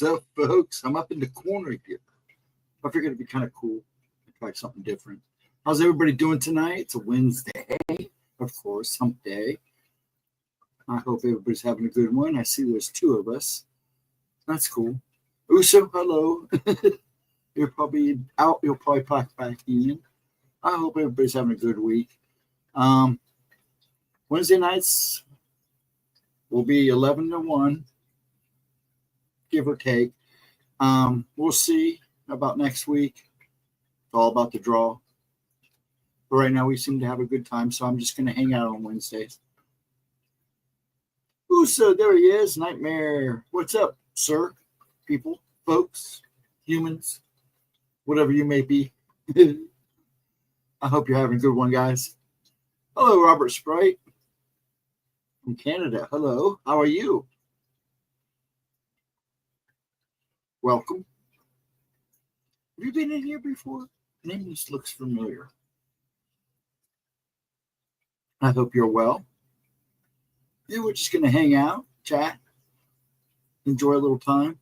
What's up, folks? I'm up in the corner here. I figured it'd be kind of cool to try something different. How's everybody doing tonight? It's a Wednesday, of course, hump day. I hope everybody's having a good one. I see there's two of us. That's cool. Uso, hello. You're probably out. You'll probably pop back in. I hope everybody's having a good week. Wednesday nights will be 11 to 1, give or take. We'll see about next week. It's all about the draw. But right now we seem to have a good time, so I'm just going to hang out on Wednesdays. Uso, there he is. Nightmare. What's up, sir? People, folks, humans, whatever you may be. I hope you're having a good one, guys. Hello, Robert Sprite from Canada. Hello, how are you? Welcome. Have you been in here before? Name just looks familiar. I hope you're well. Yeah, we're just going to hang out, chat, enjoy a little time.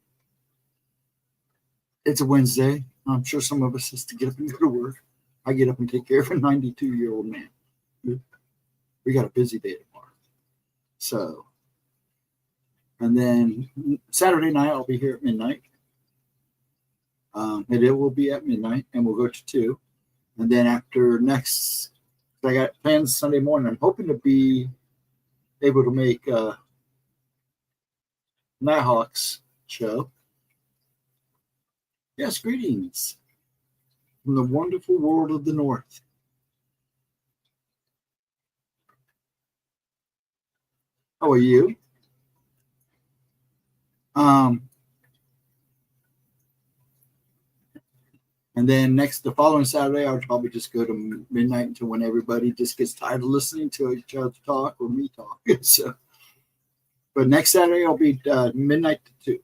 It's a Wednesday. I'm sure some of us has to get up and go to work. I get up and take care of a 92-year-old man. We got a busy day tomorrow. So, and then Saturday night, I'll be here at midnight. And it will be at midnight, and we'll go to 2. And then after next, I got plans Sunday morning. I'm hoping to be able to make Nighthawk's show. Yes, greetings from the wonderful world of the North. How are you? And then the following Saturday, I'll probably just go to midnight until when everybody just gets tired of listening to each other talk or me talk. So, but next Saturday, I'll be midnight to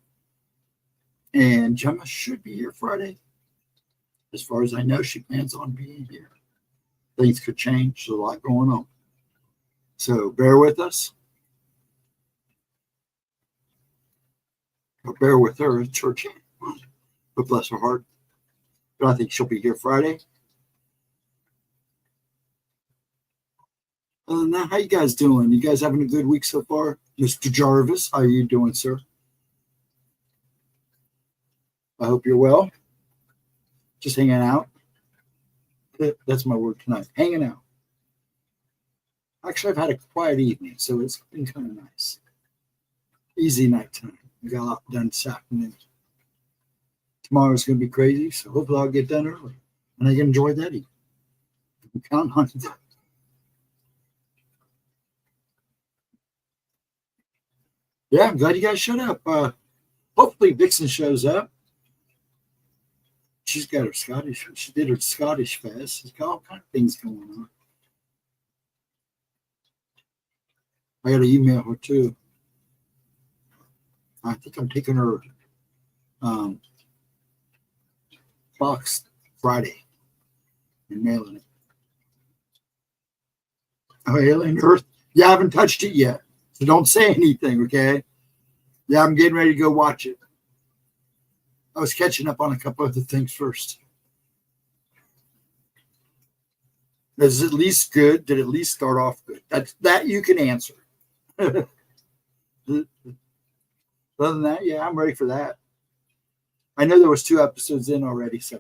2. And Gemma should be here Friday. As far as I know, she plans on being here. Things could change. There's a lot going on. So bear with us. Or bear with her at church. But bless her heart. But I think she'll be here Friday. Other than that, how you guys doing? You guys having a good week so far? Mr. Jarvis, how are you doing, sir? I hope you're well. Just hanging out. That's my word tonight. Hanging out. Actually, I've had a quiet evening, so it's been kind of nice. Easy night tonight. We got a lot done this afternoon. Tomorrow's going to be crazy, so hopefully I'll get done early. And I can enjoy that evening. I'm counting on it. Yeah, I'm glad you guys showed up. Hopefully Vixen shows up. She's got her Scottish. She did her Scottish fest. She's got all kinds of things going on. I got to email her too. I think I'm taking her box Friday and mailing it. Oh, Alien Earth. Yeah, I haven't touched it yet, so don't say anything, okay? Yeah, I'm getting ready to go watch it. I was catching up on a couple other things first. Is it at least good? Did it at least start off good? That you can answer. Other than that, yeah, I'm ready for that. I know there was 2 episodes in already, so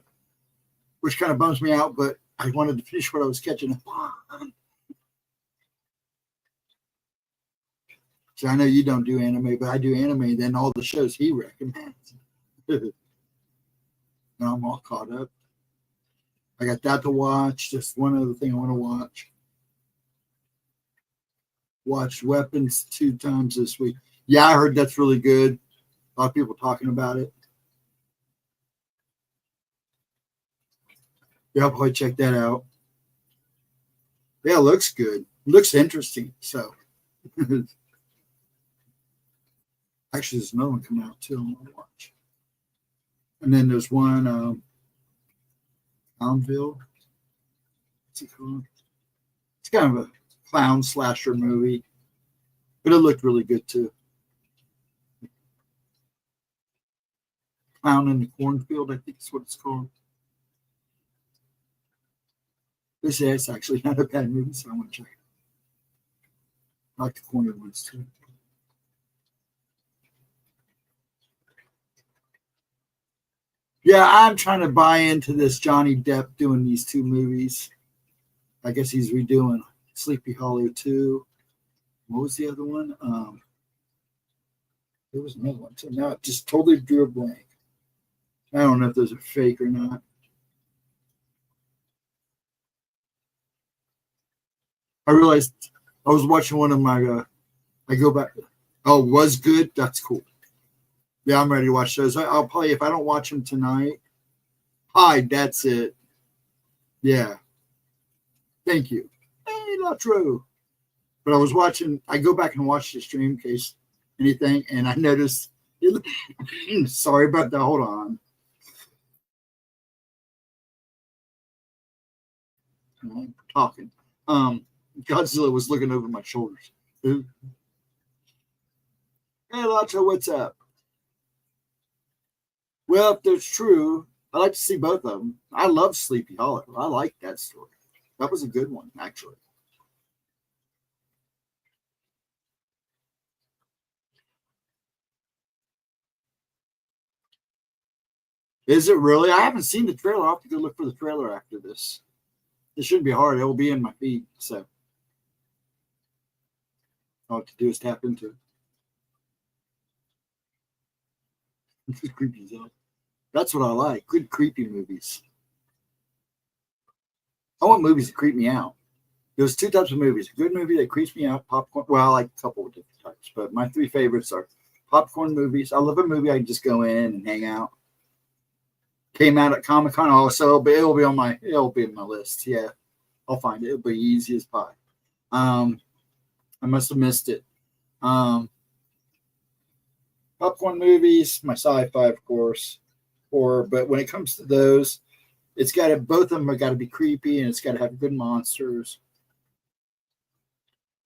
which kind of bums me out, but I wanted to finish what I was catching up on. So I know you don't do anime, but I do anime, then all the shows he recommends. Now I'm all caught up. I got that to watch. Just one other thing I want to watch. Watched Weapons 2 times this week. Yeah, I heard that's really good. A lot of people talking about it. Yeah, I'll probably check that out. Yeah, it looks good. It looks interesting. So, actually, there's another one coming out too. I'm going to watch. And then there's one, Clownville. What's it called? It's kind of a clown slasher movie, but it looked really good too. Clown in the Cornfield, I think is what it's called. They say it's actually not a bad movie, so I want to check it. I like the corner ones too. Yeah, I'm trying to buy into this Johnny Depp doing these two movies. I guess he's redoing Sleepy Hollow 2. What was the other one? There was another one too. Now it just totally drew a blank. I don't know if those are fake or not. I realized I was watching one of my. I go back. Oh, was good. That's cool. Yeah, I'm ready to watch those. I'll probably, if I don't watch them tonight. Hi, that's it. Yeah. Thank you. Hey, not true. But I was watching. I go back and watch the stream in case anything, and I noticed. Sorry about that. Hold on. I'm talking. Godzilla was looking over my shoulders. Hey, Lacho, what's up? Well, if that's true, I like to see both of them. I love Sleepy Hollow. I like that story. That was a good one, actually. Is it really? I haven't seen the trailer. I'll have to go look for the trailer after this. It shouldn't be hard. It will be in my feed. So all I have to do is tap into it. It's creepy as hell. That's what I like. Good creepy movies. I want movies that creep me out. There's two types of movies. A good movie that creeps me out, popcorn. Well, I like a couple of different types, but my three favorites are popcorn movies. I love a movie I can just go in and hang out. Came out at Comic-Con. Oh, so it'll be on my list. Yeah. I'll find it. It'll be easy as pie. I must have missed it. Popcorn movies, my sci-fi, of course. But when it comes to those, it's got to, both of them have got to be creepy, and it's got to have good monsters.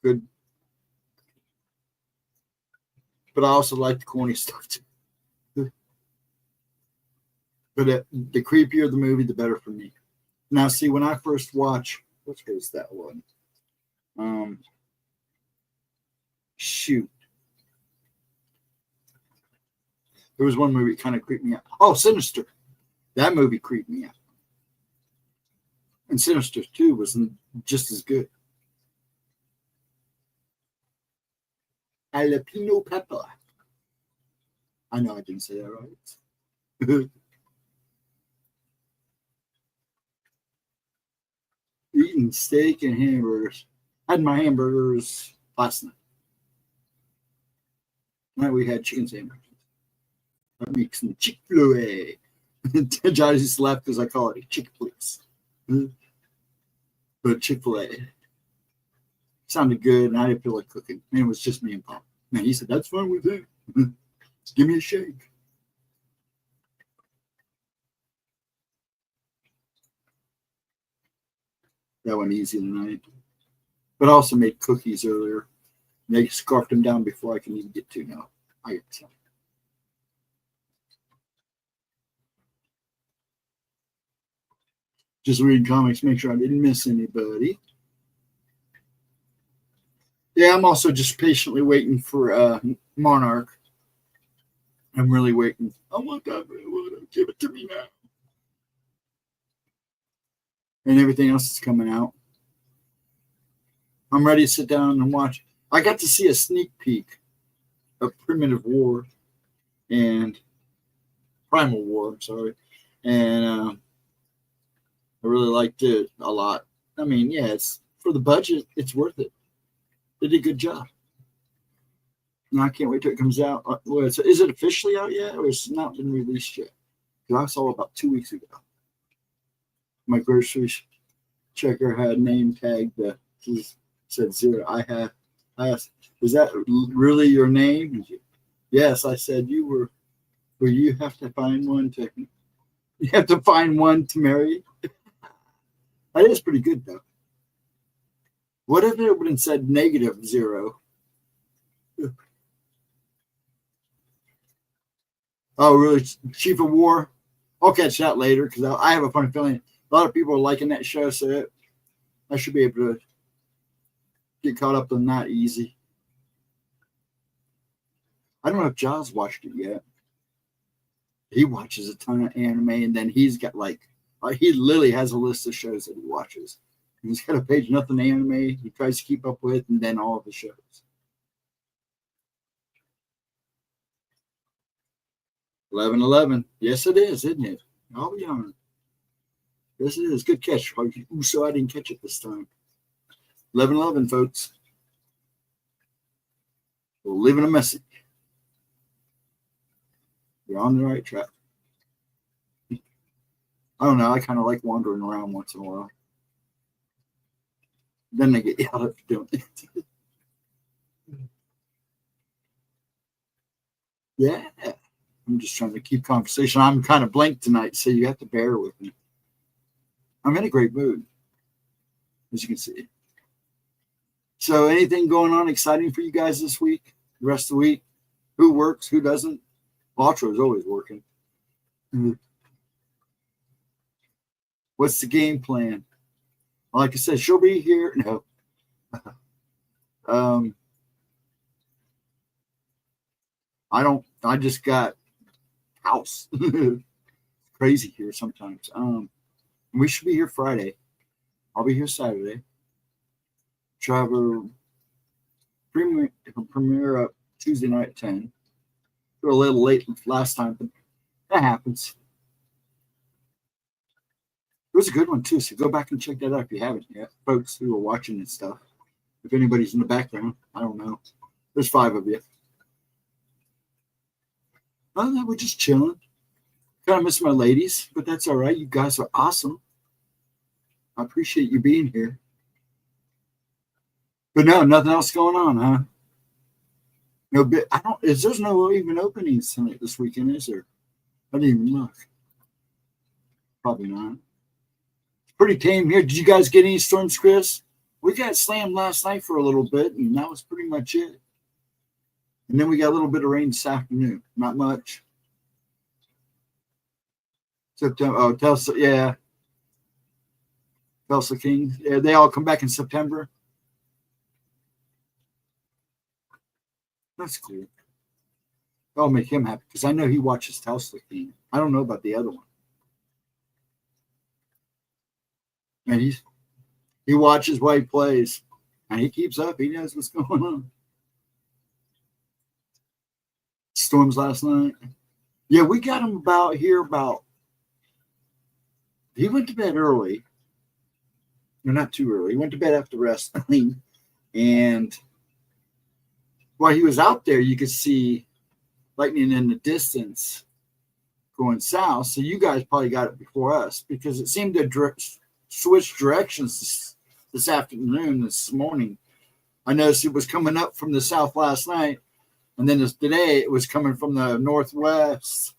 Good. But I also like the corny stuff too. But the creepier the movie, the better for me. Now, see, when I first watch, what was that one? Shoot. There was one movie that kind of creeped me out. Oh, Sinister. That movie creeped me out. And Sinister 2 was just as good. Jalapeno pepper. I know I didn't say that right. Eating steak and hamburgers. I had my hamburgers last night. Tonight we had chicken sandwiches. I make some Chick-fil-A. Johnny just laughed because I call it Chick-fil-A. But Chick-fil-A sounded good, and I didn't feel like cooking. And it was just me and Pop. And he said, "That's fine with him. Give me a shake." That went easy tonight. But I also made cookies earlier. They scarfed them down before I can even get to now. I get some. Just reading comics, make sure I didn't miss anybody. Yeah, I'm also just patiently waiting for Monarch. I'm really waiting. I want that. Give it to me now. And everything else is coming out. I'm ready to sit down and watch. I got to see a sneak peek of Primitive War and Primal War. Sorry, and I really liked it a lot. I mean, yeah, it's for the budget. It's worth it. They did a good job. And I can't wait till it comes out. Well, is it officially out yet, or it's not been released yet? Because I saw it about 2 weeks ago. My grocery checker had name tagged. Said 0. I asked, "Was that really your name?" Yes, I said, "You were. Well, you have to find one to. You have to find one to marry." That is pretty good, though. What if it would have said -0? Oh, really? Chief of War? I'll catch that later because I have a funny feeling a lot of people are liking that show, so I should be able to get caught up on that easy. I don't know if Jaws watched it yet. He watches a ton of anime, and then he's got he literally has a list of shows that he watches. And he's got a page, nothing anime he tries to keep up with, and then all of the shows. 11:11. Yes, it is, isn't it? I'll be honest. Yes, it is. Good catch. So I didn't catch it this time. 11:11, folks. We're leaving a message. You're on the right track. I don't know. I kind of like wandering around once in a while. Then they get yelled at for doing it. Yeah. I'm just trying to keep conversation. I'm kind of blank tonight, so you have to bear with me. I'm in a great mood, as you can see. So anything going on exciting for you guys this week? The rest of the week? Who works? Who doesn't? Ultra is always working. What's the game plan? Like I said, she'll be here. No. I just got house. Crazy here sometimes. We should be here Friday. I'll be here Saturday. Travel premiere up Tuesday night at 10. We're a little late last time, but that happens. It was a good one too, so go back and check that out if you haven't yet, folks who are watching and stuff. If anybody's in the background, I don't know. There's 5 of you. Other than that, we're just chilling. Kind of miss my ladies, but that's all right. You guys are awesome. I appreciate you being here. But no, nothing else going on, huh? No bit. There's no even openings tonight this weekend, is there? I didn't even look. Probably not. It's pretty tame here. Did you guys get any storms, Chris? We got slammed last night for a little bit, and that was pretty much it. And then we got a little bit of rain this afternoon. Not much. September. Oh, Tulsa, yeah. Tulsa King. Yeah, they all come back in September. That's cool. That'll make him happy because I know he watches Tulsa King. I don't know about the other one. And he watches while he plays. And he keeps up. He knows what's going on. Storms last night. Yeah, we got him about. He went to bed early. No, not too early. He went to bed after wrestling. And while he was out there, you could see lightning in the distance going south. So you guys probably got it before us because it seemed to switch directions this afternoon, this morning. I noticed it was coming up from the south last night. And then today it was coming from the northwest,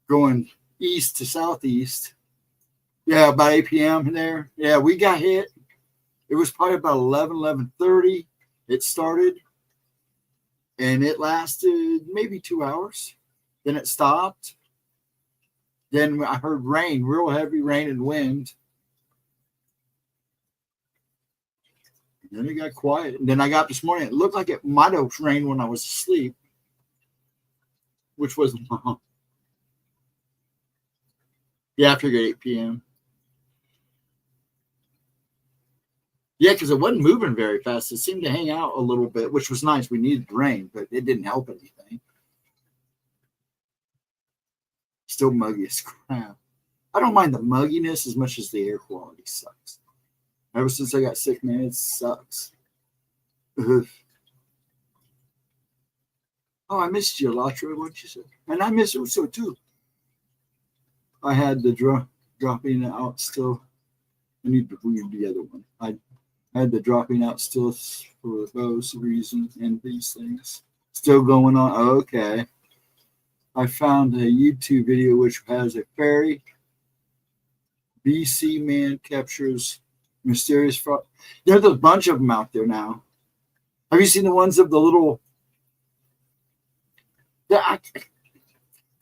going east to southeast. Yeah, about 8 p.m. there. Yeah, we got hit. It was probably about 11:30. It started. And it lasted maybe 2 hours. Then it stopped. Then I heard rain, real heavy rain and wind. And then it got quiet. And then I got up this morning. It looked like it might have rained when I was asleep, which was after 8 p.m. Yeah, because it wasn't moving very fast. It seemed to hang out a little bit, which was nice. We needed rain, but it didn't help anything. Still muggy as crap. I don't mind the mugginess as much as the air quality sucks. Ever since I got sick, man, it sucks. Oh, I missed you, Latra, what you said. And I miss Uso, too. I had the dropping out still. I need to read the other one. I had the dropping out still for those reasons and these things. Still going on. Okay. I found a YouTube video which has a fairy. BC man captures mysterious frog. There's a bunch of them out there now. Have you seen the ones of the little?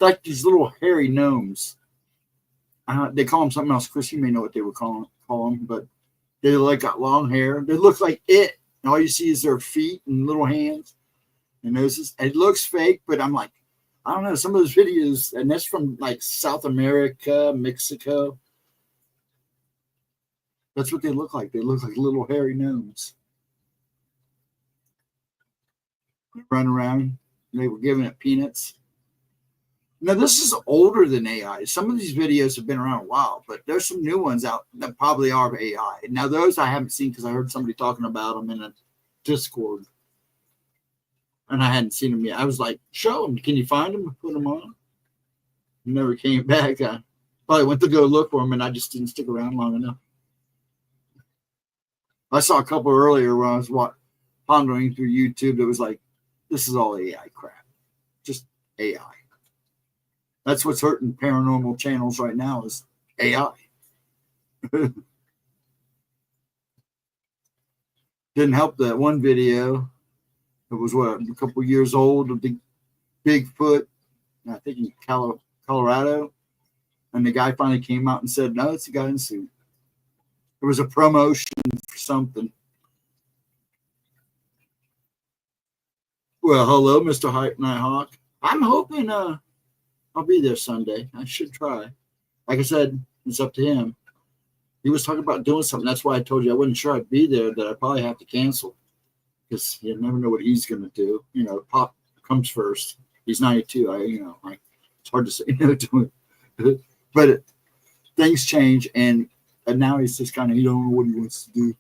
like these little hairy gnomes. They call them something else. Chris, you may know what they would call them, but they like got long hair. They look like it. And all you see is their feet and little hands and noses. It looks fake, but I'm like, I don't know. Some of those videos, and that's from like South America, Mexico. That's what they look like. They look like little hairy gnomes. They run around. They were giving it peanuts. Now, this is older than AI. Some of these videos have been around a while, but there's some new ones out that probably are AI. Now, those I haven't seen because I heard somebody talking about them in a Discord, and I hadn't seen them yet. I was like, show them. Can you find them and put them on? Never came back. I probably went to go look for them, and I just didn't stick around long enough. I saw a couple earlier when I was pondering through YouTube that was like, this is all AI crap. Just AI. That's what's hurting paranormal channels right now is AI. Didn't help that one video. It was a couple years old, a Bigfoot, I think in Colorado. And the guy finally came out and said, no, it's a guy in a suit. It was a promotion for something. Well, hello, Mr. Nighthawk. I'm hoping I'll be there Sunday. I should try. Like I said, it's up to him. He was talking about doing something. That's why I told you I wasn't sure I'd be there, that I'd probably have to cancel. Because you never know what he's going to do. You know, Pop comes first. He's 92. It's hard to say no to him. But things change, and now he's just kind of, he don't know what he wants to do.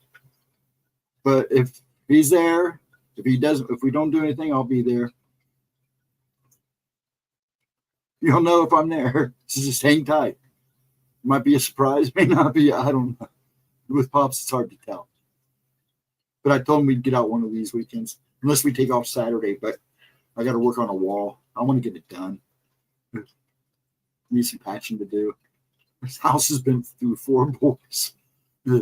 But if he's there, if we don't do anything, I'll be there. You'll know if I'm there. So just hang tight. Might be a surprise, may not be. I don't know. With Pops, it's hard to tell. But I told him we'd get out one of these weekends, unless we take off Saturday. But I got to work on a wall. I want to get it done. Need some patching to do. This house has been through 4 boys. Yeah.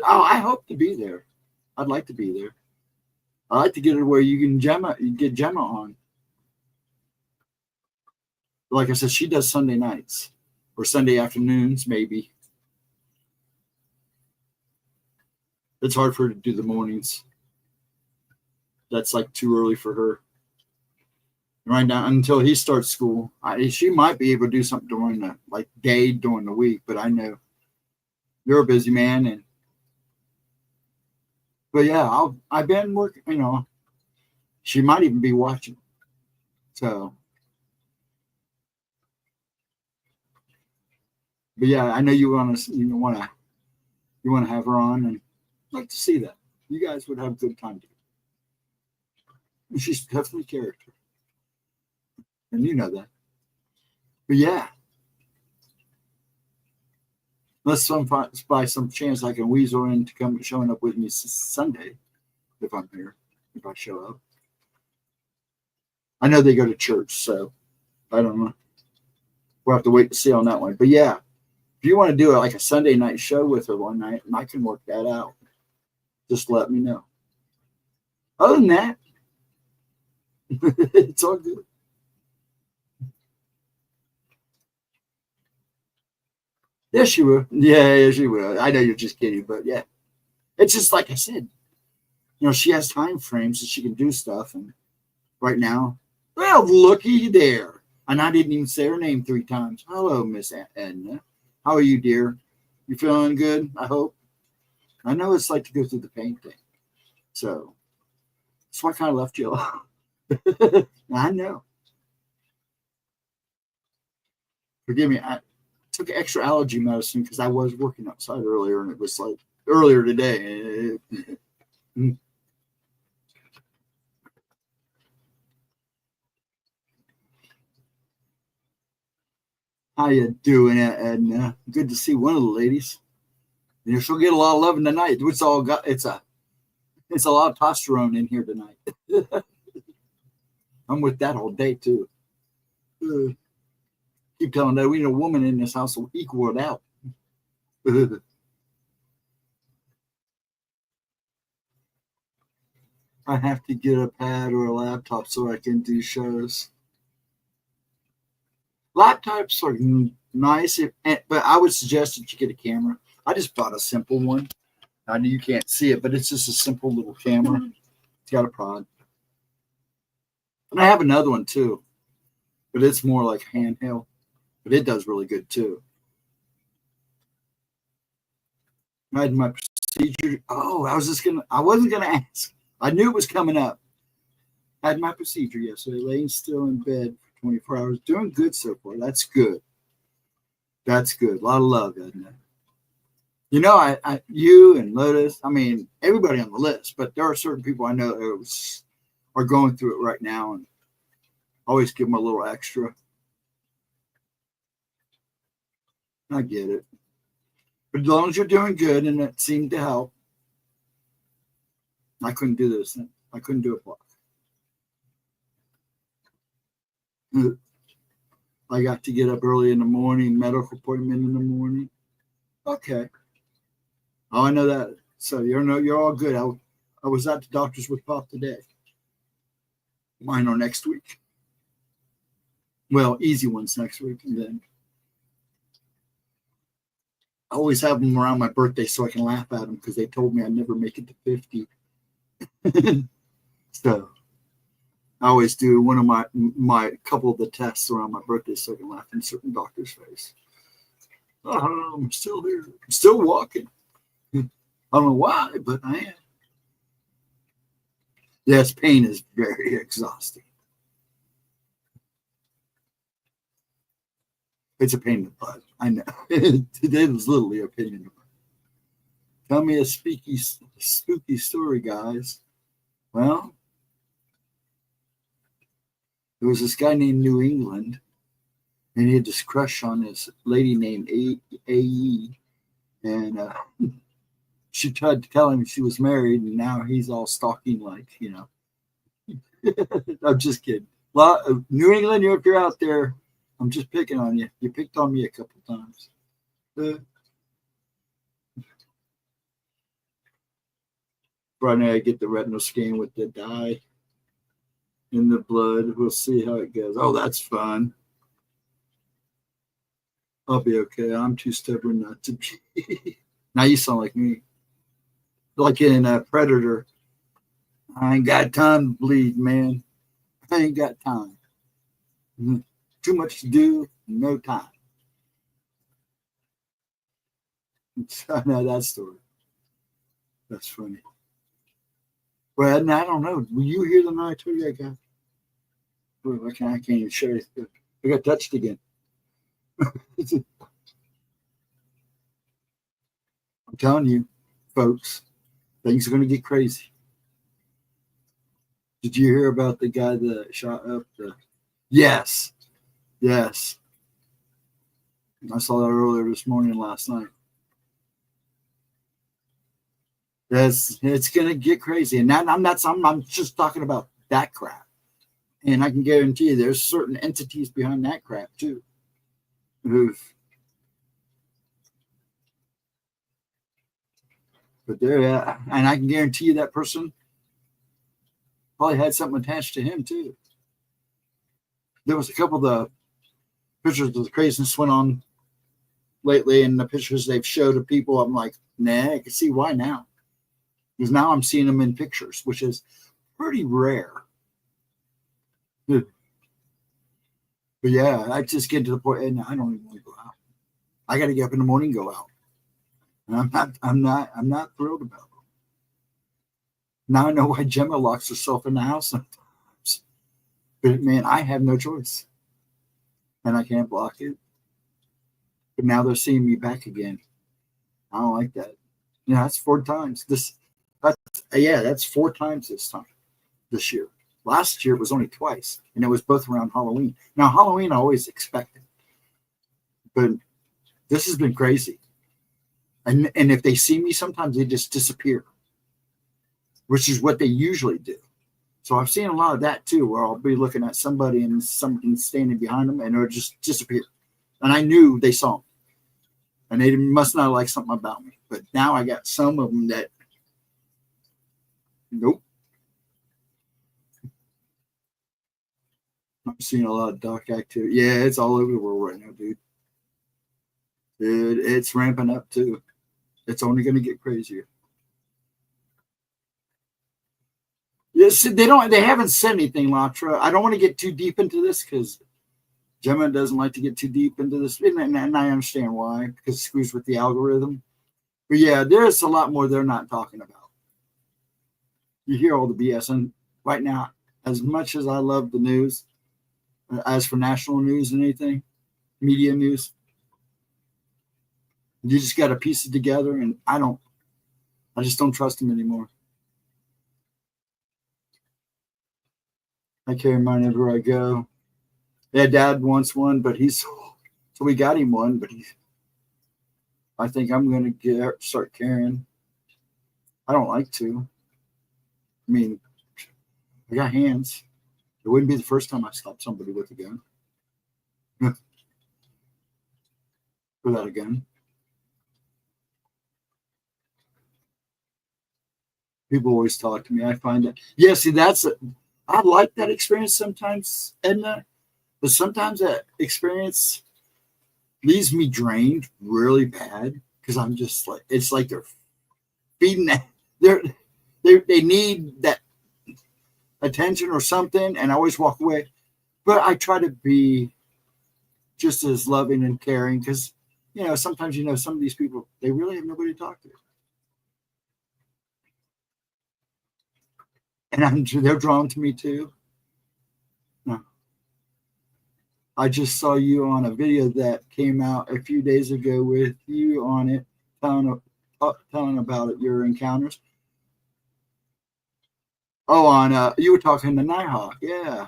Oh, I hope to be there. I'd like to be there. I like to get it where you can get Gemma on. Like I said, she does Sunday nights or Sunday afternoons, maybe. It's hard for her to do the mornings. That's like too early for her. Right now, until he starts school, she might be able to do something during the day during the week. But I know you're a busy man, but yeah, I've been working. You know, she might even be watching. So. But yeah, I know you want to have her on, and I'd like to see that. You guys would have a good time together. She's definitely a character, and you know that. But yeah, unless by some chance I can weasel in to come showing up with me Sunday, if I'm here, if I show up. I know they go to church, so I don't know. We'll have to wait to see on that one. But yeah. If you want to do a Sunday night show with her one night, and I can work that out, just let me know. Other than that, it's all good. Yes, she will. Yeah, she will. I know you're just kidding, but yeah. It's just like I said. You know, she has time frames that she can do stuff. And right now, well, looky there. And I didn't even say her name 3 times. Hello, Miss Edna. How are you, dear? You feeling good? I hope. I know it's like to go through the pain thing. So that's why I kind of left you alone. I know. Forgive me. I took extra allergy medicine because I was working outside earlier, and it was like earlier today. How you doing, Edna? Good to see one of the ladies. She'll get a lot of loving tonight. It's all got. It's a lot of testosterone in here tonight. I'm with that all day too. Keep telling that we need a woman in this house to equal it out. I have to get a pad or a laptop so I can do shows. Laptops are nice, but I would suggest that you get a camera. I just bought a simple one. I know you can't see it, but it's just a simple little camera. It's got a prod. And I have another one too, but it's more like handheld. But it does really good too. I had my procedure. Oh, I wasn't gonna ask. I knew it was coming up. I had my procedure yesterday, laying still in bed for 24 hours. Doing good so far. That's good. That's good. A lot of love, isn't it? You know, you and Lotus, I mean, everybody on the list, but there are certain people I know that are going through it right now, and I always give them a little extra. I get it. But as long as you're doing good, and it seemed to help, I couldn't do this. I couldn't do it. I got to get up early in the morning, medical appointment in the morning. Okay. Oh, I know that. So you're all good. I was at the doctor's with Pop today. Mine are next week. Well, easy ones next week, and then I always have them around my birthday so I can laugh at them because they told me I'd never make it to 50. So I always do one of my couple of the tests around my birthday so I can laugh in a certain doctor's face. Oh, I'm still here. I'm still walking. I don't know why, but I am. Yes, pain is very exhausting. It's a pain in the butt. I know. It was literally a pain in the butt. Tell me a spooky story, guys. Well, there was this guy named New England, and he had this crush on this lady named A.E. And she tried to tell him she was married, and now he's all stalking, like, you know. I'm just kidding. New England, if you're out there, I'm just picking on you. You picked on me a couple times. Friday, I get the retinal scan with the dye in the blood. We'll see how it goes. Oh, that's fun. I'll be okay. I'm too stubborn not to be. Now you sound like me. Like in a Predator. I ain't got time to bleed, man. I ain't got time. Too much to do, no time. I know that story. That's funny. Well, I don't know. Will you hear the night I told you I got? Oh, I can't even show you. I got touched again. I'm telling you, folks, things are going to get crazy. Did you hear about the guy that shot up the? Yes. Yes. I saw that earlier this morning, last night. It's gonna get crazy, and I'm just talking about that crap, and I can guarantee you there's certain entities behind that crap too. But there, and I can guarantee you that person probably had something attached to him too. There was a couple of the pictures of the craziness went on lately, and the pictures they've showed of people, I'm like, nah, I can see why now. Because now I'm seeing them in pictures, which is pretty rare. But yeah, I just get to the point, and I don't even want to go out. I got to get up in the morning and go out, and I'm not thrilled about it. Now I know why Gemma locks herself in the house sometimes. But man, I have no choice, and I can't block it. But now they're seeing me back again. I don't like that. That's 4 times that's 4 times this year. Last year it was only twice, and it was both around Halloween. Now Halloween I always expected, but this has been crazy. And if they see me, sometimes they just disappear, which is what they usually do. So I've seen a lot of that too, where I'll be looking at somebody and something's standing behind them, and they'll just disappear. And I knew they saw me, and they must not like something about me. But now I got some of them that, nope. I'm seeing a lot of dark activity. Yeah, it's all over the world right now, dude. Dude, it's ramping up too. It's only going to get crazier. Yes, they haven't said anything, Latra. I don't want to get too deep into this because Gemma doesn't like to get too deep into this, and I understand why, because it screws with the algorithm. But yeah, there's a lot more they're not talking about. You hear all the BS, and right now, as much as I love the news, as for national news and anything, media news, you just got to piece it together, and I just don't trust them anymore. I carry mine everywhere I go. Yeah, Dad wants one, but so we got him one, but I think I'm going to start carrying. I don't like to. I mean, I got hands. It wouldn't be the first time I stopped somebody with a gun. Without a gun. People always talk to me. I find that. Yeah, see, I like that experience sometimes, Edna, but sometimes that experience leaves me drained really bad because I'm just like, it's like they're feeding that. They need that attention or something, and I always walk away. But I try to be just as loving and caring because, sometimes, some of these people, they really have nobody to talk to. And they're drawn to me too. No. I just saw you on a video that came out a few days ago with you on it, telling about it, your encounters. Oh, you were talking to Nighthawk, yeah.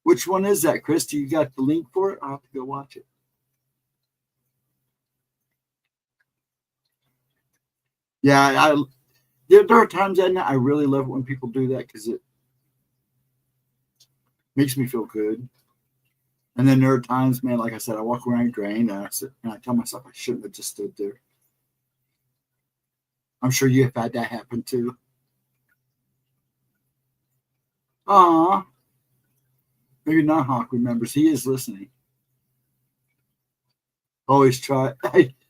Which one is that, Chris? Do you got the link for it? I'll have to go watch it. Yeah, there are times that I really love it when people do that because it makes me feel good. And then there are times, man, like I said, I walk around drained and I tell myself I shouldn't have just stood there. I'm sure you have had that happen too. Aw. Maybe Nighthawk remembers. He is listening. Always try.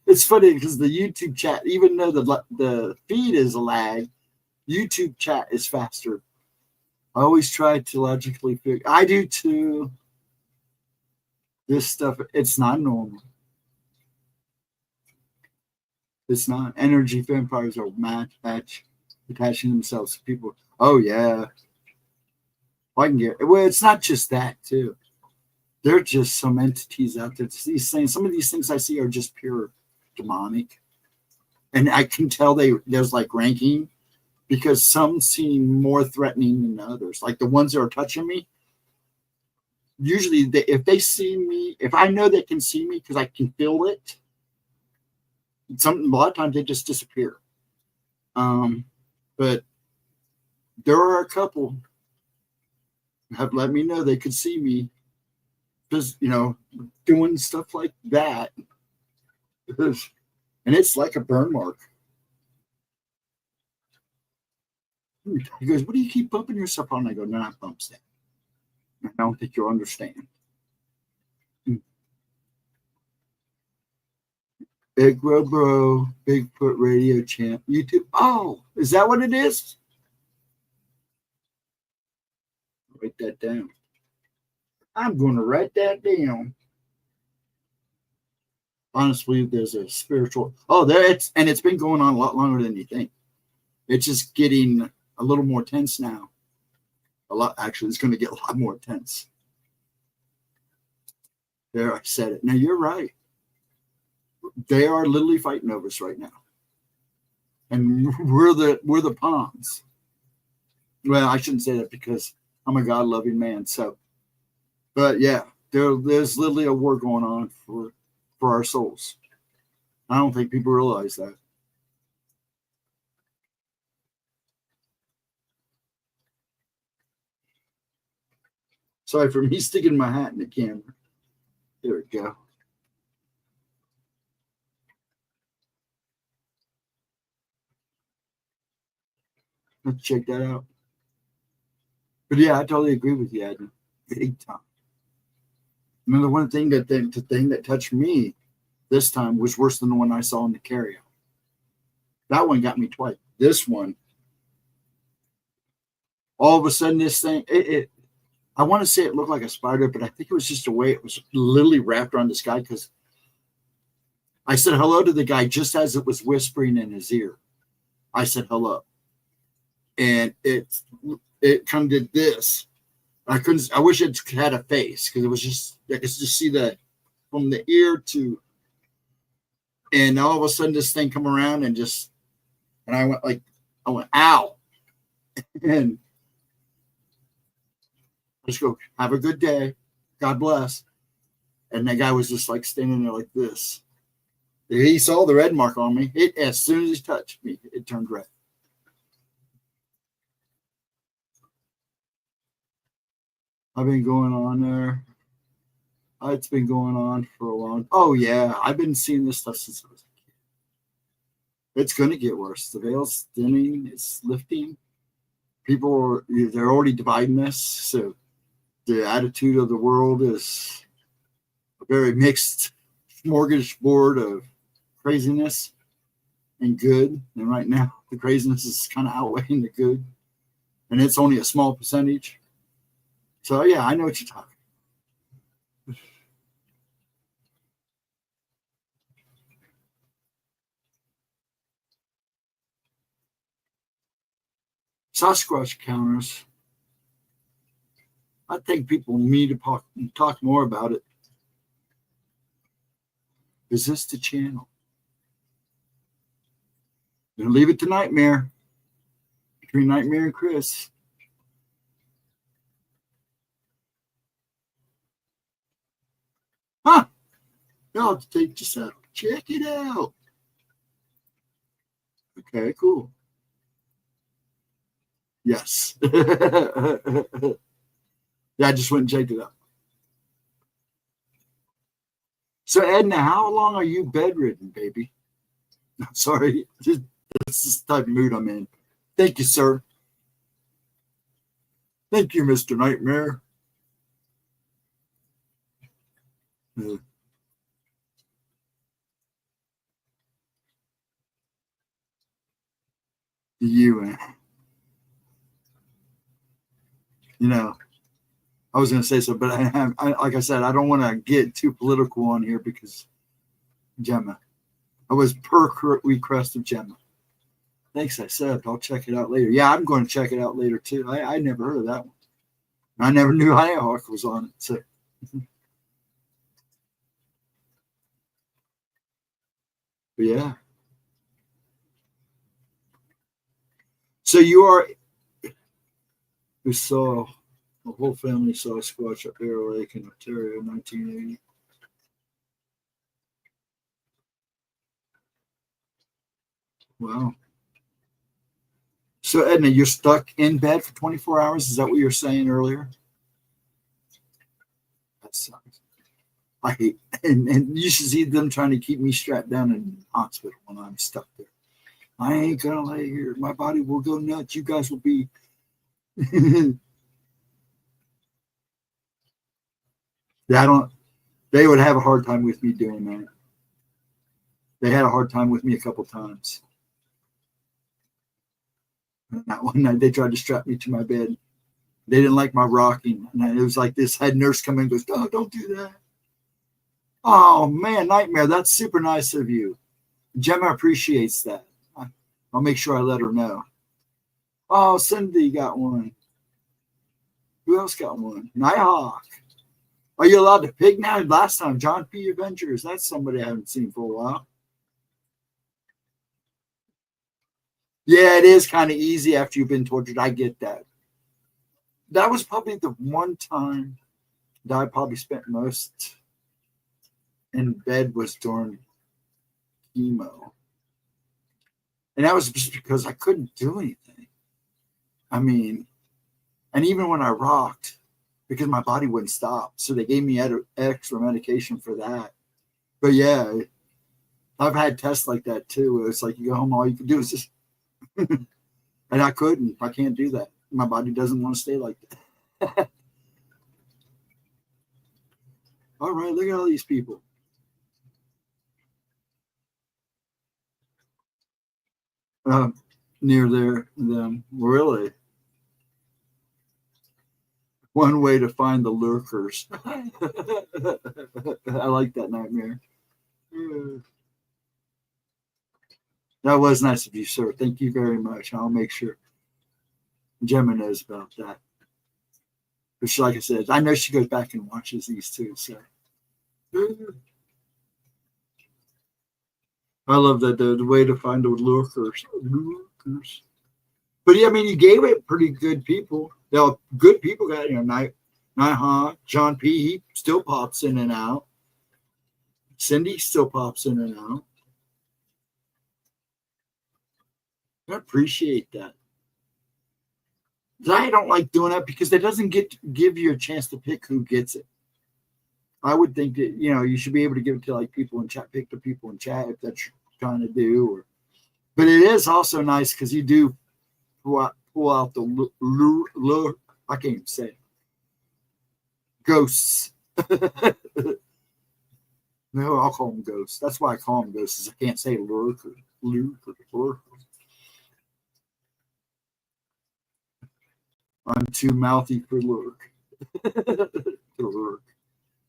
It's funny because the YouTube chat, even though the feed is a lag, YouTube chat is faster. I always try to logically figure. I do too. This stuff, it's not normal. It's not. Energy vampires are match attaching themselves to people. Oh yeah. I can get. Well, it's not just that too. There are just some entities out there. These things. Some of these things I see are just pure demonic, and I can tell there's like ranking because some seem more threatening than others. Like the ones that are touching me. Usually, if they see me, if I know they can see me because I can feel it, a lot of times they just disappear. But there are a couple have let me know they could see me just doing stuff like that, and it's like a burn mark. He goes, "What do you keep bumping yourself on?" I go, "No, not bumps that. I don't think you'll understand." Big Bro, Bigfoot Radio Champ, YouTube. Oh, is that what it is? Write that down. I'm going to write that down. Honestly, there's a spiritual. Oh, it's been going on a lot longer than you think. It's just getting a little more tense now. Actually, it's going to get a lot more tense. There, I said it. Now you're right. They are literally fighting over us right now, and we're the pawns. Well, I shouldn't say that because I'm a God-loving man. So, but yeah, there's literally a war going on for our souls. I don't think people realize that. Sorry for me sticking my hat in the camera. There we go. Let's check that out. But yeah, I totally agree with you, Adna. Big time. Another one thing the thing that touched me this time was worse than the one I saw in the carryout. That one got me twice. This one, all of a sudden, this thing, I want to say it looked like a spider, but I think it was just the way it was literally wrapped around this guy, because I said hello to the guy just as it was whispering in his ear. I said hello. And it kind of did this. I wish it had a face, because it was just, I could just see that from the ear to, and all of a sudden this thing come around and I went, ow. And I just go, have a good day. God bless. And that guy was just like standing there like this. He saw the red mark on me. As soon as he touched me, it turned red. I've been going on there. It's been going on for a long. Oh yeah, I've been seeing this stuff since I was a kid. It's going to get worse. The veil's thinning. It's lifting. They're already dividing us. So the attitude of the world is a very mixed smorgasbord of craziness and good. And right now, the craziness is kind of outweighing the good, and it's only a small percentage. So yeah, I know what you're talking about. Sasquatch counters. I think people need to talk more about it. Is this the channel? Gonna leave it to Nightmare. Between Nightmare and Chris. Huh? Y'all take this out. Check it out. Okay, cool. Yes. Yeah, I just went and checked it out. So, Edna, how long are you bedridden, baby? Sorry. This is the type of mood I'm in. Thank you, sir. Thank you, Mr. Nightmare. You know, I was going to say so, but like I said, I don't want to get too political on here because Gemma. I was per request of Gemma. Thanks, I said. I'll check it out later. Yeah, I'm going to check it out later too. I never heard of that one. I never knew Nighthawk was on it. So. But yeah. So who saw the whole family saw Squatch at Bear Lake in Ontario in 1980. Wow. So Edna, you're stuck in bed for 24 hours? Is that what you were saying earlier? That sucks. I hate, and you should see them trying to keep me strapped down in the hospital when I'm stuck there. I ain't gonna lay here. My body will go nuts. You guys will be. Yeah, they would have a hard time with me doing that. They had a hard time with me a couple times. And that one night they tried to strap me to my bed. They didn't like my rocking. And it was like this head nurse come in and goes, "Oh, don't do that." Oh man, Nightmare, that's super nice of you. Gemma appreciates that. I'll make sure I let her know. Oh, Cindy got one. Who else got one? Nighthawk. Are you allowed to pick now? Last time, John P. Adventures. That's somebody I haven't seen for a while. Yeah, it is kind of easy after you've been tortured. I get that. That was probably the one time that I probably spent most in bed was during chemo. And that was just because I couldn't do anything. I mean, and even when I rocked, because my body wouldn't stop. So they gave me extra medication for that. But yeah, I've had tests like that too. It's like you go home, all you can do is just And I couldn't. I can't do that. My body doesn't want to stay like that. All right, look at all these people. Near there, them. Really? One way to find the lurkers. I like that nightmare. That was nice of you, sir. Thank you very much. I'll make sure Gemma knows about that. But she, like I said, I know she goes back and watches these too. So I love that the way to find the lurkers. But yeah, I mean, you gave it pretty good people. Good people got, Night John P. He still pops in and out. Cindy still pops in and out. I appreciate that. I don't like doing that because it doesn't give you a chance to pick who gets it. I would think that you should be able to give it to like people in chat, pick the people in chat if that's what you're trying to do. But it is also nice because you do pull out the I can't even say it. Ghosts. No, I'll call them ghosts. That's why I call them ghosts. I can't say lurker. I'm too mouthy for lurk. To lurk.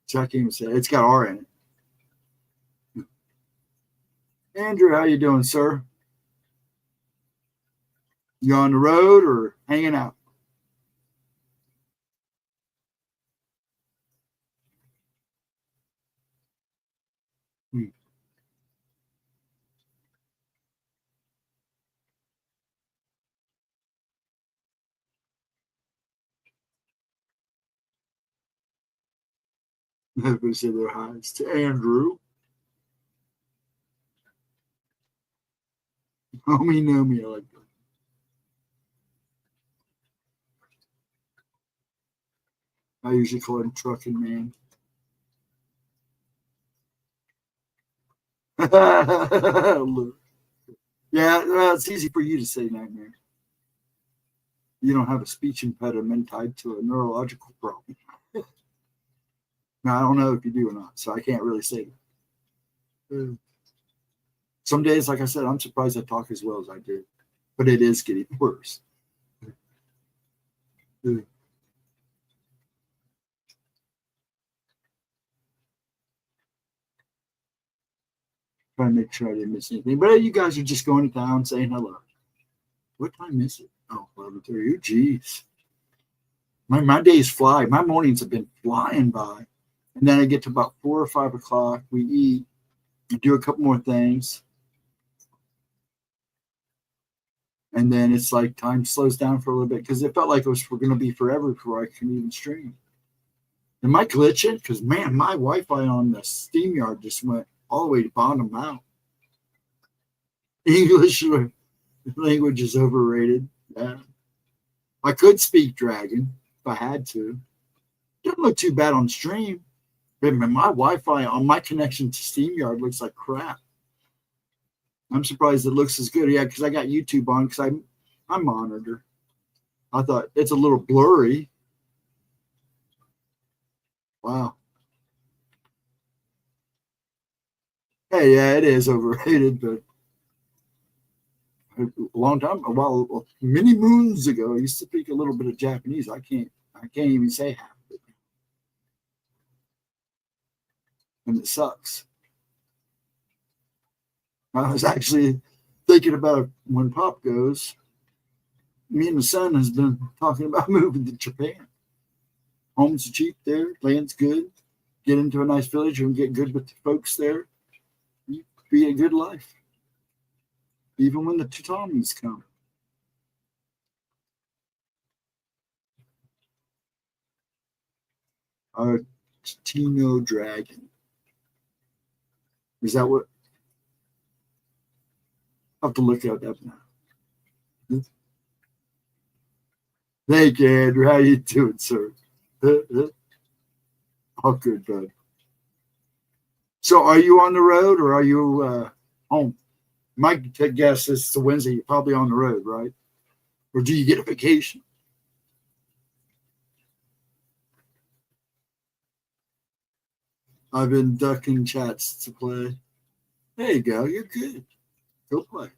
So I can't even say it. It's got R in it. Andrew, how you doing, sir? You on the road or hanging out? Everybody say their highs to Andrew. Homie, know me. I like that. I usually call him Trucking Man. Yeah, well, it's easy for you to say nightmare. You don't have a speech impediment tied to a neurological problem. Now, I don't know if you do or not, so I can't really say that. Some days, like I said, I'm surprised I talk as well as I do, but it is getting worse. Trying to make sure I didn't miss anything. But you guys are just going to town saying hello. What time is it? Oh, 11:30. Geez. My days fly. My mornings have been flying by. And then I get to about 4 or 5 o'clock. We eat, do a couple more things. And then it's like time slows down for a little bit because it felt like it was going to be forever before I can even stream. Am I glitching? Because, man, my Wi-Fi on the StreamYard just went all the way to bottom out. English language is overrated. Yeah. I could speak dragon if I had to. Doesn't look too bad on stream. But my Wi-Fi on my connection to StreamYard looks like crap. I'm surprised it looks as good. Yeah, because I got YouTube on because I monitor. I thought it's a little blurry. Wow. Hey, yeah, it is overrated, but a long time, many moons ago, I used to speak a little bit of Japanese. I can't even say half of it, and it sucks. I was actually thinking about when Pop goes. Me and the son has been talking about moving to Japan. Homes are cheap there, land's good. Get into a nice village and get good with the folks there. Be a good life, even when the tsunamis come. Our Tino Dragon. Is that what? I'll have to look at that now. Thank you, Andrew. How you doing, sir? Oh, good, bud. So are you on the road or are you home? My guess is it's a Wednesday. You're probably on the road, right? Or do you get a vacation? I've been ducking chats to play. There you go. You're good. Go play.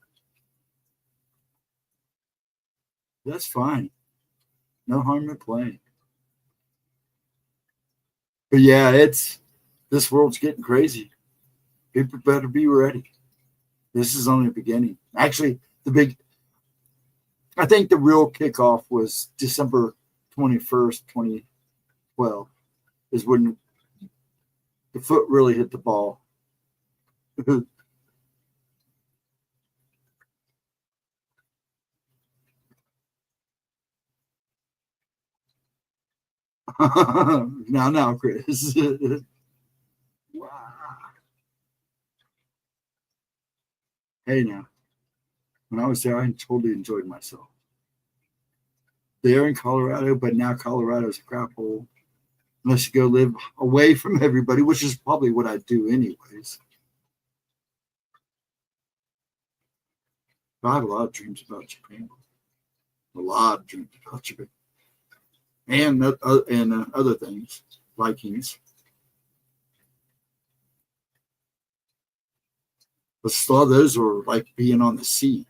That's fine. No harm in playing. But yeah, this world's getting crazy. People better be ready. This is only the beginning. Actually, I think the real kickoff was December 21st, 2012, is when the foot really hit the ball. now, Chris. Wow. Hey, now, when I was there, I totally enjoyed myself. There in Colorado, but now Colorado's a crap hole. Unless you go live away from everybody, which is probably what I'd do anyways. I have a lot of dreams about Japan. A lot of dreams about Japan. And other things, Vikings. But still, those are like being on the sea.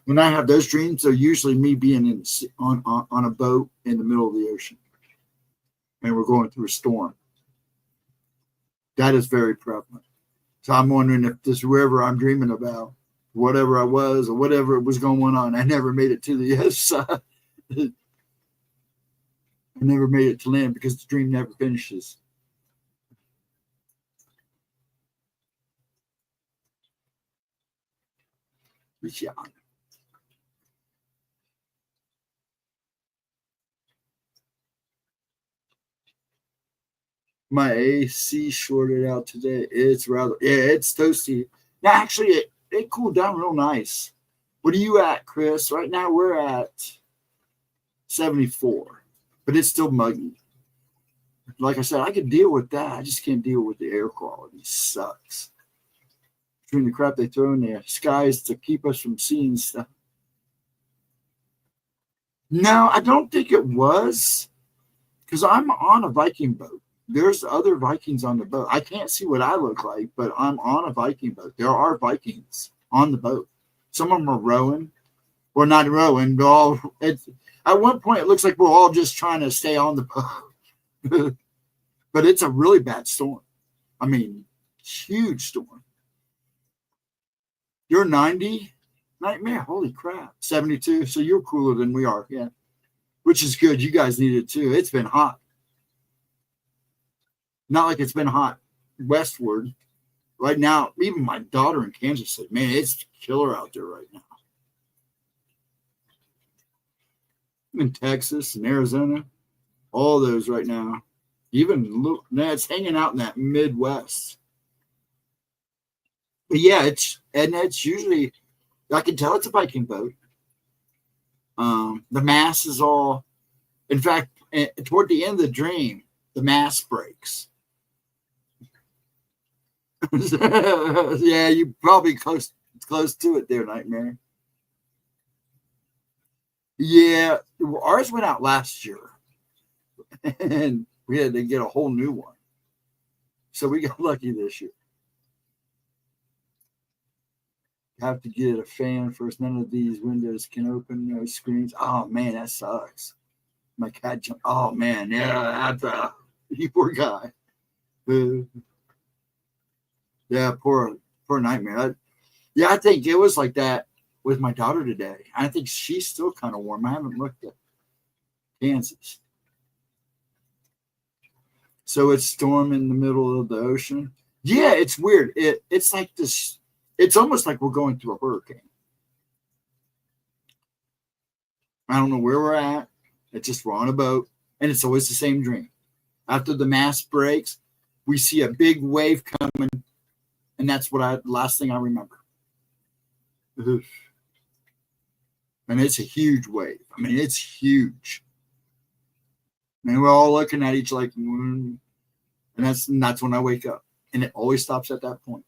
When I have those dreams, they're usually me being on a boat in the middle of the ocean, and we're going through a storm. That is very prevalent. So I'm wondering if this river I'm dreaming about, whatever I was or whatever was going on, I never made it to the other side. I never made it to land because the dream never finishes. Yeah. My AC shorted out today. It's toasty. Now, actually, it cooled down real nice. What are you at, Chris? Right now, we're at 74, but it's still muggy. Like I said, I can deal with that. I just can't deal with the air quality. It sucks. Between the crap they throw in the skies to keep us from seeing stuff. No, I don't think it was, because I'm on a Viking boat. There's other Vikings on the boat. I can't see what I look like, but I'm on a Viking boat. There are Vikings on the boat. Some of them are rowing, or not rowing, but at one point it looks like we're all just trying to stay on the boat. But it's a really bad storm. I mean, huge storm. You're 90? Nightmare. Holy crap. 72. So you're cooler than we are. Yeah. Which is good. You guys need it too. It's been hot. Not like it's been hot westward. Right now, even my daughter in Kansas said, man, it's killer out there right now. In Texas and Arizona, all those right now. Even look, it's hanging out in that Midwest. But yeah, it's usually, I can tell it's a Viking boat. The mast is all, in fact, toward the end of the dream, the mast breaks. Yeah, you probably close to it there, Nightmare. Yeah, ours went out last year, and we had to get a whole new one. So we got lucky this year. Have to get a fan first. None of these windows can open. No screens. Oh man, that sucks. My cat jumped. Oh man, yeah, you poor guy. Yeah, poor Nightmare. I think it was like that with my daughter today. I think she's still kind of warm. I haven't looked at Kansas. So it's storm in the middle of the ocean. Yeah, it's weird. It's like this. It's almost like we're going through a hurricane. I don't know where we're at. It's just we're on a boat, and it's always the same dream. After the mast breaks, we see a big wave coming, and that's the last thing I remember. And it's a huge wave. I mean, it's huge. And we're all looking at each like, and that's when I wake up, and it always stops at that point.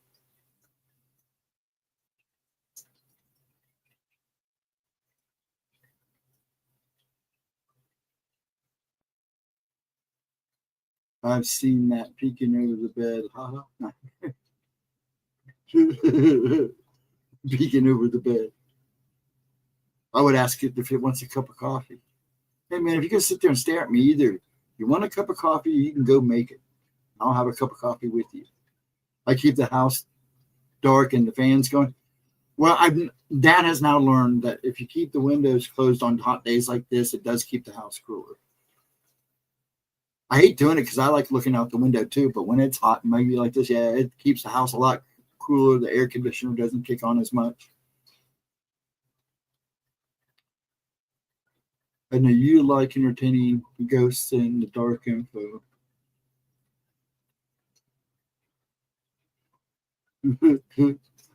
I've seen that peeking over the bed. Ha ha. Peeking over the bed. I would ask it if it wants a cup of coffee. Hey man, if you can sit there and stare at me, either you want a cup of coffee, you can go make it. I'll have a cup of coffee with you. I keep the house dark and the fans going. Well, Dad has now learned that if you keep the windows closed on hot days like this, it does keep the house cooler. I hate doing it because I like looking out the window too, but when it's hot, maybe like this, yeah, it keeps the house a lot cooler. The air conditioner doesn't kick on as much. I know you like entertaining ghosts and the dark info.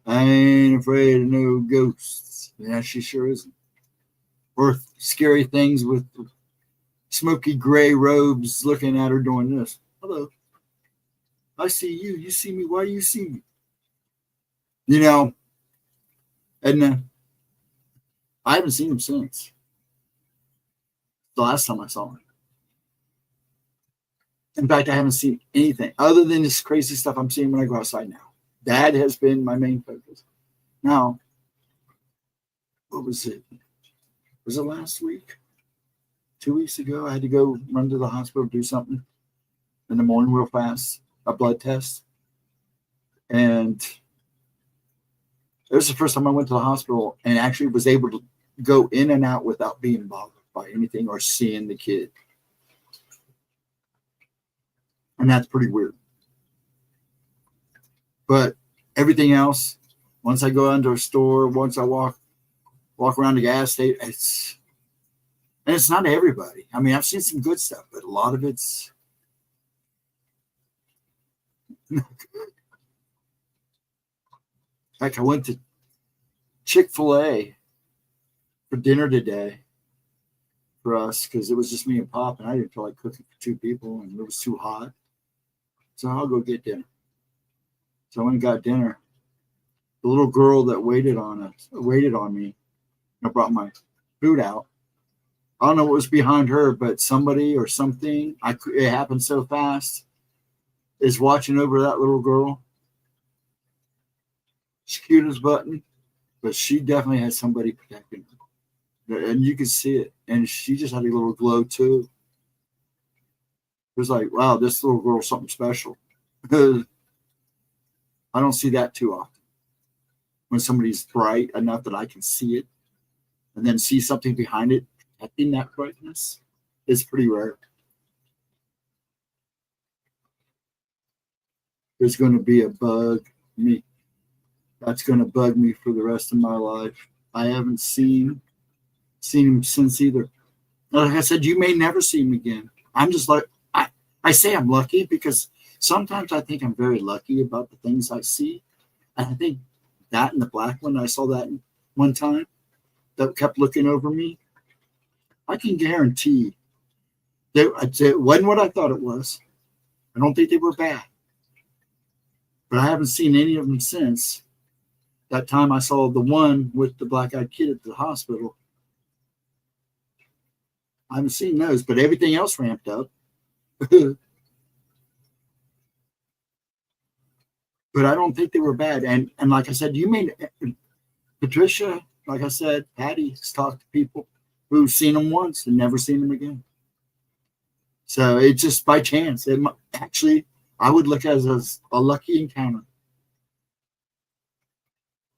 I ain't afraid of no ghosts. Yeah, she sure isn't. Or scary things with smoky gray robes looking at her doing this. Hello. I see you. You see me. Why do you see me? You know, and I haven't seen him since the last time I saw him. In fact, I haven't seen anything other than this crazy stuff I'm seeing when I go outside now. That has been my main focus. Now, what was it? Was it last week? 2 weeks ago? I had to go run to the hospital, do something in the morning real fast, a blood test. And it was the first time I went to the hospital and actually was able to go in and out without being bothered by anything or seeing the kid. And that's pretty weird. But everything else, once I go into a store, once I walk around the gas station, it's not everybody. I mean, I've seen some good stuff, but a lot of it's like I went to Chick-fil-A for dinner today for us because it was just me and Pop, and I didn't feel like cooking for 2 people, and it was too hot. So I'll go get dinner. So I went and got dinner. The little girl that waited on me, I brought my food out. I don't know what was behind her, but somebody or something, it happened so fast, is watching over that little girl. She's cute as button, but she definitely had somebody protecting her. And you could see it. And she just had a little glow too. It was like, wow, this little girl's something special. I don't see that too often. When somebody's bright enough that I can see it and then see something behind it protecting that brightness is pretty rare. There's going to be a bug me. That's going to bug me for the rest of my life. I haven't seen him since either. Like I said, you may never see him again. I'm just like, I say I'm lucky because sometimes I think I'm very lucky about the things I see. And I think that and the black one, I saw that one time that kept looking over me. I can guarantee that it wasn't what I thought it was. I don't think they were bad. But I haven't seen any of them since that time I saw the one with the black-eyed kid at the hospital. I haven't seen those, but everything else ramped up. But I don't think they were bad. And like I said, Patricia, like I said, Patty's talked to people who've seen them once and never seen them again. So it's just by chance. Actually, I would look at it as a lucky encounter.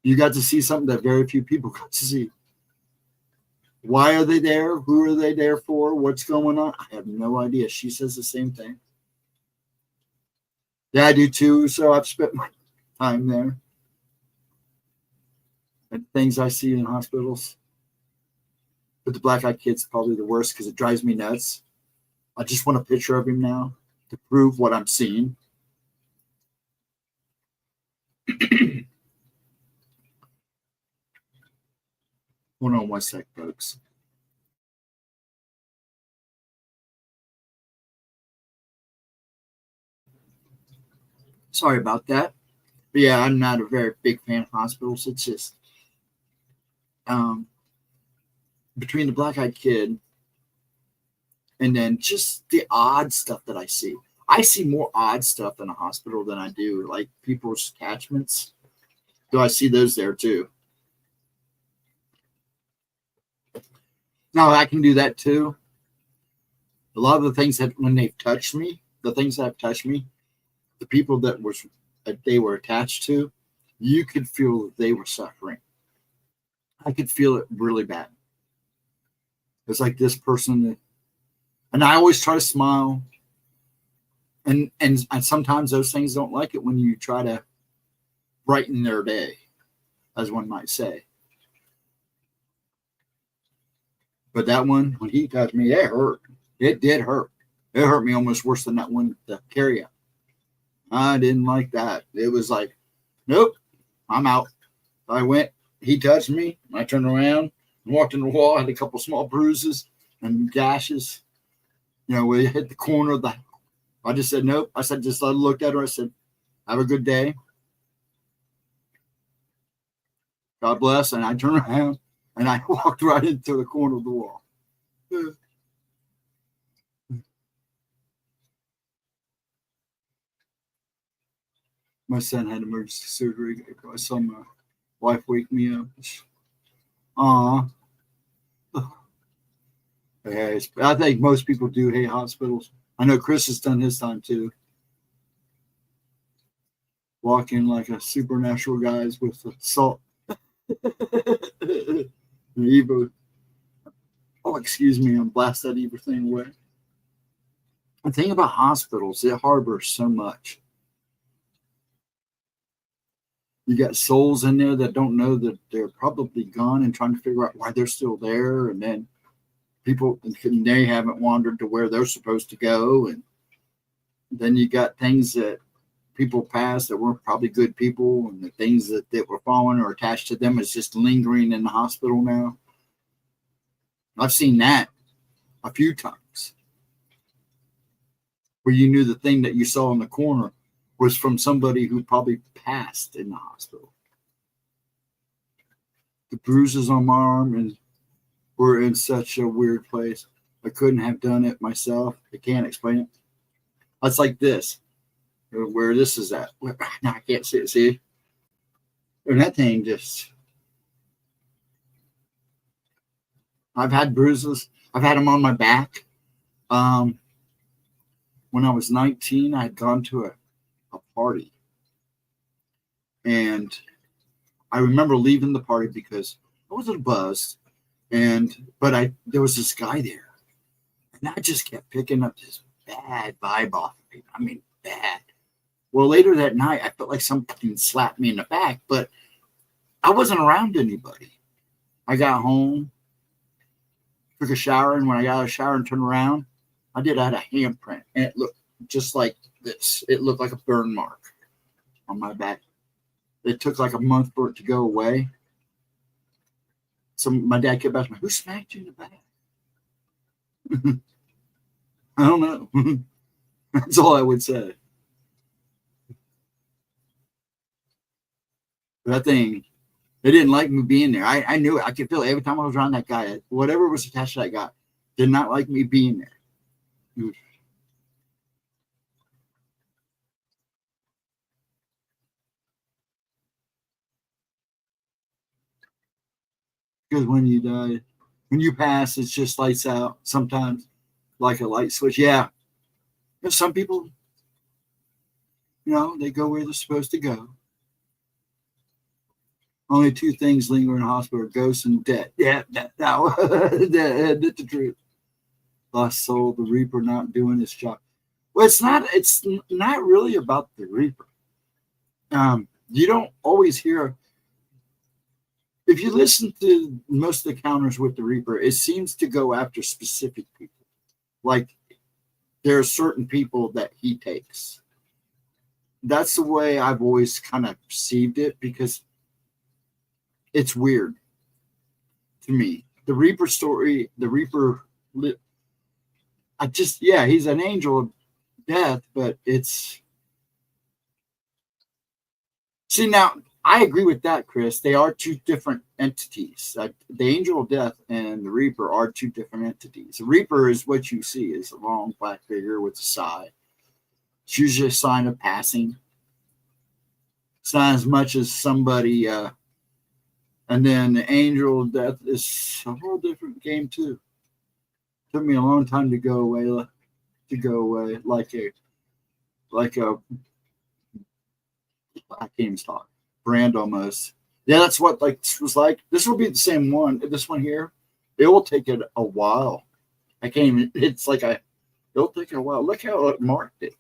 You got to see something that very few people got to see. Why are they there? Who are they there for? What's going on? I have no idea. She says the same thing. Yeah, I do too. So I've spent my time there. And things I see in hospitals. But the black-eyed kid's probably the worst because it drives me nuts. I just want a picture of him now to prove what I'm seeing. Hold on one sec, folks. Sorry about that. But yeah, I'm not a very big fan of hospitals. It's just between the black-eyed kid and then just the odd stuff that I see. I see more odd stuff in a hospital than I do like people's attachments. Do I see those there too? Now I can do that too. A lot of the things that when they've touched me, the things that have touched me, the people that they were attached to, you could feel that they were suffering. I could feel it really bad. It's like this person, and I always try to smile. And sometimes those things don't like it when you try to brighten their day, as one might say. But that one, when he touched me, it hurt. It did hurt. It hurt me almost worse than that one, the carry-out. I didn't like that. It was like, nope, I'm out. I went, he touched me, I turned around and walked in the wall. I had a couple small bruises and gashes. You know, we hit the corner of the, I just said, nope. I said, just looked at her. I said, have a good day. God bless. And I turned around and I walked right into the corner of the wall. My son had emergency surgery. I saw my wife wake me up. Aw. Yeah, I think most people do hate hospitals. I know Chris has done his time too. Walking like a supernatural guys with the salt. Eva. Oh, excuse me. I'm blast that Eva thing away. The thing about hospitals, it harbors so much. You got souls in there that don't know that they're probably gone and trying to figure out why they're still there. And then people, they haven't wandered to where they're supposed to go. And then you got things that people passed that weren't probably good people. And the things that were fallen or attached to them is just lingering in the hospital now. I've seen that a few times. Where you knew the thing that you saw in the corner was from somebody who probably passed in the hospital. The bruises on my arm were in such a weird place. I couldn't have done it myself. I can't explain it. It's like this, where this is at. Now I can't see it. See? And that thing just. I've had bruises. I've had them on my back. When I was 19, I had gone to a party. And I remember leaving the party because I was a little buzzed. But there was this guy there. And I just kept picking up this bad vibe off of him. I mean, bad. Well, later that night, I felt like something slapped me in the back, but I wasn't around anybody. I got home, took a shower, and when I got out of the shower and turned around, I had a handprint, and it looked just like this. It looked like a burn mark on my back. It took like a month for it to go away. So my dad kept asking me, who smacked you in the back? I don't know. That's all I would say. That thing, they didn't like me being there. I knew it. I could feel it every time I was around that guy. Whatever was attached to that guy did not like me being there. Because when you die, when you pass, it's just lights out. Sometimes like a light switch. Yeah. There's some people, they go where they're supposed to go. Only two things linger in a hospital: ghosts and death. Yeah, that's the truth. Lost soul, the Reaper not doing his job. Well, it's not really about the Reaper. You don't always hear. If you listen to most of the encounters with the Reaper, it seems to go after specific people. Like there are certain people that he takes. That's the way I've always kind of perceived it, because it's weird to me. The Reaper story, the Reaper, he's an angel of death, but it's. See, now, I agree with that, Chris. They are two different entities. The angel of death and the Reaper are two different entities. The Reaper is what you see, is a long black figure with a sigh. It's usually a sign of passing. It's not as much as somebody, and then the angel of death is a whole different game too. Took me a long time to go away, like a I can't even talk. Brand almost. Yeah, that's what like this was like. This will be the same one. This one here, it will take it a while. I can't even. It's like it'll take it a while. Look how it marked it.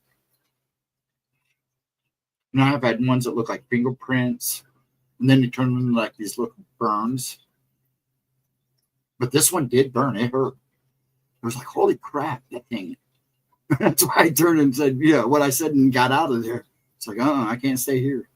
And I've had ones that look like fingerprints, and then you turn them into like these little burns. But this one did burn. It hurt. It was like, holy crap, that thing. That's why I turned and said, yeah, what I said and got out of there. It's like, I can't stay here.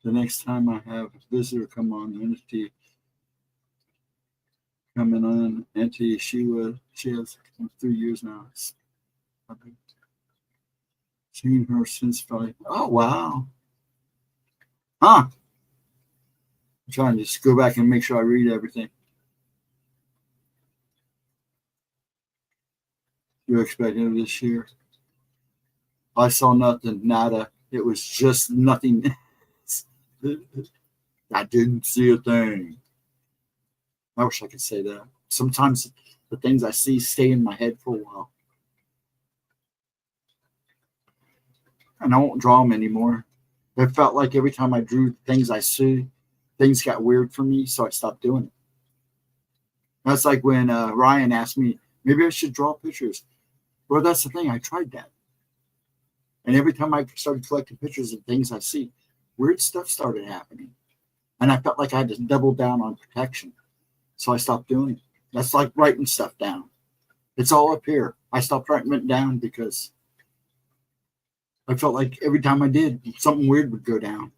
The next time I have a visitor come on, entity coming on, entity, she has 3 years now. I've been seeing her since probably, oh, wow. Huh. I'm trying to just go back and make sure I read everything. You expecting this year? I saw nothing, nada. It was just nothing. I didn't see a thing. I wish I could say that. Sometimes the things I see stay in my head for a while. And I won't draw them anymore. It felt like every time I drew things I see, things got weird for me, so I stopped doing it. That's like when Ryan asked me, maybe I should draw pictures. Well, that's the thing. I tried that. And every time I started collecting pictures of things I see, weird stuff started happening. And I felt like I had to double down on protection. So I stopped doing it. That's like writing stuff down. It's all up here. I stopped writing it down because I felt like every time I did, something weird would go down.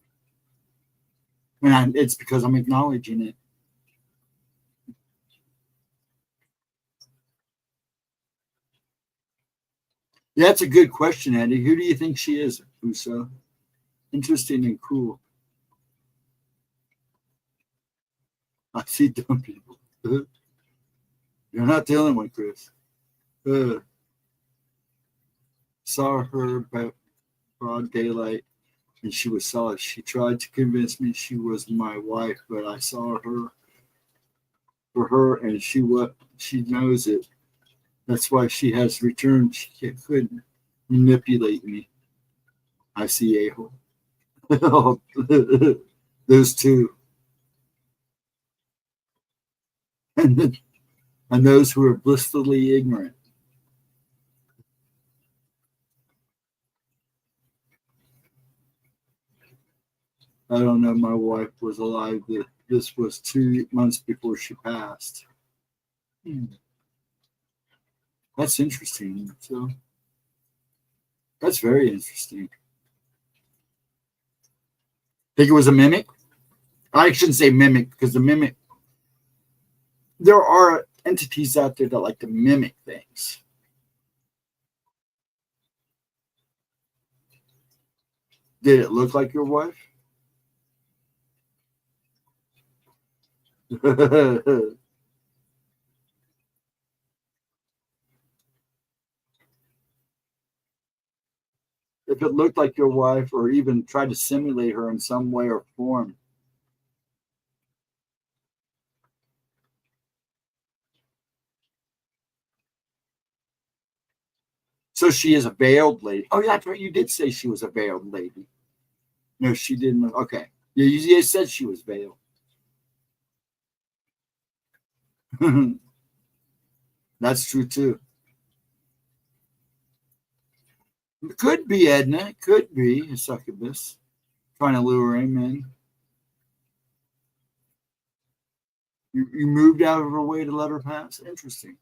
And it's because I'm acknowledging it. Yeah, that's a good question, Andy. Who do you think she is, Uso? Interesting and cool. I see dumb people. You're not the only one, Chris. Saw her by broad daylight, and she was solid. She tried to convince me she was my wife, but I saw her for her, and she knows it. That's why she has returned. She couldn't manipulate me. I see a-hole. Those two. And those who are blissfully ignorant. I don't know. My wife was alive. This was 2 months before she passed. That's interesting. So that's very interesting. Think it was a mimic? I shouldn't say mimic because the mimic. There are entities out there that like to mimic things. Did it look like your wife? If it looked like your wife or even tried to simulate her in some way or form. So she is a veiled lady. Oh, yeah, that's right. You did say she was a veiled lady. No, she didn't. Okay. Yeah, you said she was veiled. That's true, too. It could be Edna. It could be a succubus trying to lure him in. You moved out of her way to let her pass? Interesting.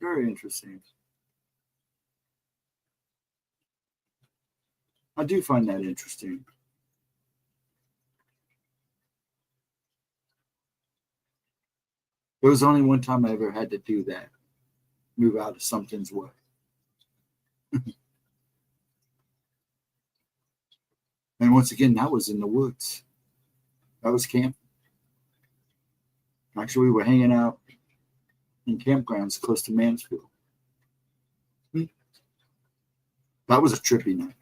Very interesting. I do find that interesting. There was only one time I ever had to do that. Move out of something's way. And once again, that was in the woods. That was camp. Actually, we were hanging out in campgrounds close to Mansfield. That was a trippy night.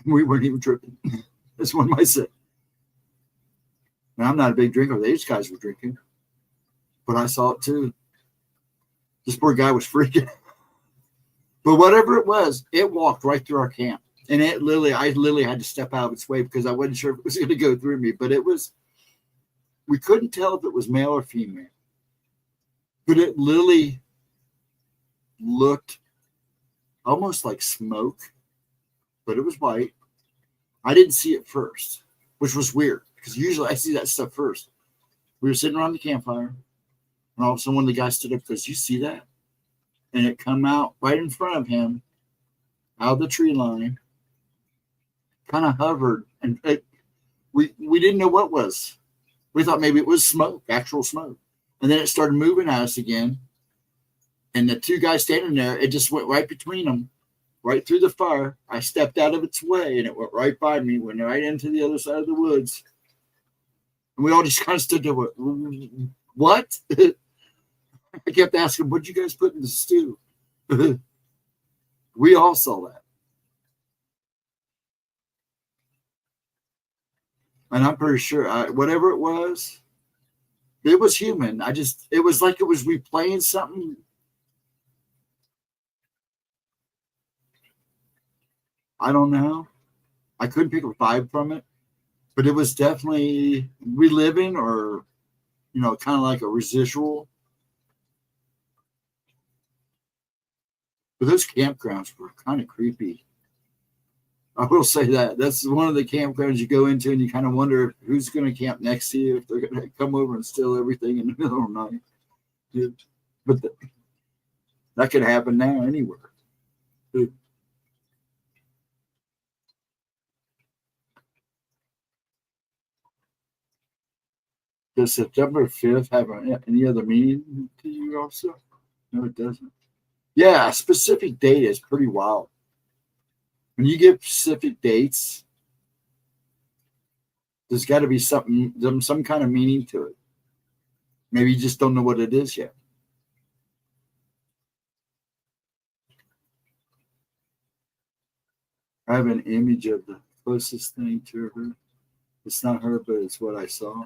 We weren't even tripping. That's one might say. And I'm not a big drinker. These guys were drinking. But I saw it too. This poor guy was freaking. But whatever it was, it walked right through our camp. And I literally had to step out of its way because I wasn't sure if it was going to go through me. But it was, we couldn't tell if it was male or female. But it literally looked almost like smoke, but it was white. I didn't see it first, which was weird because usually I see that stuff first. We were sitting around the campfire, and all of a sudden one of the guys stood up and goes, "You see that?" And it come out right in front of him, out of the tree line, kind of hovered, and we didn't know what it was. We thought maybe it was smoke, actual smoke. And then it started moving at us again. And the two guys standing there, it just went right between them, right through the fire. I stepped out of its way, and it went right by me, went right into the other side of the woods. And we all just kind of stood there. What? I kept asking, "What'd you guys put in the stew?" We all saw that. And I'm pretty sure, whatever it was human. It was like it was replaying something. I don't know. I couldn't pick a vibe from it, but it was definitely reliving or, kind of like a residual. But those campgrounds were kind of creepy. I will say that. That's one of the campgrounds you go into and you kind of wonder who's going to camp next to you, if they're going to come over and steal everything in the middle of the night. Yeah. But that could happen now anywhere. Does September 5th have any other meaning to you also? No, it doesn't. Yeah, a specific date is pretty wild. When you give specific dates, there's got to be some kind of meaning to it. Maybe you just don't know what it is yet. I have an image of the closest thing to her. It's not her, but it's what I saw.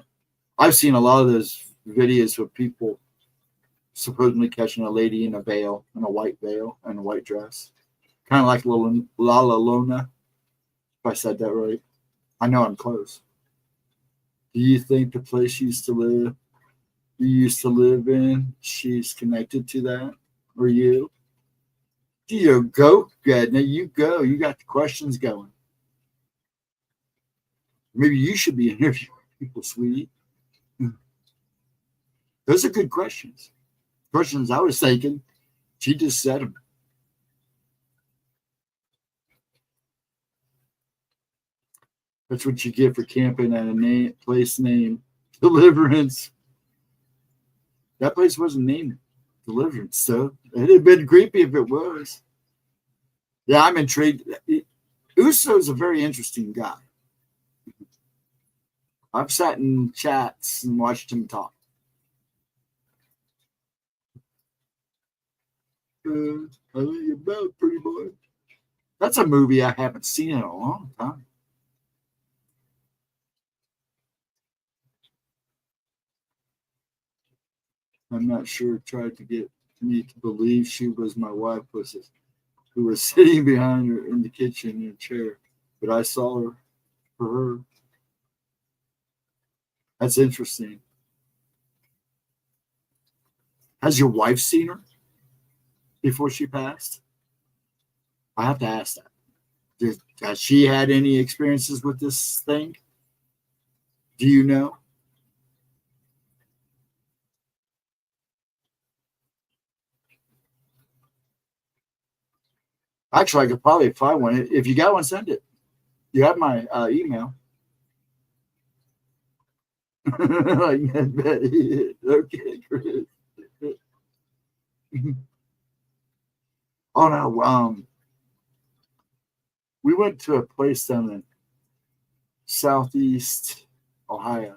I've seen a lot of those videos of people supposedly catching a lady in a veil, in a white veil and a white dress. Kind of like La Lona, if I said that right. I know I'm close. Do you think the place you used to live in, she's connected to that? Or you? You go, Edna. You go. You got the questions going. Maybe you should be interviewing people, sweetie. Those are good questions. Questions I was thinking. She just said them. That's what you get for camping at a place named Deliverance. That place wasn't named Deliverance, so it'd have been creepy if it was. Yeah, I'm intrigued. Uso's a very interesting guy. I've sat in chats and watched him talk. I think about pretty boy. That's a movie I haven't seen in a long time. I'm not sure. Tried to get me to believe she was my wife, who was sitting behind her in the kitchen in a chair, but I saw her for her. That's interesting. Has your wife seen her before she passed? I have to ask that. Has she had any experiences with this thing? Do you know? Actually, I could probably find one. If you got one, send it. You have my email. Okay, Chris. Oh no. We went to a place down in southeast Ohio,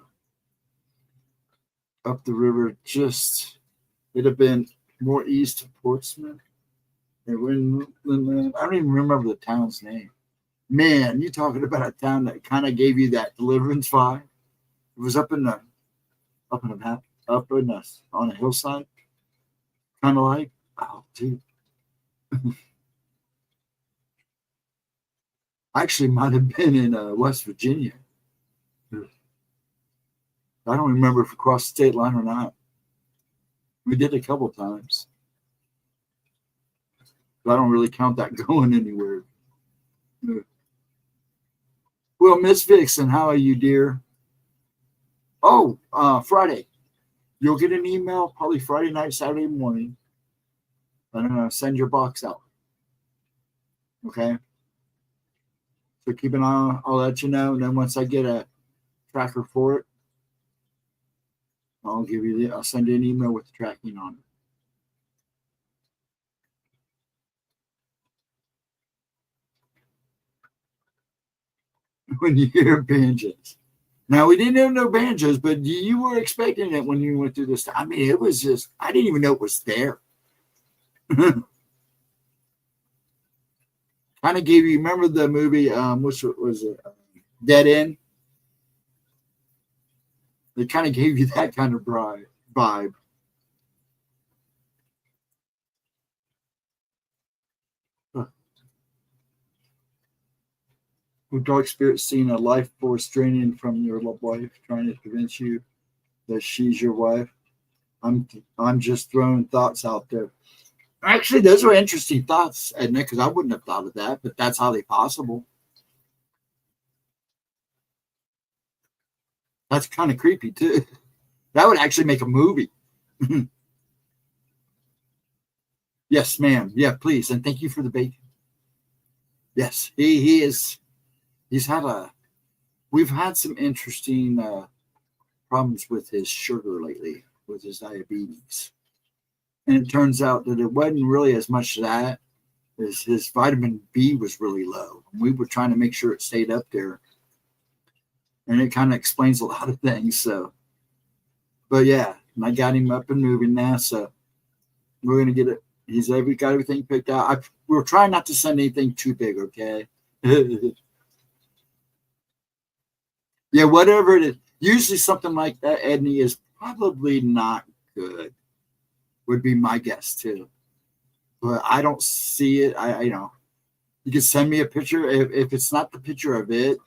up the river. Just it'd have been more east of Portsmouth. And I don't even remember the town's name. Man, you talking about a town that kind of gave you that Deliverance vibe. It was up in the on a hillside, kind of like, oh, dude. I actually might have been in West Virginia. I don't remember if we crossed the state line or not. We did a couple times. But I don't really count that going anywhere. Well, Miss Vixen, how are you, dear? Oh, Friday. You'll get an email probably Friday night, Saturday morning. I'm going to send your box out. Okay? So keep an eye on. I'll let you know. And then once I get a tracker for it, I'll send you an email with the tracking on it. When you hear banjos. Now, we didn't have no banjos, but you were expecting it when you went through this. I mean, it was just, I didn't even know it was there. Kind of gave you, remember the movie, which was it? Dead End? They kind of gave you that kind of vibe. With dark spirits seeing a life force draining from your wife, trying to convince you that she's your wife. I'm just throwing thoughts out there. Actually, those are interesting thoughts, Edna, because I wouldn't have thought of that, but that's highly possible. That's kind of creepy, too. That would actually make a movie. Yes, ma'am. Yeah, please. And thank you for the bacon. Yes, he is. We've had some interesting problems with his sugar lately, with his diabetes. And it turns out that it wasn't really as much that as his vitamin B was really low. We were trying to make sure it stayed up there. And it kind of explains a lot of things. So, but yeah, I got him up and moving now. So we're going to get it. We got everything picked out. We were trying not to send anything too big, okay? Yeah, whatever it is. Usually something like that, Edney, is probably not good, would be my guess, too. But I don't see it. You can send me a picture. If it's not the picture of it,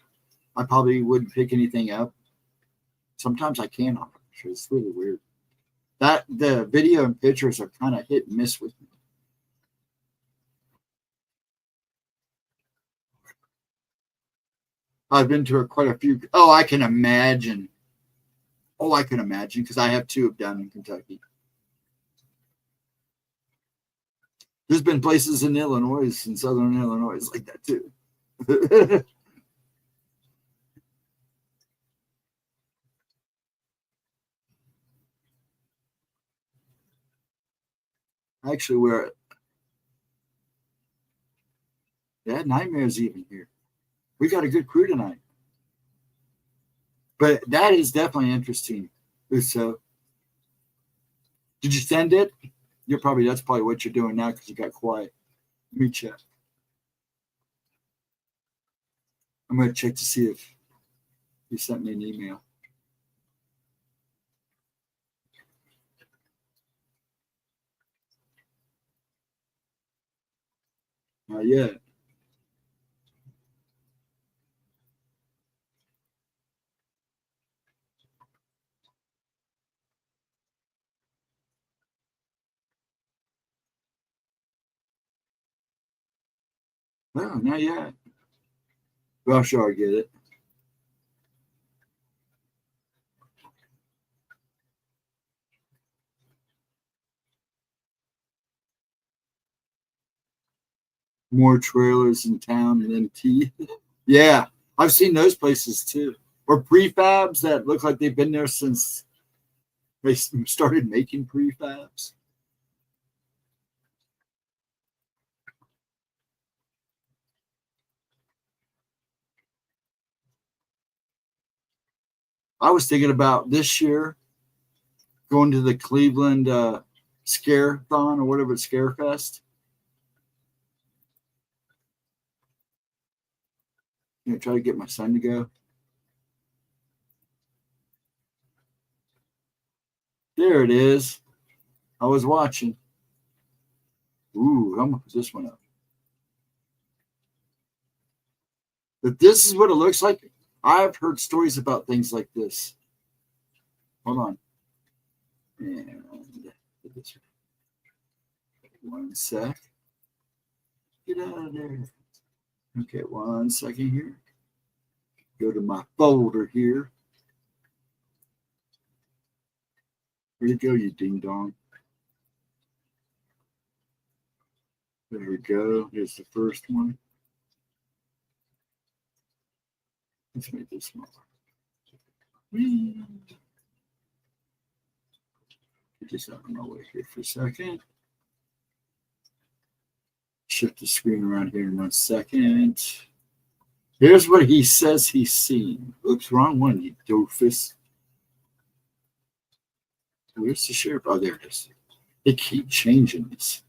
I probably wouldn't pick anything up. Sometimes I can on it. It's really weird. The video and pictures are kind of hit and miss with me. I've been to quite a few. Oh, I can imagine. Because I have two down in Kentucky. There's been places in Illinois, in southern Illinois, like that too. Actually, Nightmare's even here. We got a good crew tonight. But that is definitely interesting. So, did you send it? That's probably what you're doing now because you got quiet. Let me check. I'm going to check to see if you sent me an email. Not yet. No, not yet. Well, sure, I get it. More trailers in town than tea. Yeah, I've seen those places too. Or prefabs that look like they've been there since they started making prefabs. I was thinking about this year going to the Cleveland Scare-thon or whatever, Scare Fest. Try to get my son to go. There it is. I was watching. Ooh, I'm gonna put this one up. But this is what it looks like. I've heard stories about things like this. Hold on. And this one sec. Get out of there. Okay, 1 second here. Go to my folder here. Where'd you go, you ding dong? There we go. Here's the first one. Let's make this smaller. Get this out of my way here for a second. Shift the screen around here in 1 second. Here's what he says he's seen. Oops, wrong one, you doofus. Where's the sheriff? Oh, there it is. They keep changing this.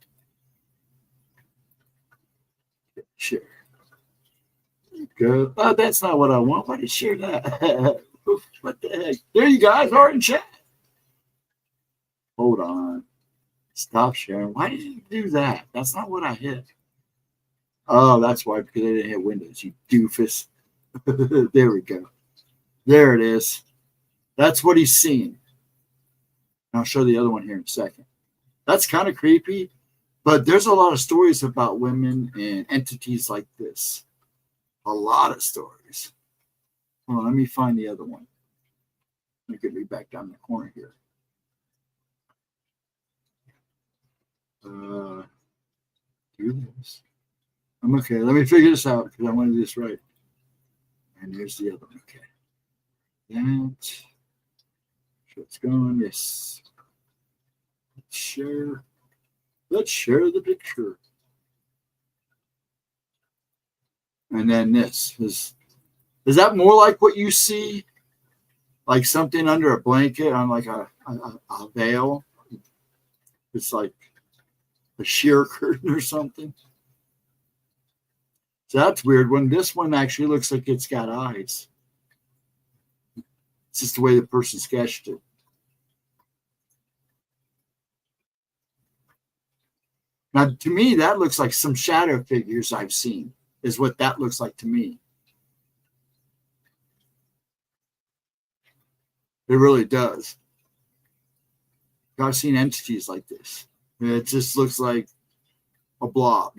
Share. There you go. Oh, that's not what I want. Why did you share that? What the heck? There you guys are in chat. Hold on. Stop sharing. Why did you do that? That's not what I hit. Oh, that's why, because I didn't hit Windows, you doofus. There we go. There it is. That's what he's seeing. I'll show the other one here in a second. That's kind of creepy, but there's a lot of stories about women and entities like this. A lot of stories. Hold on, let me find the other one. Let me get me back down the corner here. Do this. I'm okay. Let me figure this out because I want to do this right. And here's the other one. Okay. That. Sure it's going. Yes. Let's share. Let's share the picture. And then this is that more like what you see? Like something under a blanket on like a veil? It's like a sheer curtain or something. So that's weird. When this one actually looks like it's got eyes. It's just the way the person sketched it. Now, to me, that looks like some shadow figures I've seen, is what that looks like to me. It really does. I've seen entities like this. It just looks like a blob.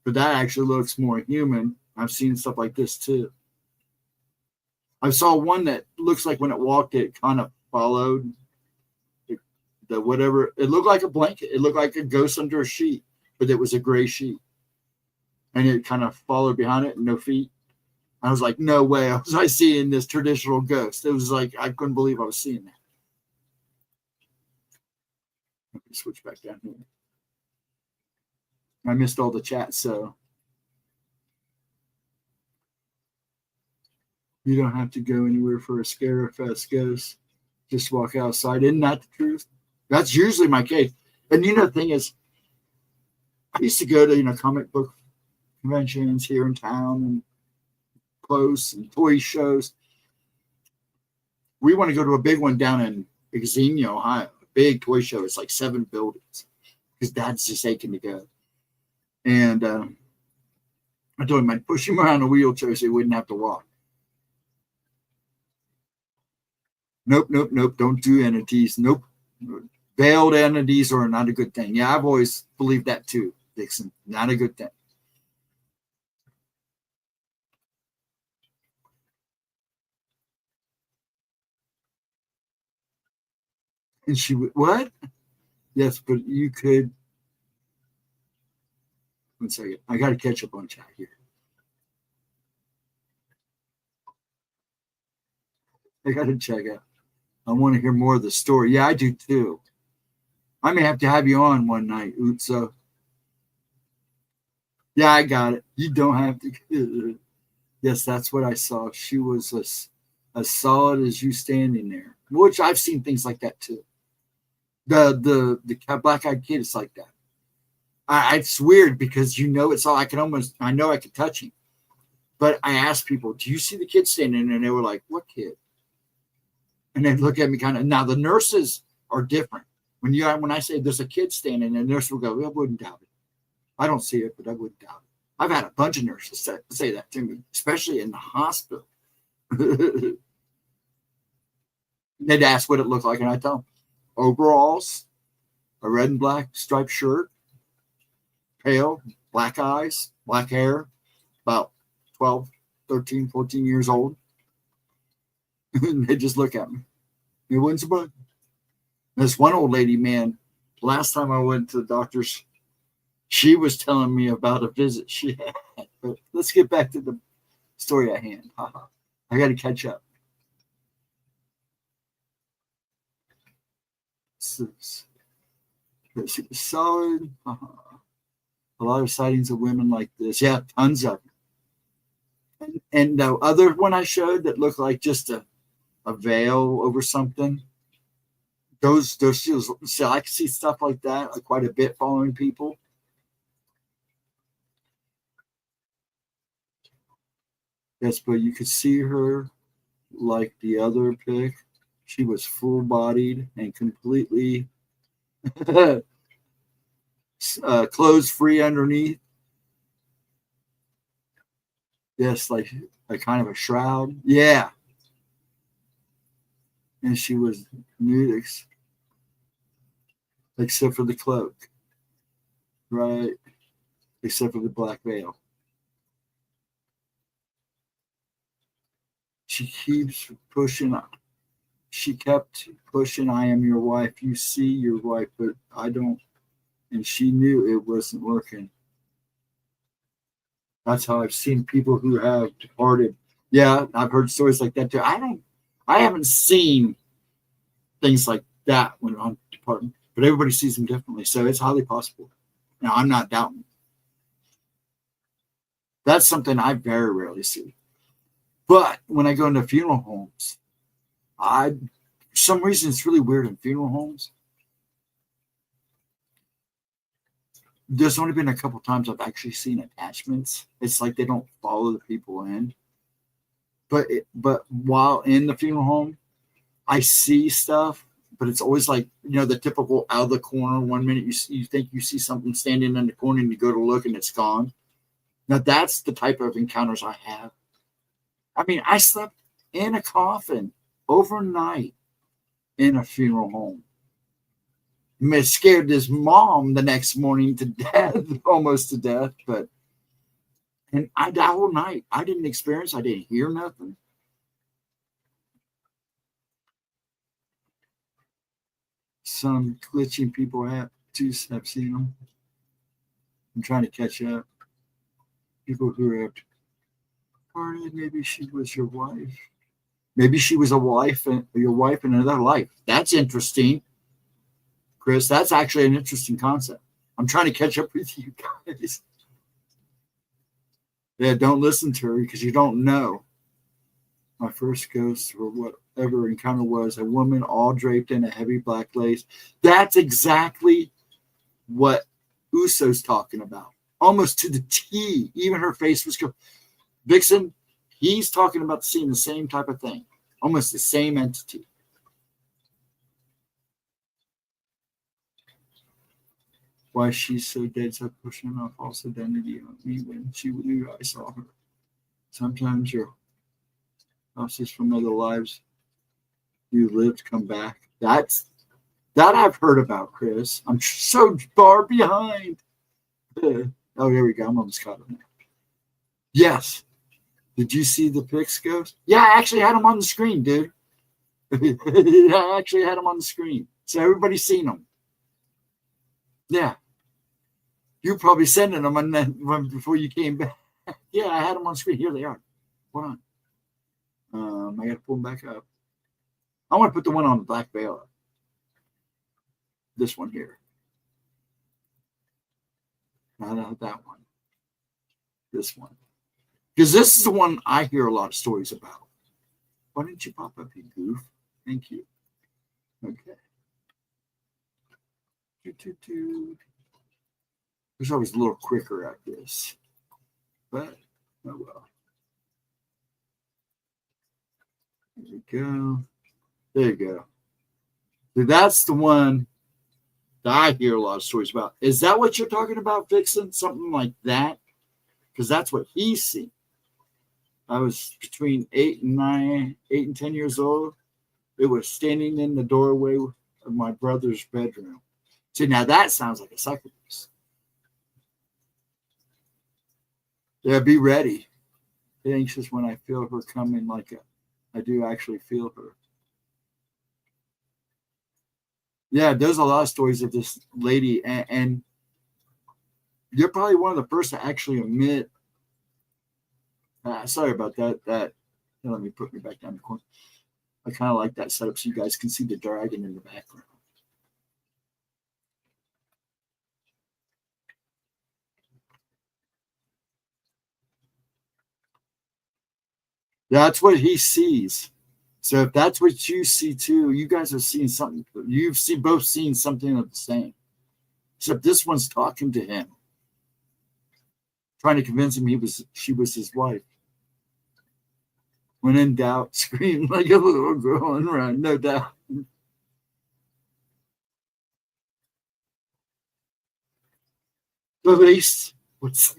But that actually looks more human. I've seen stuff like this too. I saw one that looks like when it walked, it kind of followed the whatever. It looked like a blanket. It looked like a ghost under a sheet, but it was a gray sheet. And it kind of followed behind it, no feet. I was like, no way. Was I seeing this traditional ghost? It was like, I couldn't believe I was seeing that. Let me switch back down here. I missed all the chat, so you don't have to go anywhere for a scare fest ghost. Just walk outside. Isn't that the truth? That's usually my case. And the thing is, I used to go to comic book conventions here in town and close and toy shows. We want to go to a big one down in Xenia, Ohio. A big toy show. It's like 7 buildings because Dad's just aching to go. And I told him I'd push him around a wheelchair so he wouldn't have to walk. Nope. Don't do entities. Nope. Veiled entities are not a good thing. Yeah, I've always believed that too, Dixon. Not a good thing. And she would, what? Yes, but you could. 1 second. I got to catch up on chat here. I got to check out. I want to hear more of the story. Yeah, I do too. I may have to have you on one night, Utso. Yeah, I got it. You don't have to. Yes, that's what I saw. She was as solid as you standing there. Which I've seen things like that too. The black-eyed kid is like that. It's weird because it's all I know I could touch him. But I asked people, do you see the kid standing there? And they were like, what kid? And they look at me kind of. Now the nurses are different. When I say there's a kid standing, the nurse will go, I wouldn't doubt it. I don't see it, but I wouldn't doubt it. I've had a bunch of nurses say that to me, especially in the hospital. They'd ask what it looked like, and I tell them, overalls, a red and black striped shirt, pale, black eyes, black hair, about 12, 13, 14 years old. And they just look at me. It wouldn't surprise me. This one old lady, man, last time I went to the doctor's, she was telling me about a visit she had. But let's get back to the story at hand. I got to catch up. Solid. A lot of sightings of women like this. Yeah, tons of them. And the other one I showed that looked like just a veil over something. Those so I can see stuff like that quite a bit following people. Yes, but you could see her like the other pic. She was full-bodied and completely clothes free underneath. Yes, like kind of a shroud. Yeah. And she was nude except for the cloak. Right. Except for the black veil. She keeps pushing. She kept pushing, I am your wife. You see your wife, but I don't. And she knew it wasn't working. That's how I've seen people who have departed. Yeah, I've heard stories like that too. I haven't seen things like that when I'm departing, but everybody sees them differently. So it's highly possible. Now, I'm not doubting. That's something I very rarely see. But when I go into funeral homes, for some reason, it's really weird in funeral homes. There's only been a couple times I've actually seen attachments. It's like they don't follow the people in. But while in the funeral home, I see stuff, but it's always like, the typical out of the corner. 1 minute you think you see something standing in the corner and you go to look and it's gone. Now that's the type of encounters I have. I mean, I slept in a coffin overnight in a funeral home. It scared his mom the next morning to death, almost to death. And that whole night, I didn't experience, I didn't hear nothing. Some glitching people have seen them. I'm trying to catch up. People who have departed, maybe she was your wife. Maybe she was your wife in another life. That's interesting, Chris. That's actually an interesting concept. I'm trying to catch up with you guys. Yeah, don't listen to her because you don't know. My first ghost or whatever encounter was a woman all draped in a heavy black lace. That's exactly what Uso's talking about. Almost to the T. Even her face was Vixen, he's talking about seeing the same type of thing. Almost the same entity. Why she's so dead, so pushing off false identity on me when she knew I saw her. Sometimes your houses from other lives you lived come back. That I've heard about, Chris. I'm so far behind. Oh, here we go. I'm almost caught up now. Yes. Did you see the pics, Ghost? Yeah, I actually had them on the screen, dude. I actually had them on the screen. So everybody's seen them. Yeah. You're probably sending them before you came back. Yeah, I had them on screen. Here they are. Hold on. I got to pull them back up. I want to put the one on the black veil up. This one here. Not that one. This one. Because this is the one I hear a lot of stories about. Why didn't you pop up, you goof? Thank you. Okay. Wish I was a little quicker at this, but oh well. There we go. There you go. So that's the one that I hear a lot of stories about. Is that what you're talking about, Vixen? Something like that? Because that's what he's seen. I was between 8 and 10 years old. It was standing in the doorway of my brother's bedroom. See, now that sounds like a succubus. Yeah, be ready. Be anxious when I feel her coming like I do actually feel her. Yeah, there's a lot of stories of this lady, and you're probably one of the first to actually admit. Sorry about that. Let me put me back down the corner. I kind of like that setup so you guys can see the dragon in the background. That's what he sees. So if that's what you see too, you guys are seeing something. You've both seen something of the same. Except this one's talking to him, trying to convince him she was his wife. When in doubt, scream like a little girl and run, no doubt. But at least, what's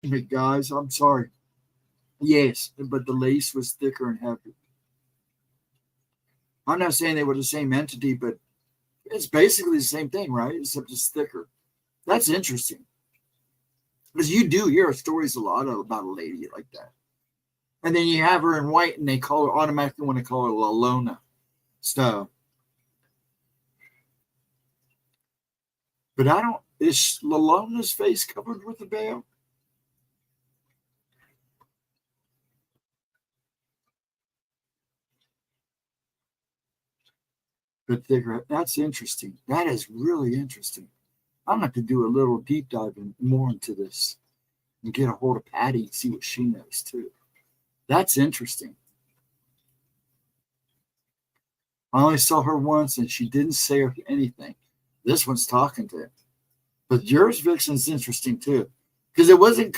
hey guys, I'm sorry. Yes, but the lace was thicker and heavier. I'm not saying they were the same entity, but it's basically the same thing, right? Except it's thicker. That's interesting. Because you do hear stories a lot about a lady like that. And then you have her in white and they call her automatically when they call her La Lona. So, but I don't, is La Lona's face covered with a veil? But thicker. That's interesting. That is really interesting. I'm going to have to do a little deep dive more into this and get a hold of Patty and see what she knows too. That's interesting. I only saw her once and she didn't say anything. This one's talking to him. But yours, Vixen's interesting too. Because it wasn't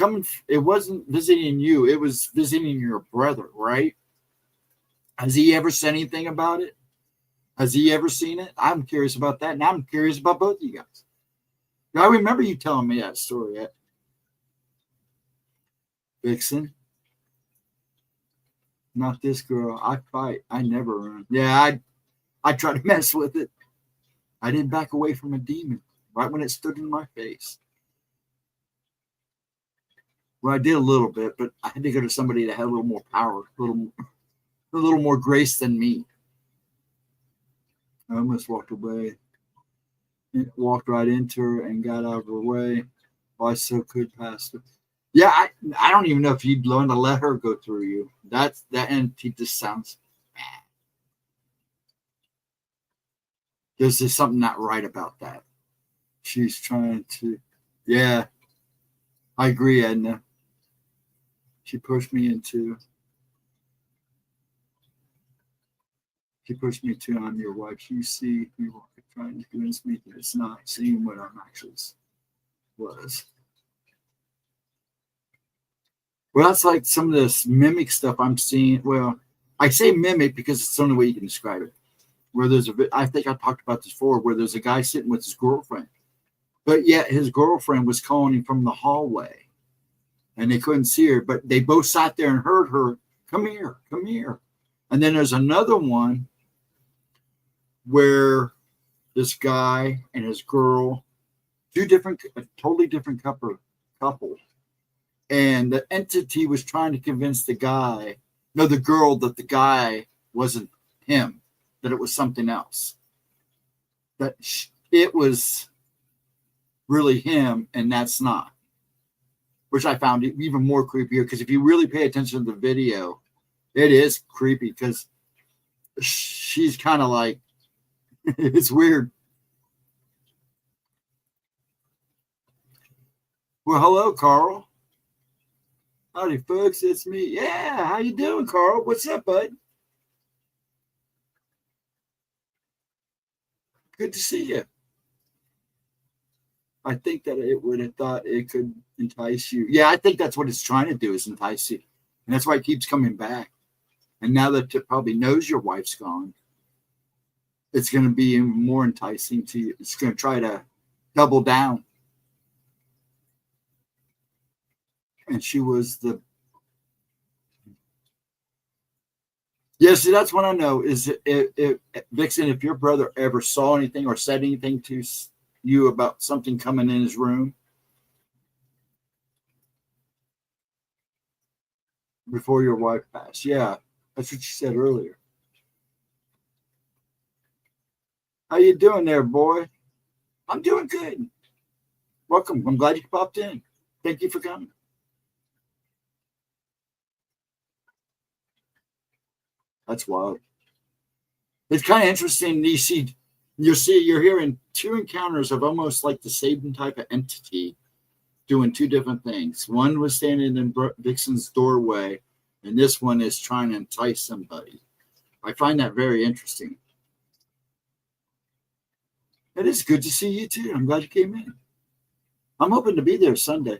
visiting you, it was visiting your brother, right? Has he ever said anything about it? Has he ever seen it? I'm curious about that. And I'm curious about both of you guys. I remember you telling me that story, Vixen. Not this girl. I fight. I never run. Yeah, I try to mess with it. I didn't back away from a demon right when it stood in my face. Well, I did a little bit, but I had to go to somebody that had a little more power, a little more grace than me. I almost walked away. Walked right into her and got out of her way. Oh, I so could pass her. Yeah, I don't even know if you'd learn to let her go through you. That entity just sounds bad. There's just something not right about that. She's trying to, yeah, I agree, Edna. She pushed me to I'm your wife. You see, you are trying to convince me that it's not seeing what I'm actually was. Well, that's like some of this mimic stuff I'm seeing. Well, I say mimic because it's the only way you can describe it. Where there's I think I talked about this before, where there's a guy sitting with his girlfriend, but yet his girlfriend was calling him from the hallway, and they couldn't see her, but they both sat there and heard her, come here, come here. And then there's another one where this guy and his girl, totally different couple, and the entity was trying to convince the girl, that the guy wasn't him, that it was something else, that it was really him, and that's not. Which I found even more creepier, because if you really pay attention to the video, it is creepy, because she's kind of like, it's weird. Well, hello, Carl. Howdy, folks. It's me. Yeah, how you doing, Carl? What's up, bud? Good to see you. I think that it would have thought it could entice you. Yeah, I think that's what it's trying to do is entice you. And that's why it keeps coming back. And now that it probably knows your wife's gone, it's going to be even more enticing to you. It's going to try to double down. And she was the... Yes, yeah, that's what I know is if Vixen, if your brother ever saw anything or said anything to you about something coming in his room before your wife passed. Yeah, that's what you said earlier. How you doing there, boy? I'm doing good. Welcome. I'm glad you popped in. Thank you for coming. That's wild. It's kind of interesting. You're hearing two encounters of almost like the same type of entity doing two different things. One was standing in Vixen's doorway, and this one is trying to entice somebody. I find that very interesting. It is good to see you too. I'm glad you came in. I'm hoping to be there Sunday.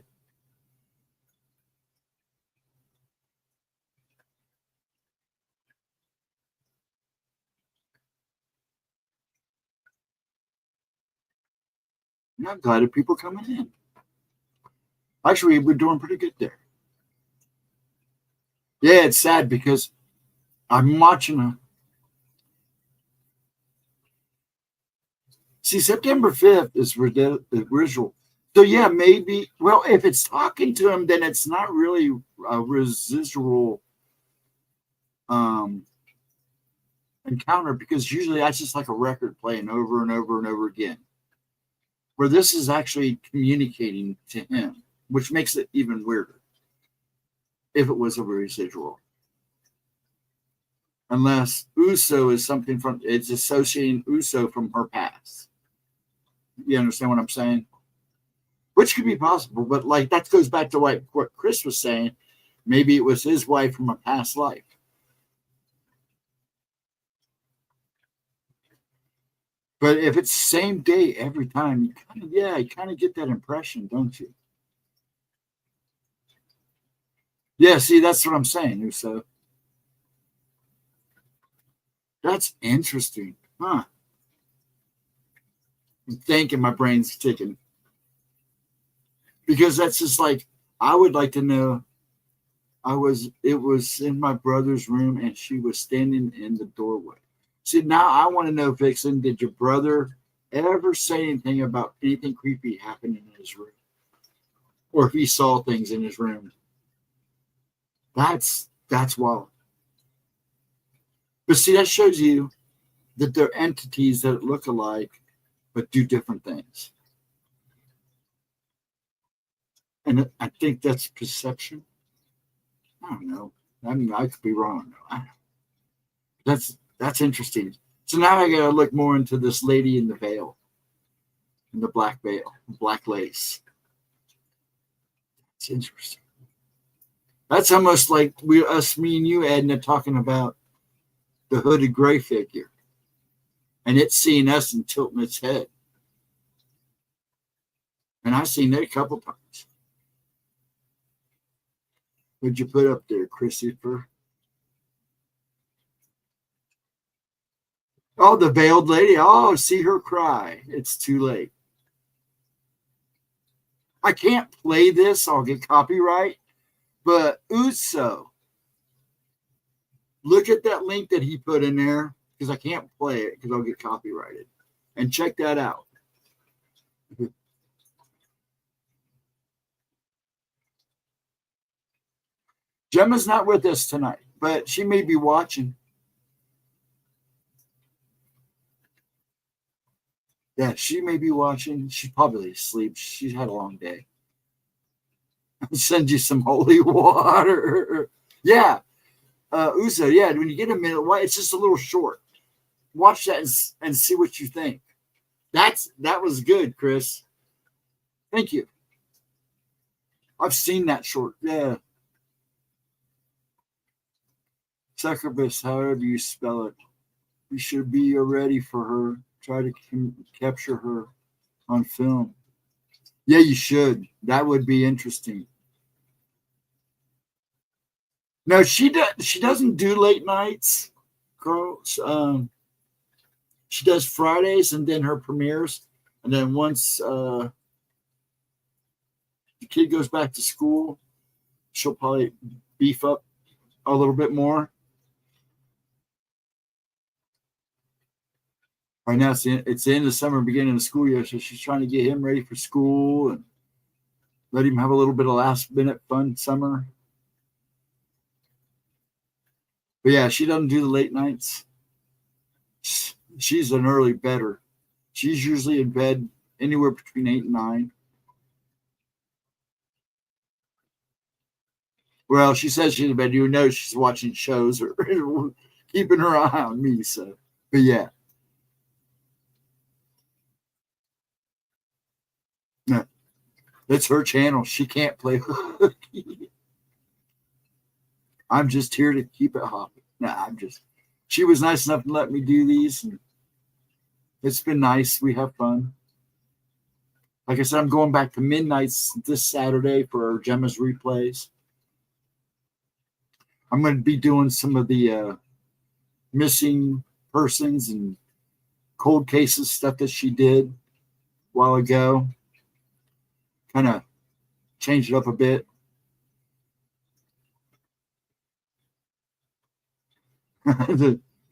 I'm glad that people are coming in. Actually, we're doing pretty good there. Yeah, it's sad because I'm watching See, September 5th is original. So, yeah, maybe. Well, if it's talking to him, then it's not really a residual encounter because usually that's just like a record playing over and over and over again. Where this is actually communicating to him, which makes it even weirder if it was a residual. Unless Uso is something from, it's associating Uso from her past. You understand what I'm saying? Which could be possible, but like that goes back to what Chris was saying. Maybe it was his wife from a past life. But if it's same day every time, you kind of get that impression, don't you? Yeah, see, that's what I'm saying, Uso. That's interesting. Huh. I'm thinking my brain's ticking. Because that's just like, I would like to know. It was in my brother's room and she was standing in the doorway. See, now I want to know, Vixen, did your brother ever say anything about anything creepy happening in his room? Or if he saw things in his room? That's wild. But see, that shows you that they're entities that look alike but do different things. And I think that's perception. I don't know. I mean, I could be wrong. That's interesting. So now I got to look more into this lady in the veil, in the black veil, black lace. It's interesting. That's almost like me and you, Edna, talking about the hooded gray figure, and it's seeing us and tilting its head. And I've seen it a couple times. What'd you put up there, Christopher? Oh, the veiled lady. Oh, see her cry. It's too late. I can't play this. I'll get copyright. But Uso, look at that link that he put in there because I can't play it because I'll get copyrighted. And check that out. Gemma's not with us tonight, but she may be watching. Yeah, she may be watching. She's probably asleep. She's had a long day. I'll send you some holy water. Yeah. Uso, yeah, when you get a minute, it's just a little short. Watch that and see what you think. That was good, Chris. Thank you. I've seen that short. Yeah. Succubus, however you spell it. You should be ready for her. Try to capture her on film. Yeah, you should. That would be interesting. No, she doesn't do late nights, girls. She does Fridays and then her premieres, and then once the kid goes back to school, she'll probably beef up a little bit more. Right now, it's the end of summer, beginning of the school year, so she's trying to get him ready for school and let him have a little bit of last minute fun summer. But yeah, she doesn't do the late nights. She's an early bedder. She's usually in bed anywhere between 8 and 9. Well, she says she's in bed. You know she's watching shows or keeping her eye on me. So, but yeah. No, it's her channel. She can't play hooky. I'm just here to keep it hopping. She was nice enough to let me do these. And it's been nice. We have fun. Like I said, I'm going back to midnights this Saturday for Gemma's replays. I'm going to be doing some of the missing persons and cold cases stuff that she did a while ago. Kind of change it up a bit.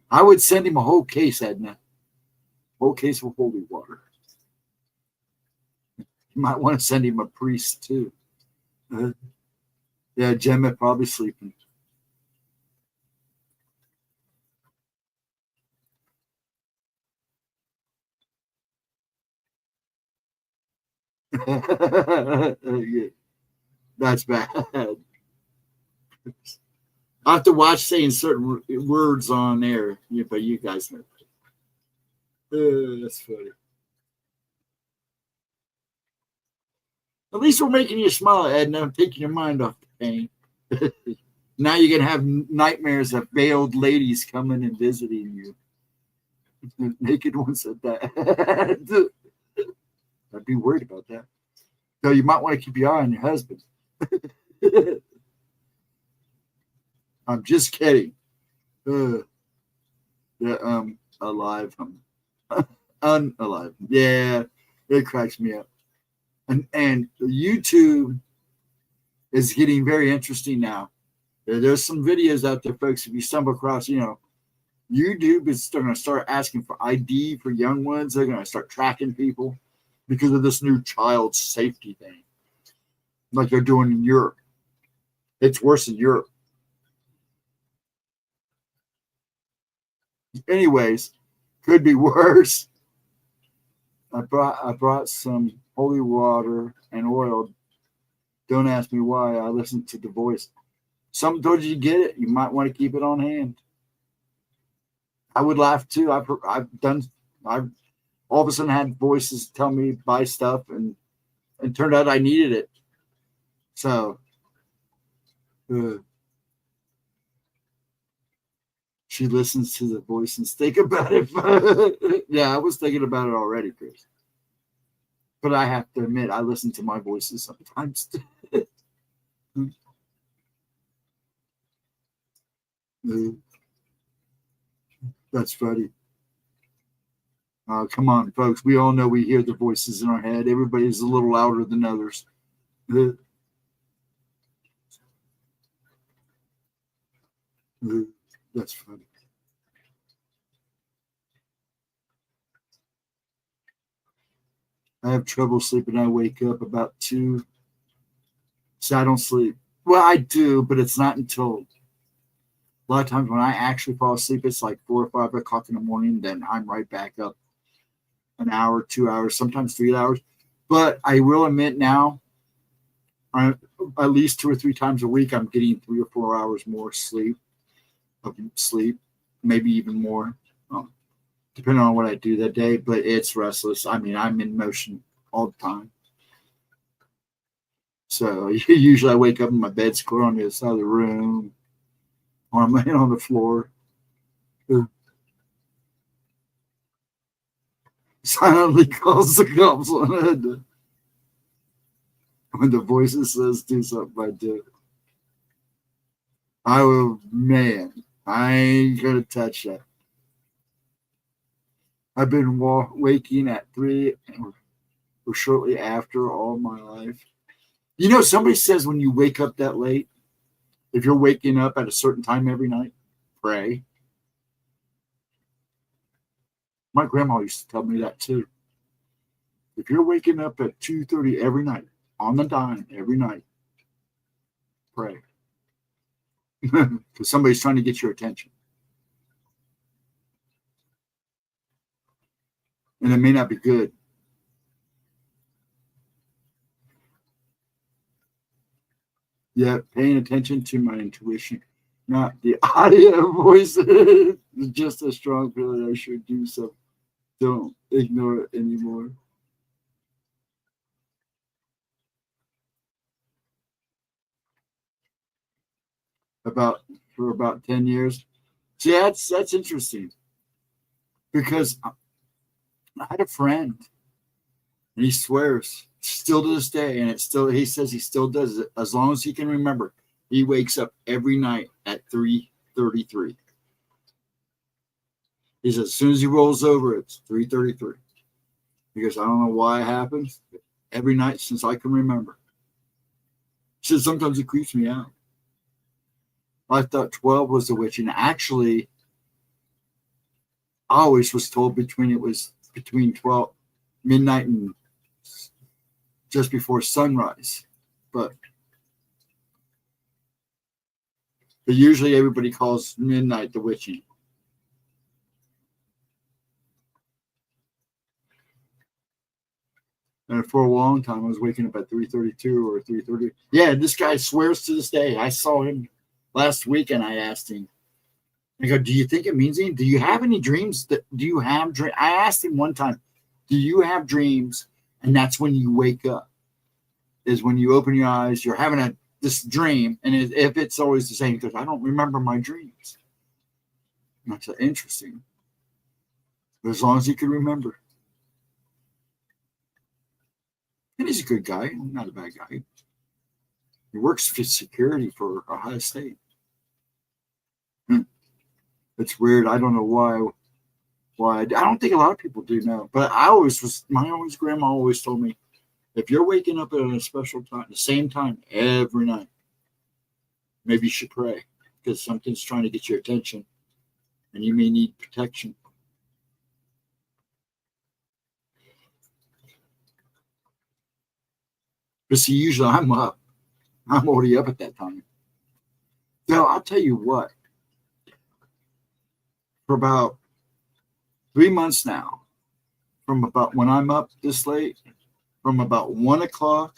I would send him a whole case, Edna. Whole case of holy water. You might want to send him a priest too. Yeah, Gemma probably sleeping. Yeah, that's bad. I have to watch saying certain words on there, but you guys know. That's funny. At least we're making you smile, Edna. I'm taking your mind off the pain. Now you're going to have nightmares of veiled ladies coming and visiting you. Naked ones at that. I'd be worried about that. So you might want to keep your eye on your husband. I'm just kidding. Yeah, alive. Unalive. Yeah, it cracks me up. And YouTube is getting very interesting now. There's some videos out there, folks. If you stumble across, YouTube is going to start asking for ID for young ones. They're going to start tracking people because of this new child safety thing, like they're doing in Europe. It's worse in Europe. Anyways, could be worse. I brought some holy water and oil. Don't ask me why. I listened to the voice. Some told you to get it. You might want to keep it on hand. I would laugh too. I've all of a sudden had voices tell me buy stuff, and turned out I needed it. So she listens to the voice and think about it. Yeah, I was thinking about it already, Chris. But I have to admit, I listen to my voices sometimes. That's funny. Come on, folks. We all know we hear the voices in our head. Everybody's a little louder than others. That's funny. I have trouble sleeping. I wake up about 2. So I don't sleep. Well, I do, but it's not until a lot of times when I actually fall asleep, it's like 4 or 5 o'clock in the morning. Then I'm right back up an hour, 2 hours, sometimes 3 hours. But I will admit now, at least 2 or 3 times a week, I'm getting 3 or 4 hours more sleep, maybe even more, depending on what I do that day. But it's restless. I mean, I'm in motion all the time. So usually I wake up and my bed's clear on the other side of the room, or I'm laying on the floor. Silently calls the cops on it. When the voices says do something, I do. I will, man, I ain't gonna touch that. I've been waking at 3 or shortly after all my life. You know, somebody says when you wake up that late, if you're waking up at a certain time every night, pray. My grandma used to tell me that too. If you're waking up at 2:30 every night, on the dime every night, pray. Because somebody's trying to get your attention. And it may not be good. Yeah, paying attention to my intuition, not the audio voices. It's just a strong feeling I should do so. Don't ignore it anymore. For about 10 years. See, that's interesting. Because I had a friend, and he swears still to this day, and he says he still does it as long as he can remember. He wakes up every night at 3:33. He says as soon as he rolls over, it's 3:33. Because I don't know why it happens. Every night since I can remember. He says sometimes it creeps me out. I thought 12 was the witching. Actually, I always was told between 12 midnight and just before sunrise. But usually everybody calls midnight the witching. And for a long time, I was waking up at 3:32 or 3:30. Yeah, this guy swears to this day. I saw him last week, and I asked him, I go, do you think it means anything? Do you have any dreams? Do you have dreams? I asked him one time, do you have dreams? And that's when you wake up, is when you open your eyes, you're having this dream. And if it's always the same, because I don't remember my dreams. And I said, interesting. But as long as he could remember. And he's a good guy, not a bad guy. He works for security for Ohio State. It's weird. I don't know why. I don't think a lot of people do know. But my grandma always told me, if you're waking up at a special time, the same time every night, maybe you should pray because something's trying to get your attention and you may need protection. But see, usually I'm up. I'm already up at that time. So I'll tell you what. For about 3 months now, from about when I'm up this late, from about 1 o'clock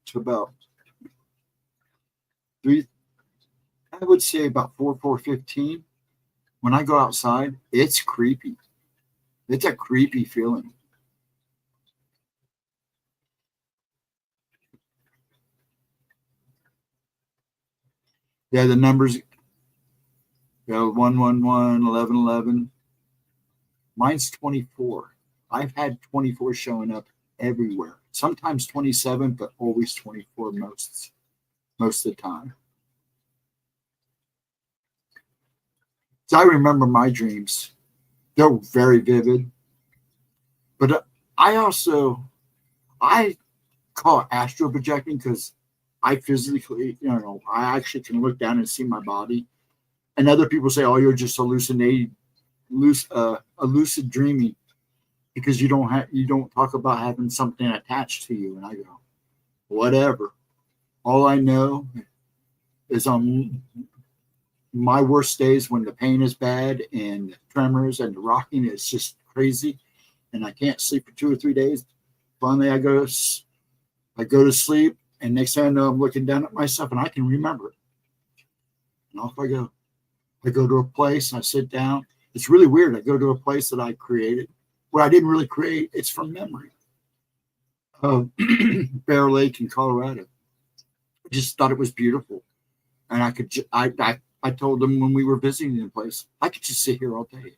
to about 3, I would say about 4:15. When I go outside, it's creepy. It's a creepy feeling. Yeah, the numbers, 111, 1111. Mine's 24. I've had 24 showing up everywhere. Sometimes 27, but always 24 most of the time. So I remember my dreams. They're very vivid. But I call it astral projecting because I physically, I actually can look down and see my body. And other people say, oh, you're just hallucinating, lucid dreaming because you don't talk about having something attached to you. And I go, whatever. All I know is on my worst days when the pain is bad and the tremors and the rocking is just crazy and I can't sleep for 2 or 3 days. Finally, I go to sleep, and next thing I know, I'm looking down at myself and I can remember it. And off I go. I go to a place and I sit down. It's really weird. I go to a place that I created. Well, I didn't really create. It's from memory. Bear Lake in Colorado. I just thought it was beautiful, and I could. I told them when we were visiting the place, I could just sit here all day.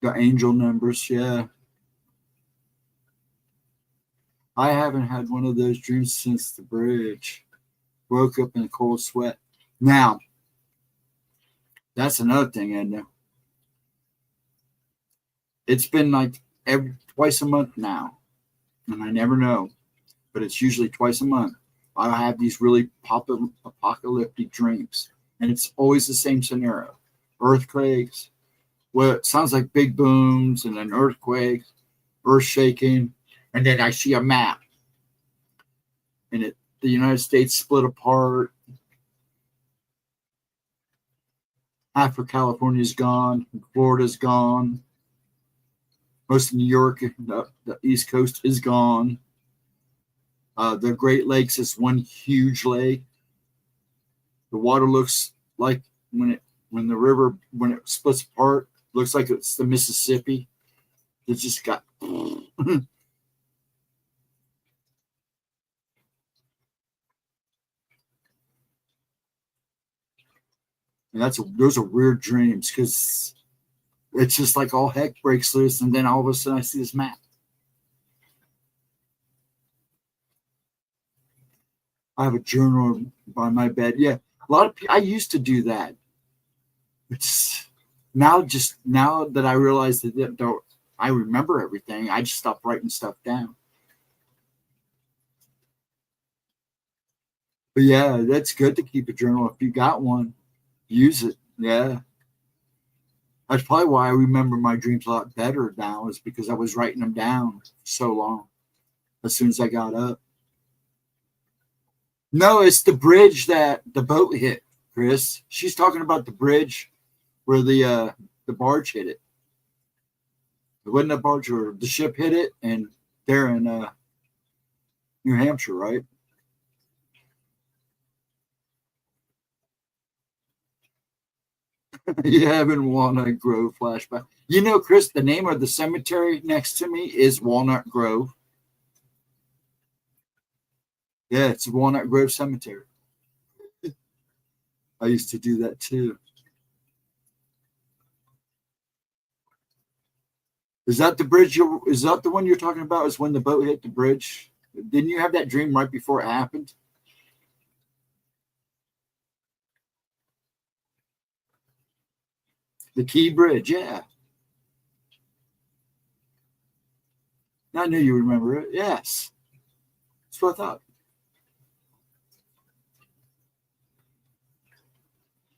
The angel numbers, yeah. I haven't had one of those dreams since the bridge. Woke up in a cold sweat. Now, that's another thing, Edna. It's been like twice a month now, and I never know, but it's usually twice a month. I have these really apocalyptic dreams, and it's always the same scenario: earthquakes. Well, it sounds like big booms, and then earthquakes, earth shaking, and then I see a map, and the United States split apart. Half of California's gone, Florida's gone. Most of New York, the East Coast is gone. The Great Lakes is one huge lake. The water looks like when the river splits apart, looks like it's the Mississippi. It just got. And those are weird dreams because it's just like all heck breaks loose, and then all of a sudden I see this map. I have a journal by my bed. Yeah, a lot of people. I used to do that. It's now that I realize that I remember everything, I just stopped writing stuff down. But yeah, that's good to keep a journal. If you got one, use it. Yeah. That's probably why I remember my dreams a lot better now, is because I was writing them down so long as soon as I got up. No, it's the bridge that the boat hit, Chris. She's talking about the bridge where the barge hit it. It wasn't a barge, or the ship hit it, and they're in New Hampshire, right? You having Walnut Grove flashback. You know, Chris, the name of the cemetery next to me is Walnut Grove. Yeah, it's Walnut Grove Cemetery. I used to do that too. Is that the bridge? Is that the one you're talking about? Is when the boat hit the bridge? Didn't you have that dream right before it happened? The Key Bridge, yeah. I knew you remember it. Yes, that's what I thought.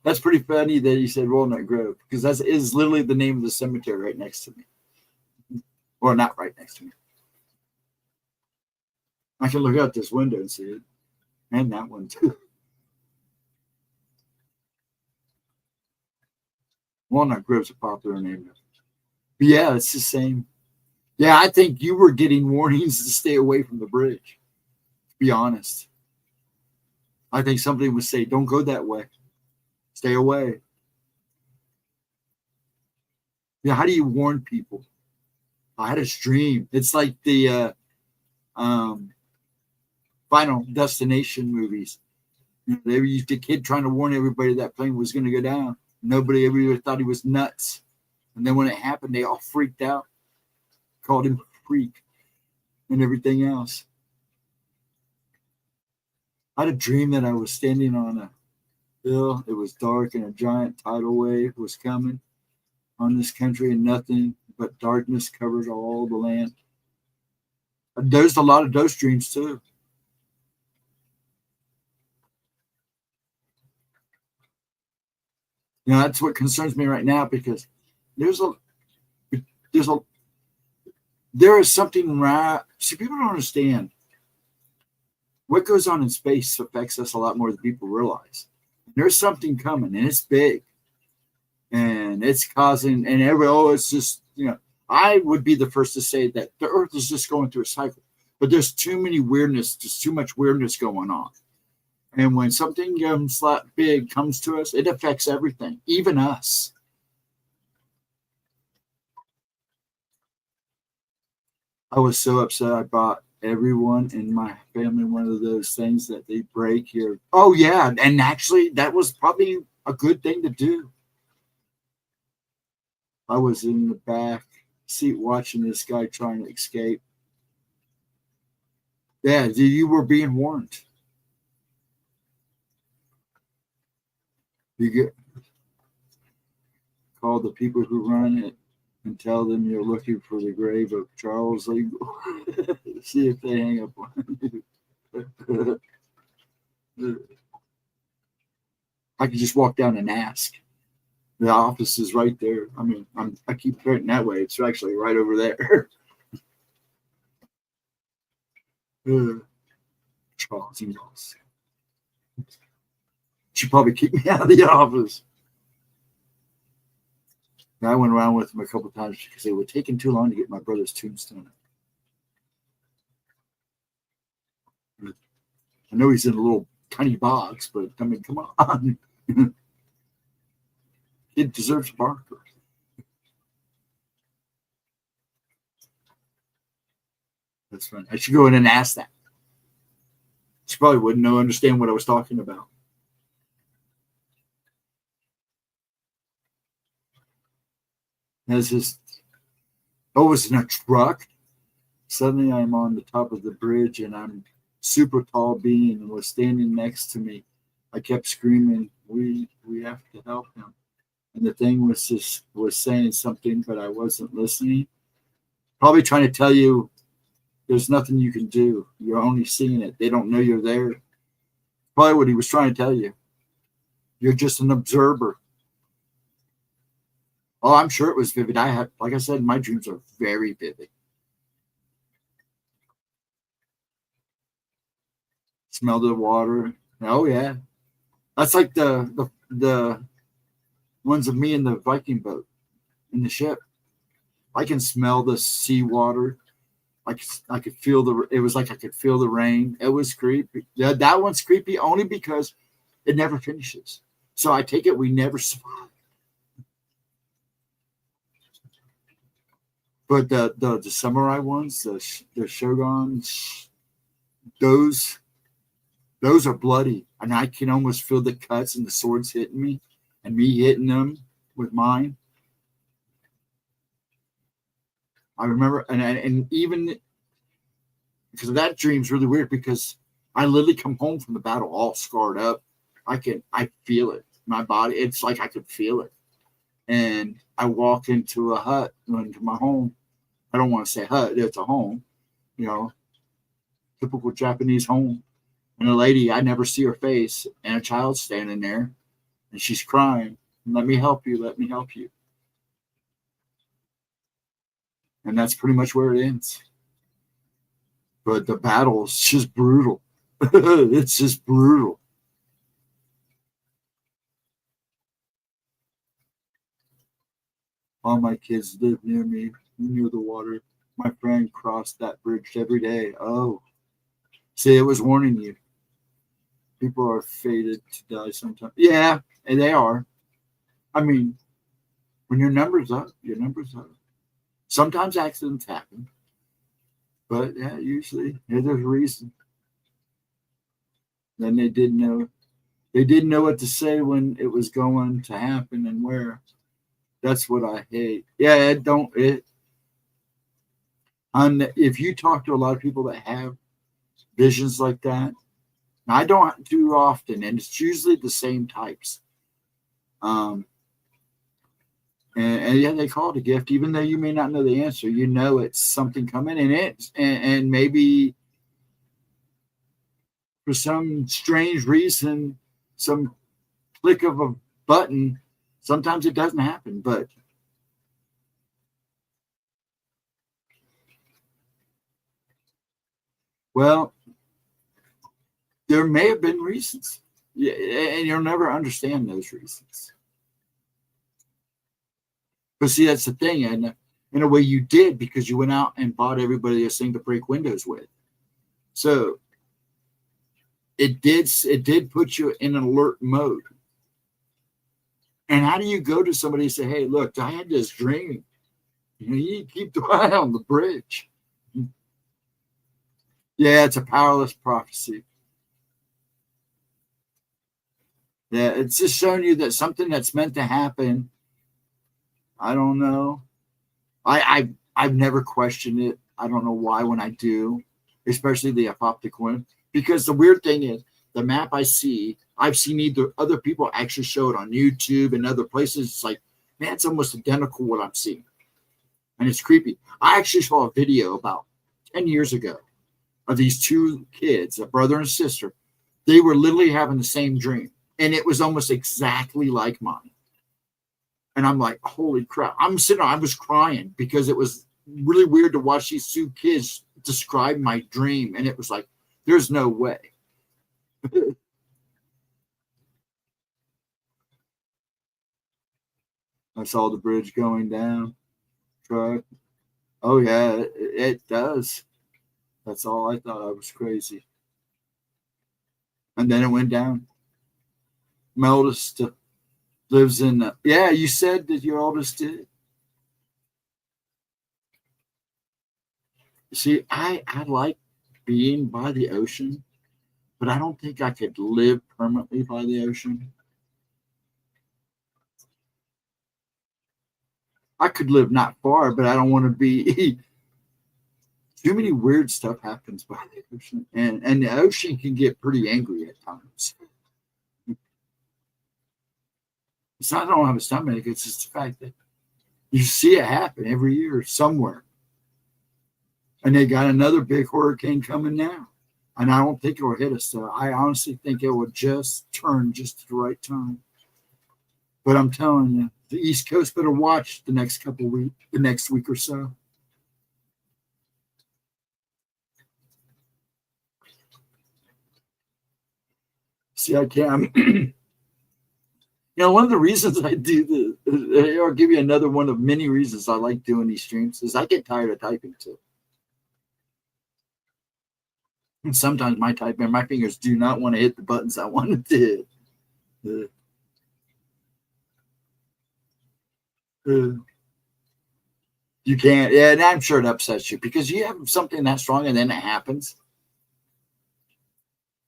That's pretty funny that you said Walnut Grove, because that is literally the name of the cemetery right next to me. Or not right next to me. I can look out this window and see it. And that one too. Walnut Grove's a popular name. But yeah, it's the same. Yeah, I think you were getting warnings to stay away from the bridge. To be honest. I think somebody would say, don't go that way. Stay away. Yeah, how do you warn people? I had a dream. It's like the Final Destination movies. They used the kid trying to warn everybody that plane was going to go down. Everybody thought he was nuts. And then when it happened, they all freaked out, called him a freak and everything else. I had a dream that I was standing on a hill. It was dark and a giant tidal wave was coming on this country, and nothing but darkness covered all the land. There's a lot of those dreams too. That's what concerns me right now, because there is something wrong. See, people don't understand what goes on in space affects us a lot more than people realize. There's something coming, and it's big, and it's causing, and it's just, I would be the first to say that the Earth is just going through a cycle, but there's too much weirdness going on. And when something big comes to us, it affects everything, even us. I was so upset. I bought everyone in my family one of those things that they break here. Oh, yeah. And actually, that was probably a good thing to do. I was in the back seat watching this guy trying to escape. Yeah, you were being warned. You get call the people who run it and tell them you're looking for the grave of Charles Eagle. See if they hang up on you. I could just walk down and ask. The office is right there. I mean, I keep pointing that way. It's actually right over there. Charles Eagle. Should probably keep me out of the office. And I went around with them a couple of times because they were taking too long to get my brother's tombstone. I know he's in a little tiny box, but I mean, come on. It deserves a barker. That's fine. I should go in and ask that. She probably wouldn't understand what I was talking about. As this, oh, it's in a truck. Suddenly, I'm on the top of the bridge, and I'm super tall being and was standing next to me. I kept screaming, "We have to help him!" And the thing was saying something, but I wasn't listening. Probably trying to tell you, there's nothing you can do. You're only seeing it. They don't know you're there. Probably what he was trying to tell you. You're just an observer. Oh, I'm sure it was vivid. Like I said, my dreams are very vivid. Smell the water. Oh yeah, that's like the ones of me in the Viking boat in the ship. I can smell the seawater. I could feel it was like I could feel the rain. It was creepy. Yeah, that one's creepy only because it never finishes. So I take it we never survive. But the samurai ones, the shoguns, those are bloody, and I can almost feel the cuts and the swords hitting me, and me hitting them with mine. I remember, and even because that dream's really weird because I literally come home from the battle all scarred up. I feel it. My body, it's like I could feel it. And I walk into a hut, into my home. I don't want to say hut, it's a home, typical Japanese home. And a lady, I never see her face, and a child standing there, and she's crying. Let me help you. Let me help you. And that's pretty much where it ends. But the battle is just brutal. It's just brutal. All my kids live near me, near the water. My friend crossed that bridge every day. Oh, see, it was warning you. People are fated to die sometime. Yeah, and they are. I mean, when your number's up, your number's up. Sometimes accidents happen. But yeah, usually there's a reason. Then they didn't know. They didn't know what to say when it was going to happen and where. That's what I hate. Yeah, if you talk to a lot of people that have visions like that, I don't do often, and it's usually the same types. And yeah, they call it a gift, even though you may not know the answer. You know it's something coming, and maybe for some strange reason, some click of a button, sometimes it doesn't happen. But well, there may have been reasons, yeah, and you'll never understand those reasons. But see, that's the thing, and in a way, you did because you went out and bought everybody this thing to break windows with. So it did put you in an alert mode. And how do you go to somebody and say, hey, look, I had this dream. You keep the eye on the bridge. Yeah, it's a powerless prophecy. Yeah, it's just showing you that something that's meant to happen. I don't know. I've never questioned it. I don't know why when I do, especially the apoptic one. Because the weird thing is, the map I've seen either other people actually show it on YouTube and other places. It's like, man, it's almost identical to what I'm seeing. And it's creepy. I actually saw a video about 10 years ago of these two kids, a brother and sister. They were literally having the same dream. And it was almost exactly like mine. And I'm like, holy crap. I was crying because it was really weird to watch these two kids describe my dream. And it was like, there's no way. I saw the bridge going down. Truck. Oh, yeah, it does. That's all. I thought I was crazy. And then it went down. My oldest lives in, yeah, you said that your oldest did. See, I like being by the ocean, but I don't think I could live permanently by the ocean. I could live not far, but I don't want to be. Too many weird stuff happens by the ocean, and the ocean can get pretty angry at times. It's not I don't have a stomach. It's just the fact that you see it happen every year somewhere. And they got another big hurricane coming now. And I don't think it will hit us, though. I honestly think it will just turn just at the right time. But I'm telling you, the East Coast better watch the next week or so. See, I can't. One of the reasons I do this, I'll give you another one of many reasons I like doing these streams, is I get tired of typing too. And sometimes my fingers do not want to hit the buttons I want to hit. You can't, yeah, and I'm sure it upsets you because you have something that strong and then it happens.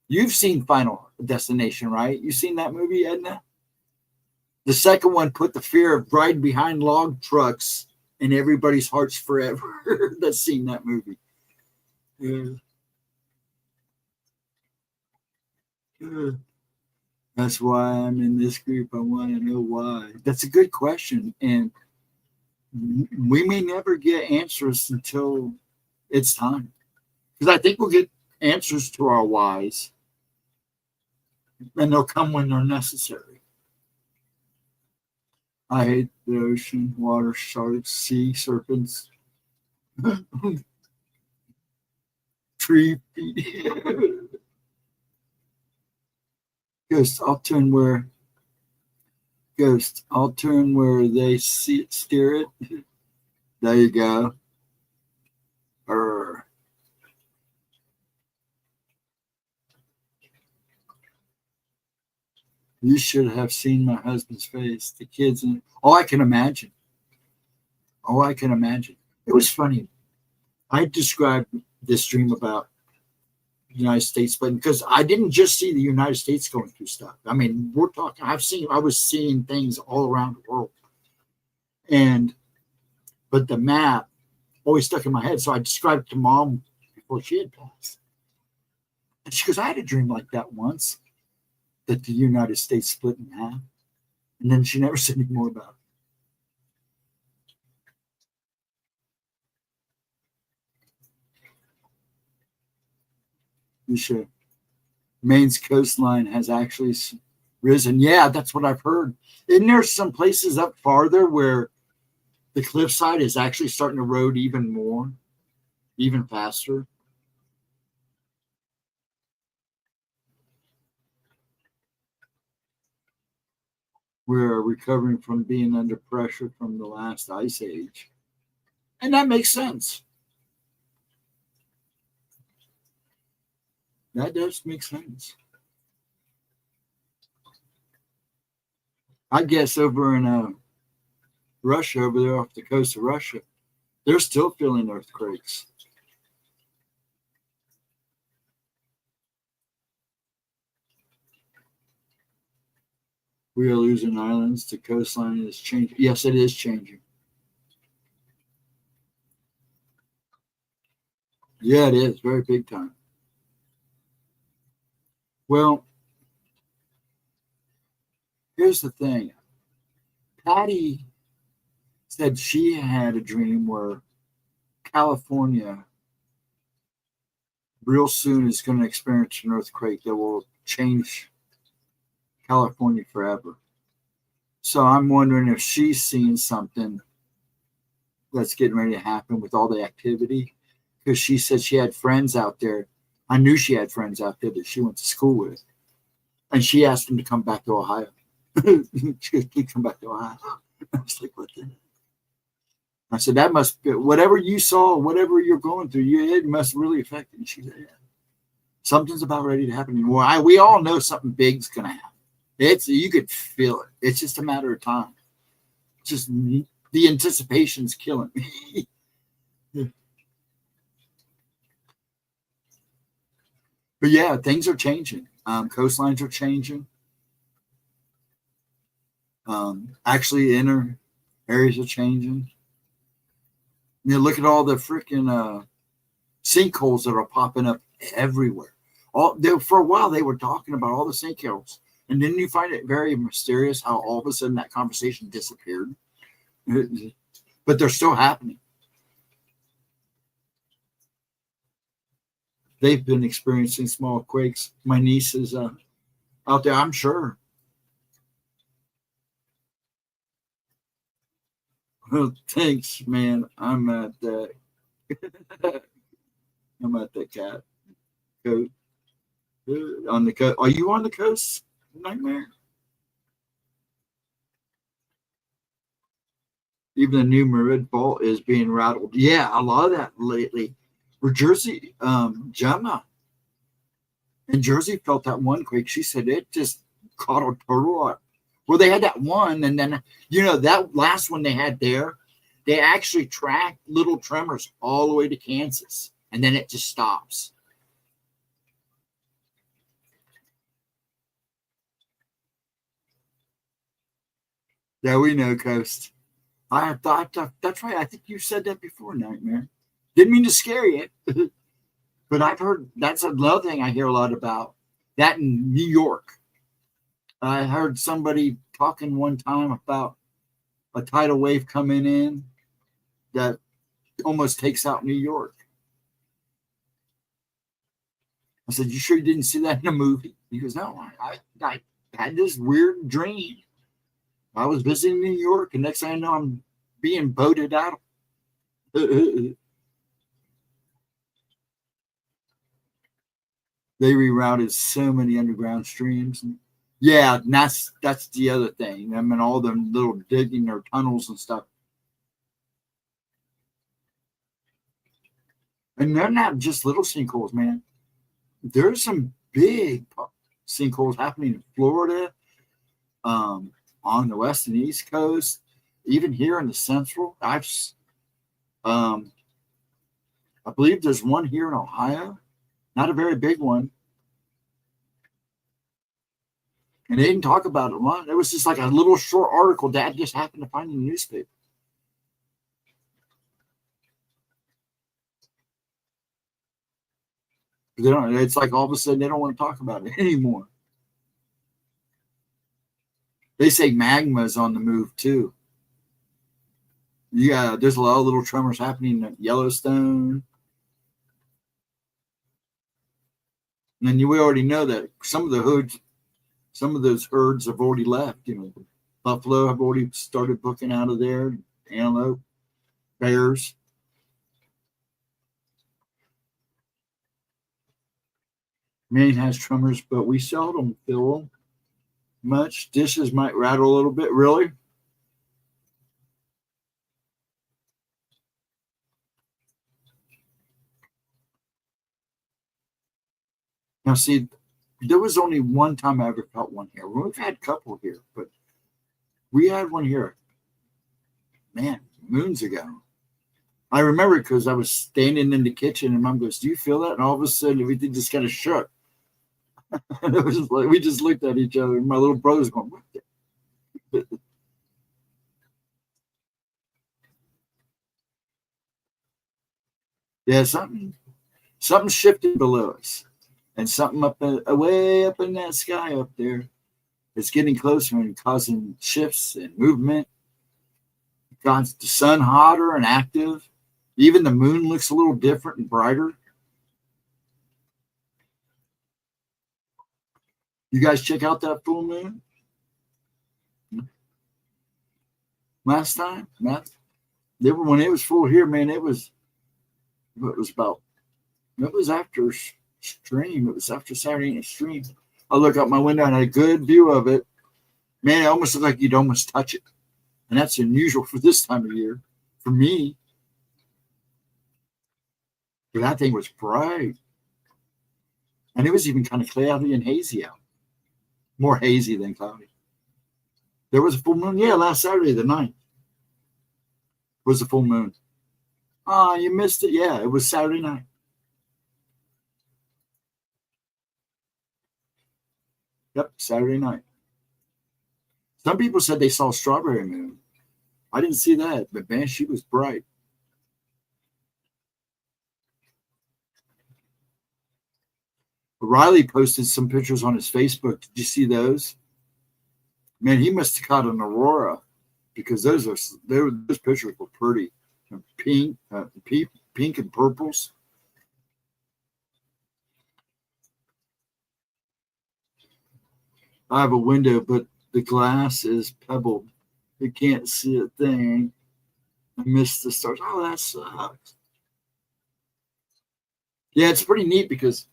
You've seen Final Destination, right? You've seen that movie, Edna? The second one put the fear of riding behind log trucks in everybody's hearts forever that's seen that movie. That's why I'm in this group. I want to know why. That's a good question. And we may never get answers until it's time. Because I think we'll get answers to our whys. And they'll come when they're necessary. I hate the ocean, water, sharks, sea serpents, tree feet. Ghost, I'll turn where they see it, steer it. There you go. You should have seen my husband's face. The kids and I can imagine. It was funny. I described this dream about the United States, but because I didn't just see the United States going through stuff. I mean, I was seeing things all around the world. But the map always stuck in my head. So I described it to Mom before she had passed. And she goes, I had a dream like that once, that the United States split in half. And then she never said any more about it. You should. Maine's coastline has actually risen. Yeah, that's what I've heard. Isn't there some places up farther where the cliffside is actually starting to erode even more, even faster? We're recovering from being under pressure from the last ice age. And that makes sense. That does make sense. I guess over in Russia, over there off the coast of Russia, they're still feeling earthquakes. We are losing islands. The coastline is changing. Yes, it is changing. Yeah, it is. Very big time. Well, here's the thing. Patty said she had a dream where California real soon is going to experience an earthquake that will change California forever. So I'm wondering if she's seen something that's getting ready to happen with all the activity, because she said she had friends out there. I knew she had friends out there that she went to school with, and she asked them to come back to Ohio. She goes, please come back to Ohio. I was like, what the heck? I said, that must be whatever you saw, whatever you're going through, it must really affect you. She said, yeah. Something's about ready to happen. Well, we all know something big's going to happen. You could feel it. It's just a matter of time. Just the anticipation's killing me. But yeah, things are changing. Coastlines are changing. Actually, inner areas are changing. Look at all the freaking sinkholes that are popping up everywhere. For a while, they were talking about all the sinkholes. And didn't you find it very mysterious how all of a sudden that conversation disappeared? But they're still happening. They've been experiencing small quakes. My niece is out there, I'm sure. Well, thanks, man. I'm at that. I'm at the cat coast. On the coast. Are you on the coast, Nightmare? Even the new Merid Fault is being rattled. Yeah, a lot of that lately. Where Jersey, Gemma in Jersey felt that one quake. She said it just caught a total up. Well, they had that one, and then that last one they had there, they actually tracked little tremors all the way to Kansas, and then it just stops. Yeah, we know, Coast. I thought that's right. I think you said that before, Nightmare. Didn't mean to scare you, but I've heard that's another thing I hear a lot about. That in New York, I heard somebody talking one time about a tidal wave coming in that almost takes out New York. I said, "You sure you didn't see that in a movie?" He goes, "No, I had this weird dream. I was visiting New York, and next thing I know, I'm being boated out." They rerouted so many underground streams. Yeah, and that's the other thing. I mean, all the little digging or tunnels and stuff. And they're not just little sinkholes, man. There's some big sinkholes happening in Florida, on the west and east coast, even here in the central. I believe there's one here in Ohio, not a very big one. And they didn't talk about it a lot. It was just like a little short article Dad just happened to find in the newspaper. They don't. It's like all of a sudden they don't want to talk about it anymore. They say magma is on the move too. Yeah, there's a lot of little tremors happening at Yellowstone. And then we already know that some of those herds have already left. Buffalo have already started booking out of there. Antelope, bears. Maine has tremors, but we seldom feel them much. Dishes might rattle a little bit. Really? Now, see, there was only one time I ever felt one here. We've had a couple here, but we had one here, man, moons ago. I remember because I was standing in the kitchen and Mom goes, "Do you feel that?" And all of a sudden, everything just kind of shook. And it was like we just looked at each other, and my little brother's going, "What the?" Yeah, something shifted below us, and something way up in that sky up there is getting closer and causing shifts and movement. Got the sun hotter and active. Even the moon looks a little different and brighter. You guys check out that full moon last time? When it was full here, man, it was after stream. It was after Saturday night stream. I look out my window and I had a good view of it. Man, it almost looked like you'd almost touch it. And that's unusual for this time of year. For me. But that thing was bright. And it was even kind of cloudy and hazy out. More hazy than cloudy. There was a full moon. Yeah, last Saturday, the 9th. Was a full moon. Oh, you missed it. Yeah, it was Saturday night. Yep, Saturday night. Some people said they saw a strawberry moon. I didn't see that, but man, she was bright. Riley posted some pictures on his Facebook. Did you see those? Man, he must have caught an aurora because those pictures were pretty. Pink and purples. I have a window, but the glass is pebbled. You can't see a thing. I missed the stars. Oh, that sucks. Yeah, it's pretty neat because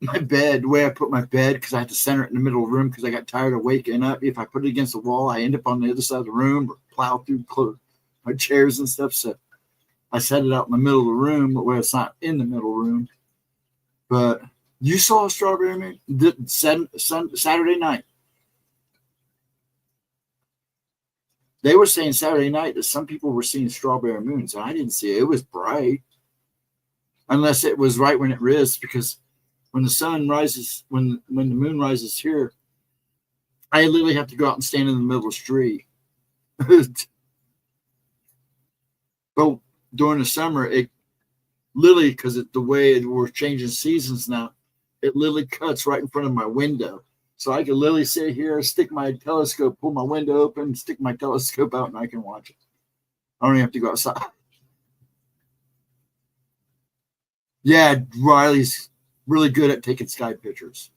my bed, the way I put my bed, because I had to center it in the middle of the room because I got tired of waking up. If I put it against the wall, I end up on the other side of the room or plow through my chairs and stuff. So I set it out in the middle of the room, where it's not in the middle of the room. But you saw a strawberry moon Saturday night. They were saying Saturday night that some people were seeing strawberry moons, and I didn't see it. It was bright, unless it was right when it rises. Because when the sun rises, when the moon rises here, I literally have to go out and stand in the middle of the street. But during the summer, it literally, because the way we're changing seasons now, it literally cuts right in front of my window. So I can literally sit here, stick my telescope, pull my window open, stick my telescope out, and I can watch it. I don't even have to go outside. Yeah, Riley's really good at taking sky pictures.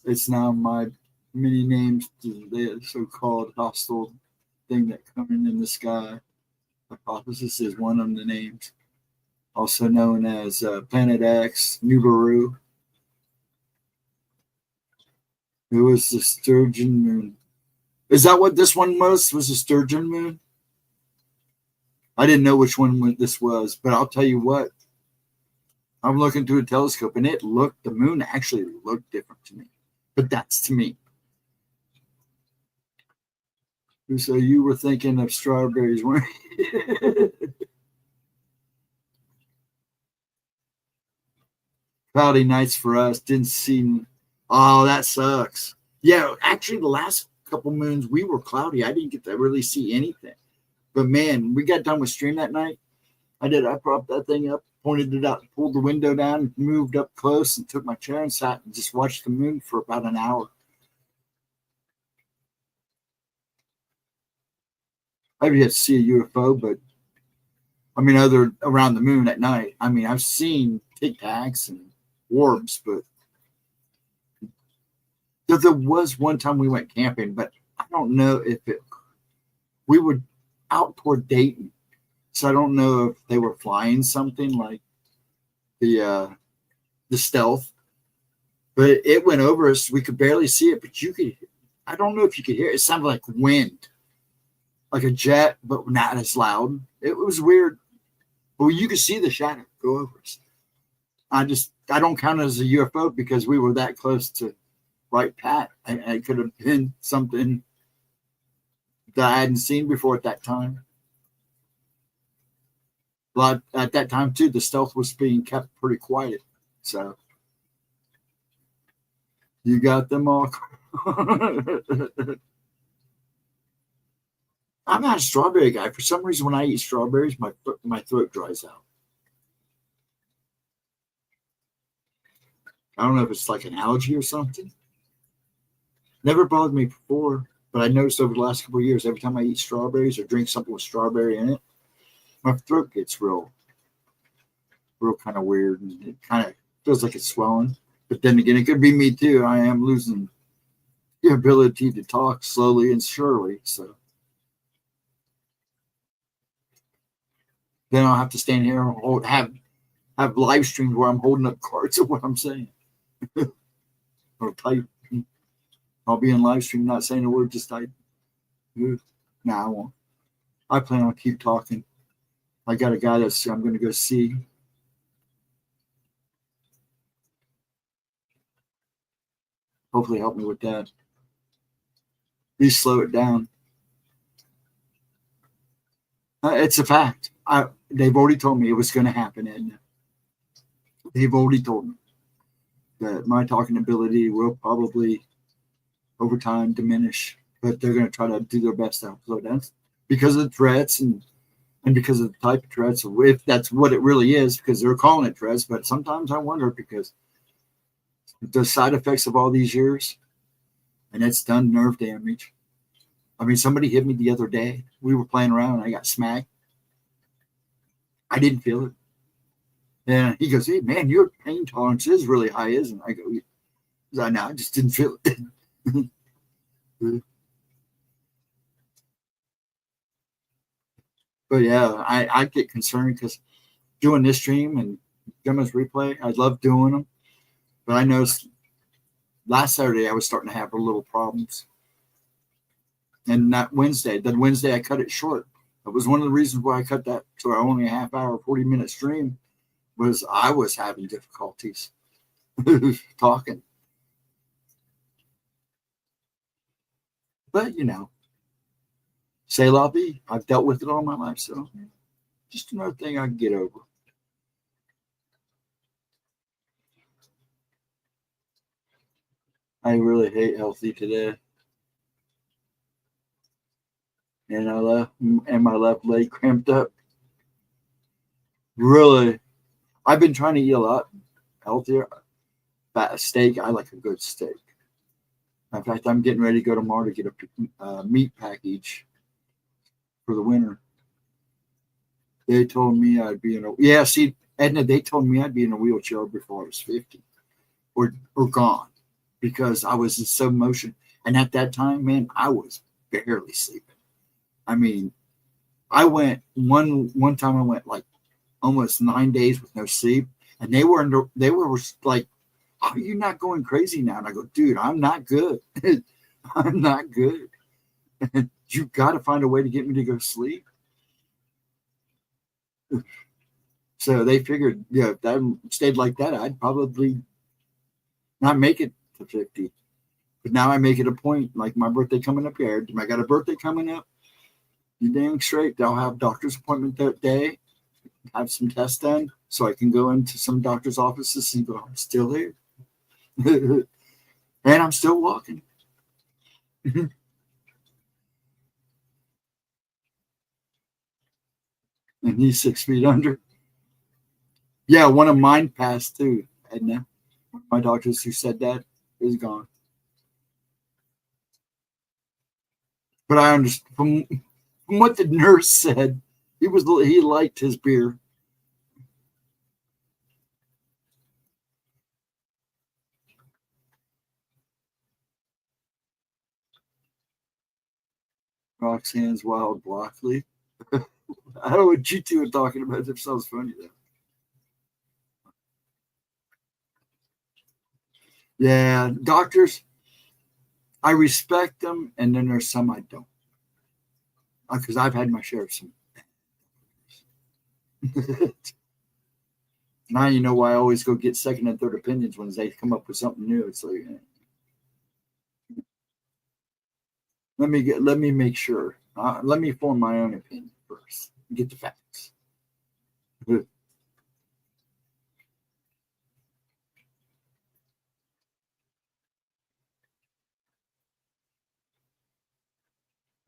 It's now my many names to the so-called hostile thing that coming in the sky. Hypothesis is one of the names, also known as Planet X, Nibiru. It was the Sturgeon moon. Is that what this one was? Was the Sturgeon moon? I didn't know which one this was, but I'll tell you what. I'm looking through a telescope, and the moon actually looked different to me. But that's to me. So you were thinking of strawberries, weren't you? Cloudy nights for us. Didn't see. Oh, that sucks. Yeah, actually, the last couple moons we were cloudy. I didn't get to really see anything. But man, we got done with stream that night. I propped that thing up, pointed it out, pulled the window down, moved up close, and took my chair and sat and just watched the moon for about an hour. I've yet to see a UFO, but I mean, other around the moon at night. I mean, I've seen Tic Tacs and orbs, but there was one time we went camping, but I don't know if we were out toward Dayton, so I don't know if they were flying something like the stealth, but it went over us. We could barely see it, but I don't know if you could hear it. It sounded like wind, like a jet, but not as loud. It was weird. Well, you could see the shadow go over us. I don't count it as a UFO because we were that close to right pat. It could have been something that I hadn't seen before at that time. But at that time too, the stealth was being kept pretty quiet. So you got them all. I'm not a strawberry guy. For some reason, when I eat strawberries, my throat dries out. I don't know if it's like an allergy or something. Never bothered me before, but I noticed over the last couple of years, every time I eat strawberries or drink something with strawberry in it, my throat gets real kind of weird, and it kind of feels like it's swelling. But then again, it could be me too. I am losing the ability to talk slowly and surely. So then I'll have to stand here and have live streams where I'm holding up cards of what I'm saying. Or type. I'll be in live stream not saying a word, just type. Nah, I won't. I plan on keep talking. I got a guy I'm going to go see. Hopefully help me with that. Please slow it down. It's a fact. They've already told me it was going to happen, and they've already told me that my talking ability will probably over time diminish, but they're going to try to do their best to help slow down because of the threats and because of the type of threats, if that's what it really is, because they're calling it threats. But sometimes I wonder, because the side effects of all these years, and it's done nerve damage. I mean, somebody hit me the other day. We were playing around and I got smacked. I didn't feel it. And he goes, "Hey, man, your pain tolerance is really high, isn't it?" I go, "No, I just didn't feel it." But yeah, I get concerned because doing this stream and Gemma's replay, I love doing them. But I noticed last Saturday I was starting to have a little problems. And that Wednesday I cut it short. That was one of the reasons why I cut that to only a half hour, 40-minute stream, was I was having difficulties talking. But, say la vie. I've dealt with it all my life, so just another thing I can get over. I really hate healthy today. And my left leg cramped up. Really, I've been trying to eat a lot healthier. Fat steak, I like a good steak. In fact, I'm getting ready to go tomorrow to get a meat package for the winter. They told me I'd be Edna, they told me I'd be in a wheelchair before I was 50 or gone, because I was in slow motion. And at that time, man, I was barely sleeping. I mean, I went one time I went like almost 9 days with no sleep, and they were like, "Are you not going crazy now?" And I go, "Dude, I'm not good. I'm not good. You got to find a way to get me to go sleep." So they figured, if I stayed like that, I'd probably not make it to 50. But now I make it a point, like my birthday coming up here. I got a birthday coming up. You dang straight. I'll have doctor's appointment that day, have some tests done, so I can go into some doctor's offices and go, "I'm still here." And I'm still walking. And he's 6 feet under. Yeah, one of mine passed too, Edna. My doctors who said that is gone. But I understand from what the nurse said, he liked his beer. Roxanne's wild broccoli. I don't know what you two are talking about. That sounds funny though. Yeah, doctors, I respect them, and then there's some I don't, because I've had my share of some. Now you know why I always go get second and third opinions when they come up with something new. It's like, let me make sure. Let me form my own opinion first. Get the facts.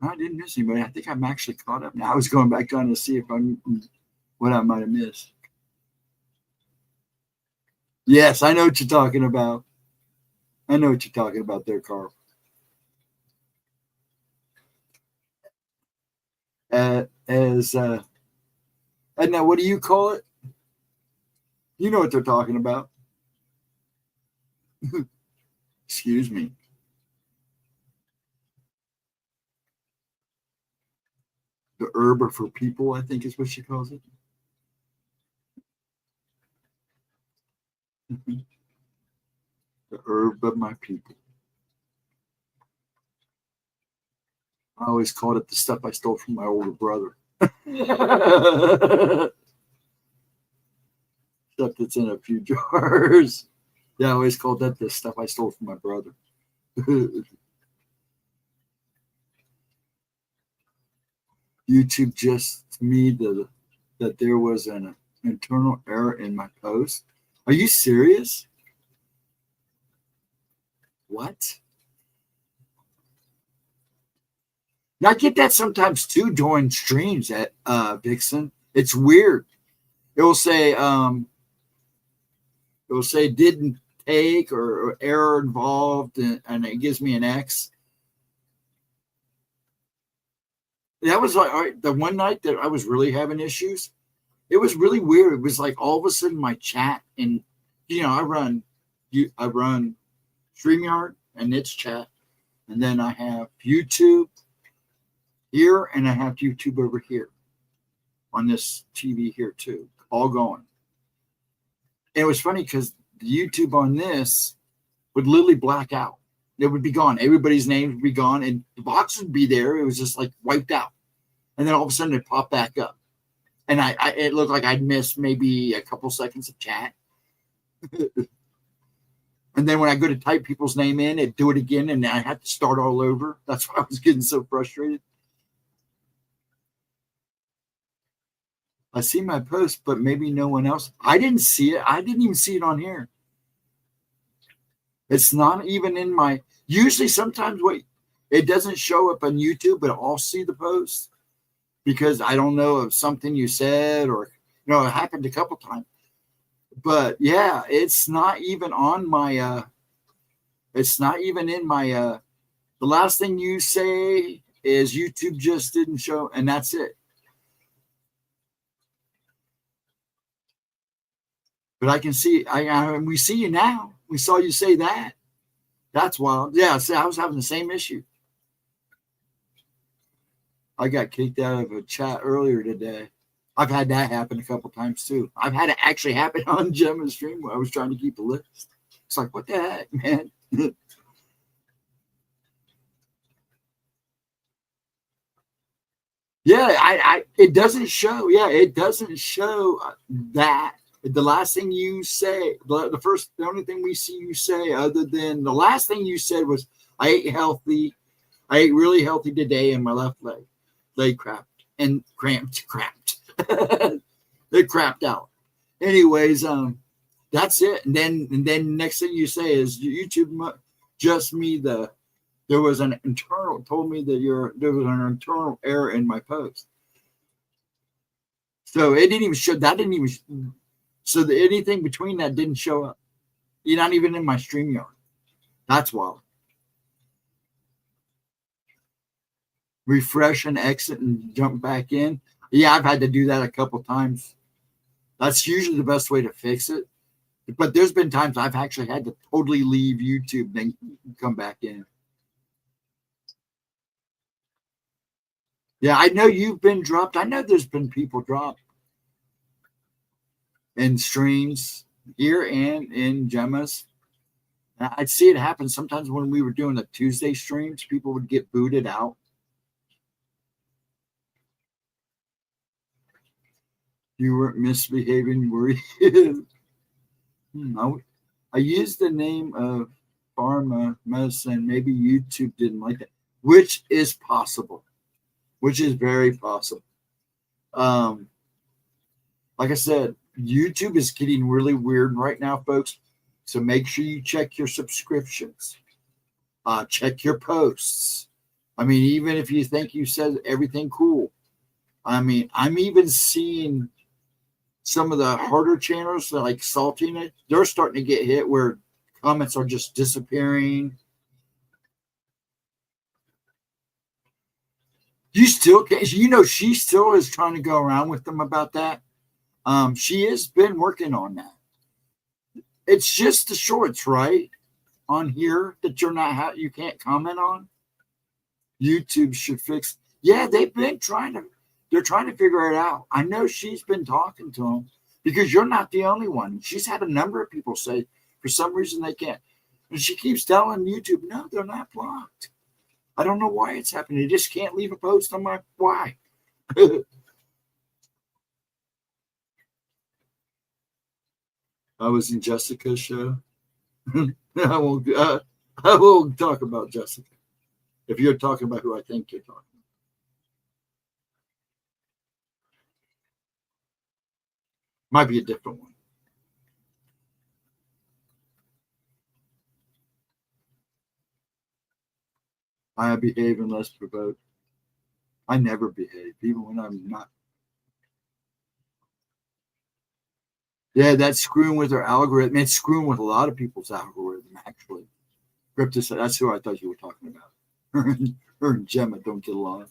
I didn't miss anybody. I think I'm actually caught up now. I was going back trying to see if what I might have missed. Yes, I know what you're talking about. I know what you're talking about there, Carl. And now, what do you call it? You know what they're talking about. Excuse me. The herb for people, I think is what she calls it. The herb of my people. I always called it the stuff I stole from my older brother. Stuff that's in a few jars. Yeah, I always called that the stuff I stole from my brother. YouTube just me that there was an internal error in my post. Are you serious? What? Now, I get that sometimes too during streams at Vixen. It's weird. It will say didn't take or error involved, and it gives me an X. That was like the one night that I was really having issues. It was really weird. It was like all of a sudden my chat, and I run StreamYard and its chat, and then I have YouTube here, and I have YouTube over here on this TV here too, all going. And it was funny because the YouTube on this would literally black out. It would be gone. Everybody's names would be gone, and the box would be there. It was just like wiped out. And then all of a sudden it popped back up. And it looked like I'd missed maybe a couple seconds of chat. And then when I go to type people's name in, it'd do it again, and I had to start all over. That's why I was getting so frustrated. I see my post, but maybe no one else. I didn't see it. I didn't even see it on here. It's not even in my. Usually, sometimes it doesn't show up on YouTube, but I'll see the post because I don't know of something you said, or it happened a couple times. But yeah, it's not even on my. It's not even in my. The last thing you say is YouTube just didn't show, and that's it. But I can see, we see you now. We saw you say that. That's wild. Yeah, see, I was having the same issue. I got kicked out of a chat earlier today. I've had that happen a couple times too. I've had it actually happen on Gemma's stream where I was trying to keep a list. It's like, what the heck, man? Yeah, it doesn't show. Yeah, it doesn't show that. The last thing you say, the only thing we see you say, other than the last thing you said was, I ate healthy. I ate really healthy today, and my left leg cramped. It crapped out. Anyways, that's it. And then next thing you say is YouTube just me there was an internal told me that there was an internal error in my post. So it didn't even show. That didn't even. So anything between that didn't show up. You're not even in my StreamYard. That's wild. Refresh and exit and jump back in. Yeah, I've had to do that a couple times. That's usually the best way to fix it. But there's been times I've actually had to totally leave YouTube, then come back in. Yeah, I know you've been dropped. I know there's been people dropped in streams here and in Gemma's. I'd see it happen sometimes when we were doing the Tuesday streams. People would get booted out. You weren't misbehaving, were you? I used the name of pharma medicine. Maybe YouTube didn't like that, which is possible, which is very possible. Like I said, YouTube is getting really weird right now, folks. So make sure you check your subscriptions. Check your posts. I mean, even if you think you said everything cool. I mean, I'm even seeing some of the harder channels like Salting It. They're starting to get hit where comments are just disappearing. You still can't, she still is trying to go around with them about that. She has been working on that. It's just the shorts, right? On here that you can't comment on. YouTube should fix. Yeah, they're trying to figure it out. I know she's been talking to them because you're not the only one. She's had a number of people say for some reason they can't. And she keeps telling YouTube, no, they're not blocked. I don't know why it's happening. They just can't leave a post. I'm like, why? I was in Jessica's show. I won't talk about Jessica. If you're talking about who I think you're talking about. Might be a different one. I behave unless provoked. I never behave, even when I'm not. Yeah, that's screwing with her algorithm. It's screwing with a lot of people's algorithm, actually. Cryptus, that's who I thought you were talking about. Her and Gemma don't get along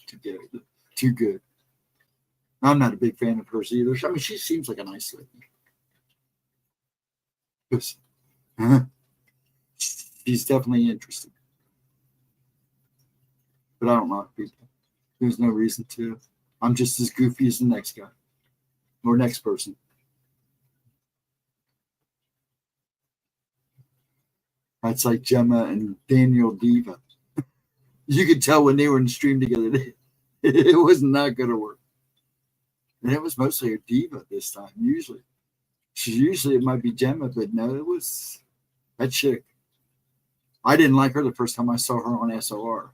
too good. I'm not a big fan of hers either. I mean, she seems like a nice lady. She's definitely interesting. But I don't like people. There's no reason to. I'm just as goofy as the next guy or next person. That's like Gemma and Daniel Diva. You could tell when they were in the stream together, it was not going to work. And it was mostly a diva this time, usually. Usually it might be Gemma, but no, it was that chick. I didn't like her the first time I saw her on SOR.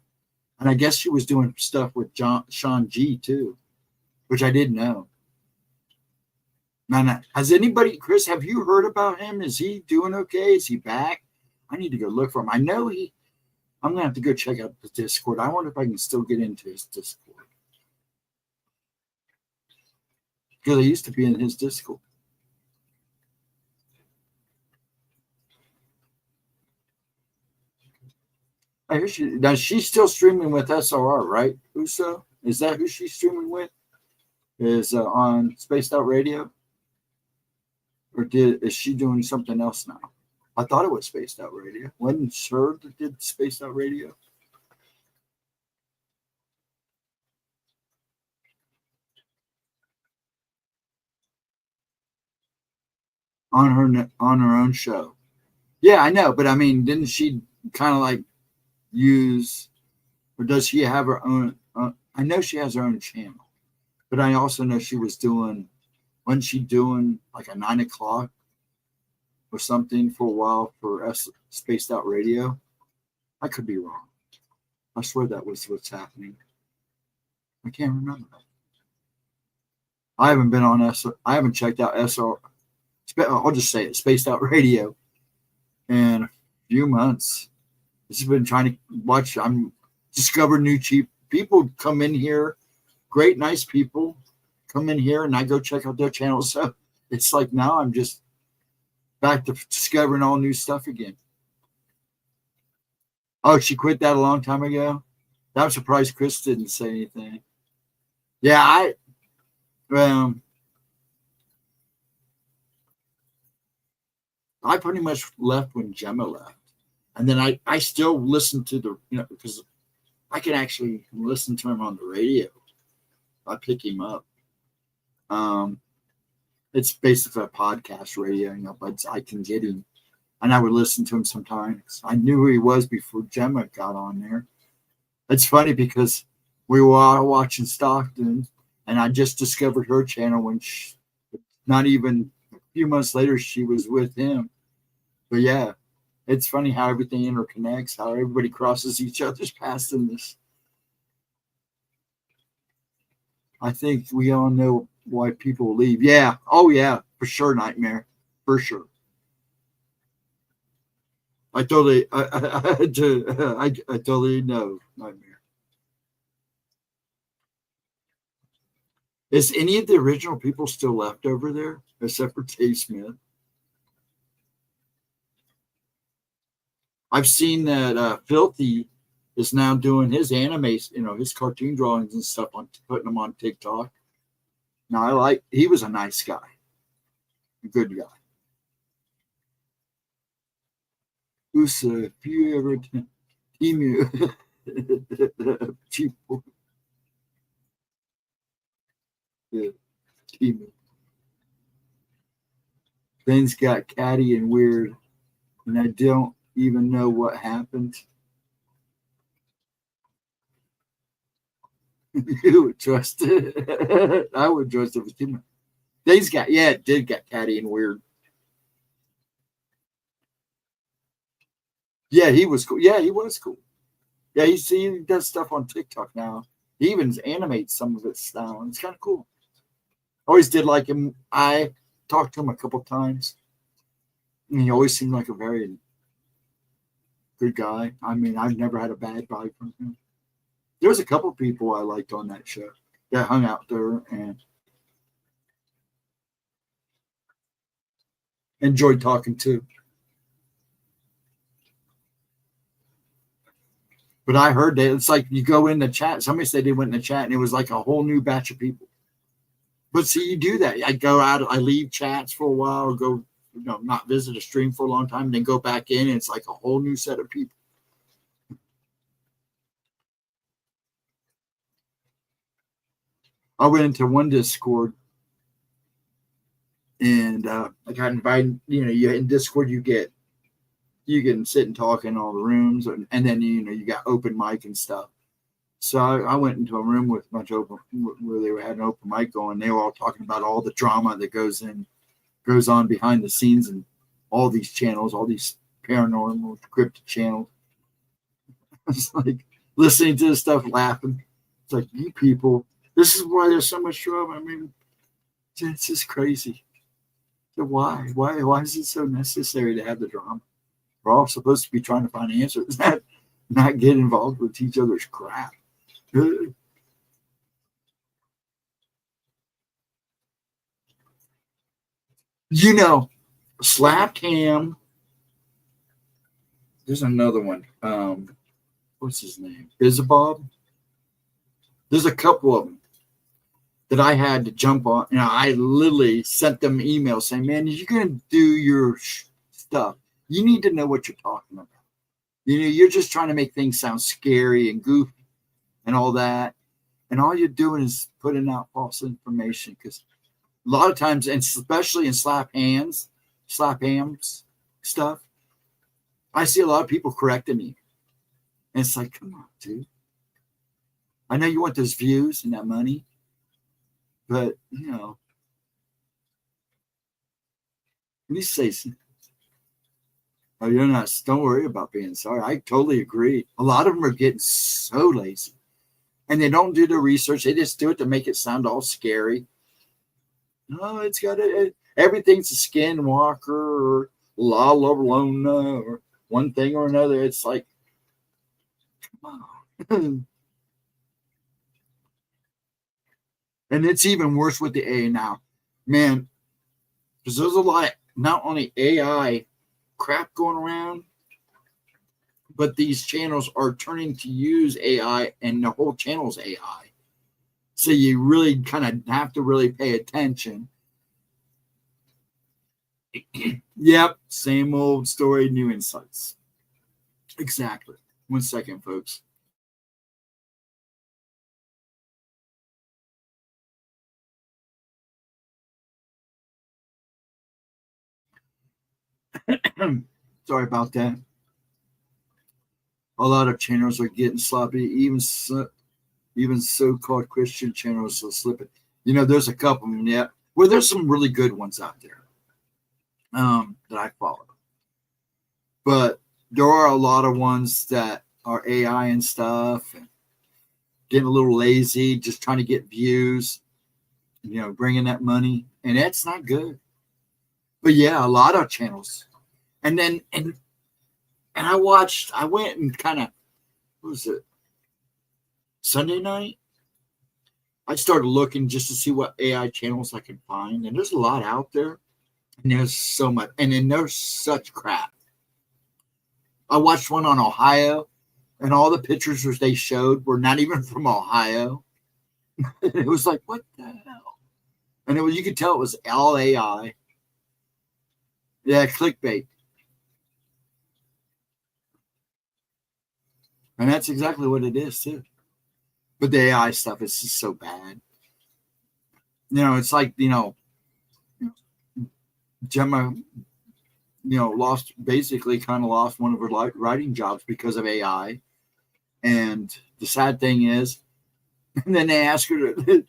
And I guess she was doing stuff with Sean G too, which I didn't know. Now, has anybody, Chris, have you heard about him? Is he doing okay? Is he back? I need to go look for him. I know I'm going to have to go check out the Discord. I wonder if I can still get into his Discord. Because I used to be in his Discord. Now she's still streaming with SRR, right? Uso? Is that who she's streaming with? Is on Spaced Out Radio? Or is she doing something else now? I thought it was Spaced Out Radio. Wasn't sure that did Spaced Out Radio. On her own show. Yeah, I know, but I mean, didn't she kind of like use, or does she have her own? I know she has her own channel, but I also know she was doing. Wasn't she doing like a 9 o'clock or something for a while for Spaced Out Radio? I could be wrong. I swear that was what's happening. I can't remember. I haven't been on I haven't checked out SR. I'll just say it, Spaced Out Radio, in a few months. Just been trying to watch. I'm discovering new cheap people come in here, great, nice people come in here, and I go check out their channels. So it's like now I'm just back to discovering all new stuff again. Oh, she quit that a long time ago. I'm surprised Chris didn't say anything. Yeah, I pretty much left when Gemma left. And then I still listen to because I can actually listen to him on the radio. I pick him up. It's basically a podcast radio, but I can get him. And I would listen to him sometimes. I knew who he was before Gemma got on there. It's funny because we were all watching Stockton, and I just discovered her channel when Not even a few months later, she was with him. But yeah, it's funny how everything interconnects, how everybody crosses each other's paths in this. I think we all know why people leave. Yeah. Oh, yeah. For sure, Nightmare. For sure. I totally know, Nightmare. Is any of the original people still left over there, except for Dave Smith? I've seen that Filthy is now doing his anime, his cartoon drawings and stuff, on putting them on TikTok. Now, he was a nice guy, a good guy. Usa, if you ever emu, people, emu. Things got catty and weird, and I don't even know what happened. You would trust it. I would trust it with him. Things got, yeah, it did get catty and weird. Yeah, he was cool. Yeah, he was cool. Yeah, he does stuff on TikTok now. He even animates some of his style, and it's kind of cool. Always did like him. I talked to him a couple times, and he always seemed like a very good guy. I mean, I've never had a bad vibe from him. There was a couple people I liked on that show that hung out there and enjoyed talking to. But I heard that it's like you go in the chat. Somebody said they went in the chat, and it was like a whole new batch of people. But see, you do that. I go out, I leave chats for a while, go, not visit a stream for a long time, then go back in, and it's like a whole new set of people. I went into one Discord, and I got invited. You in Discord, you can sit and talk in all the rooms, and then you got open mic and stuff. So I went into a room with a bunch of where they had an open mic going. They were all talking about all the drama that goes on behind the scenes, and all these channels, all these paranormal cryptid channels. It's like listening to this stuff, laughing. It's like, you people, this is why there's so much drama. I mean, it's just crazy. So why is it so necessary to have the drama? We're all supposed to be trying to find answers, not get involved with each other's crap. Slapped Ham. There's another one. What's his name? Isabob. There's a couple of them that I had to jump on. I literally sent them emails saying, man, if you're going to do your stuff, you need to know what you're talking about. You're just trying to make things sound scary and goofy and all that. And all you're doing is putting out false information, because a lot of times, and especially in slap hams stuff, I see a lot of people correcting me. And it's like, come on, dude. I know you want those views and that money, but, at least say something. Oh, you're not, don't worry about being sorry. I totally agree. A lot of them are getting so lazy, and they don't do the research. They just do it to make it sound all scary. No, it's got everything's a skinwalker or La Llorona or one thing or another. It's like, come on. And it's even worse with the AI now, man, because there's a lot, not only AI crap going around, but these channels are turning to use AI, and the whole channel's AI. So you really kind of have to really pay attention. Yep, same old story, new insights. Exactly. 1 second, folks. Sorry about that. A lot of channels are getting sloppy. Even so-called Christian channels are slipping. There's a couple of them. Yeah, Well, there's some really good ones out there that I follow. But there are a lot of ones that are AI and stuff, and getting a little lazy, just trying to get views, bringing that money. And that's not good. But yeah, a lot of channels. And then, and I went and kind of, what was it? Sunday night? I started looking just to see what AI channels I could find. And there's a lot out there. And there's so much. And then there's such crap. I watched one on Ohio, and all the pictures they showed were not even from Ohio. It was like, what the hell? And you could tell it was all AI. Yeah, clickbait. And that's exactly what it is, too. But the AI stuff is just so bad. It's like, Gemma, kind of lost one of her writing jobs because of AI. And the sad thing is, and then they asked her if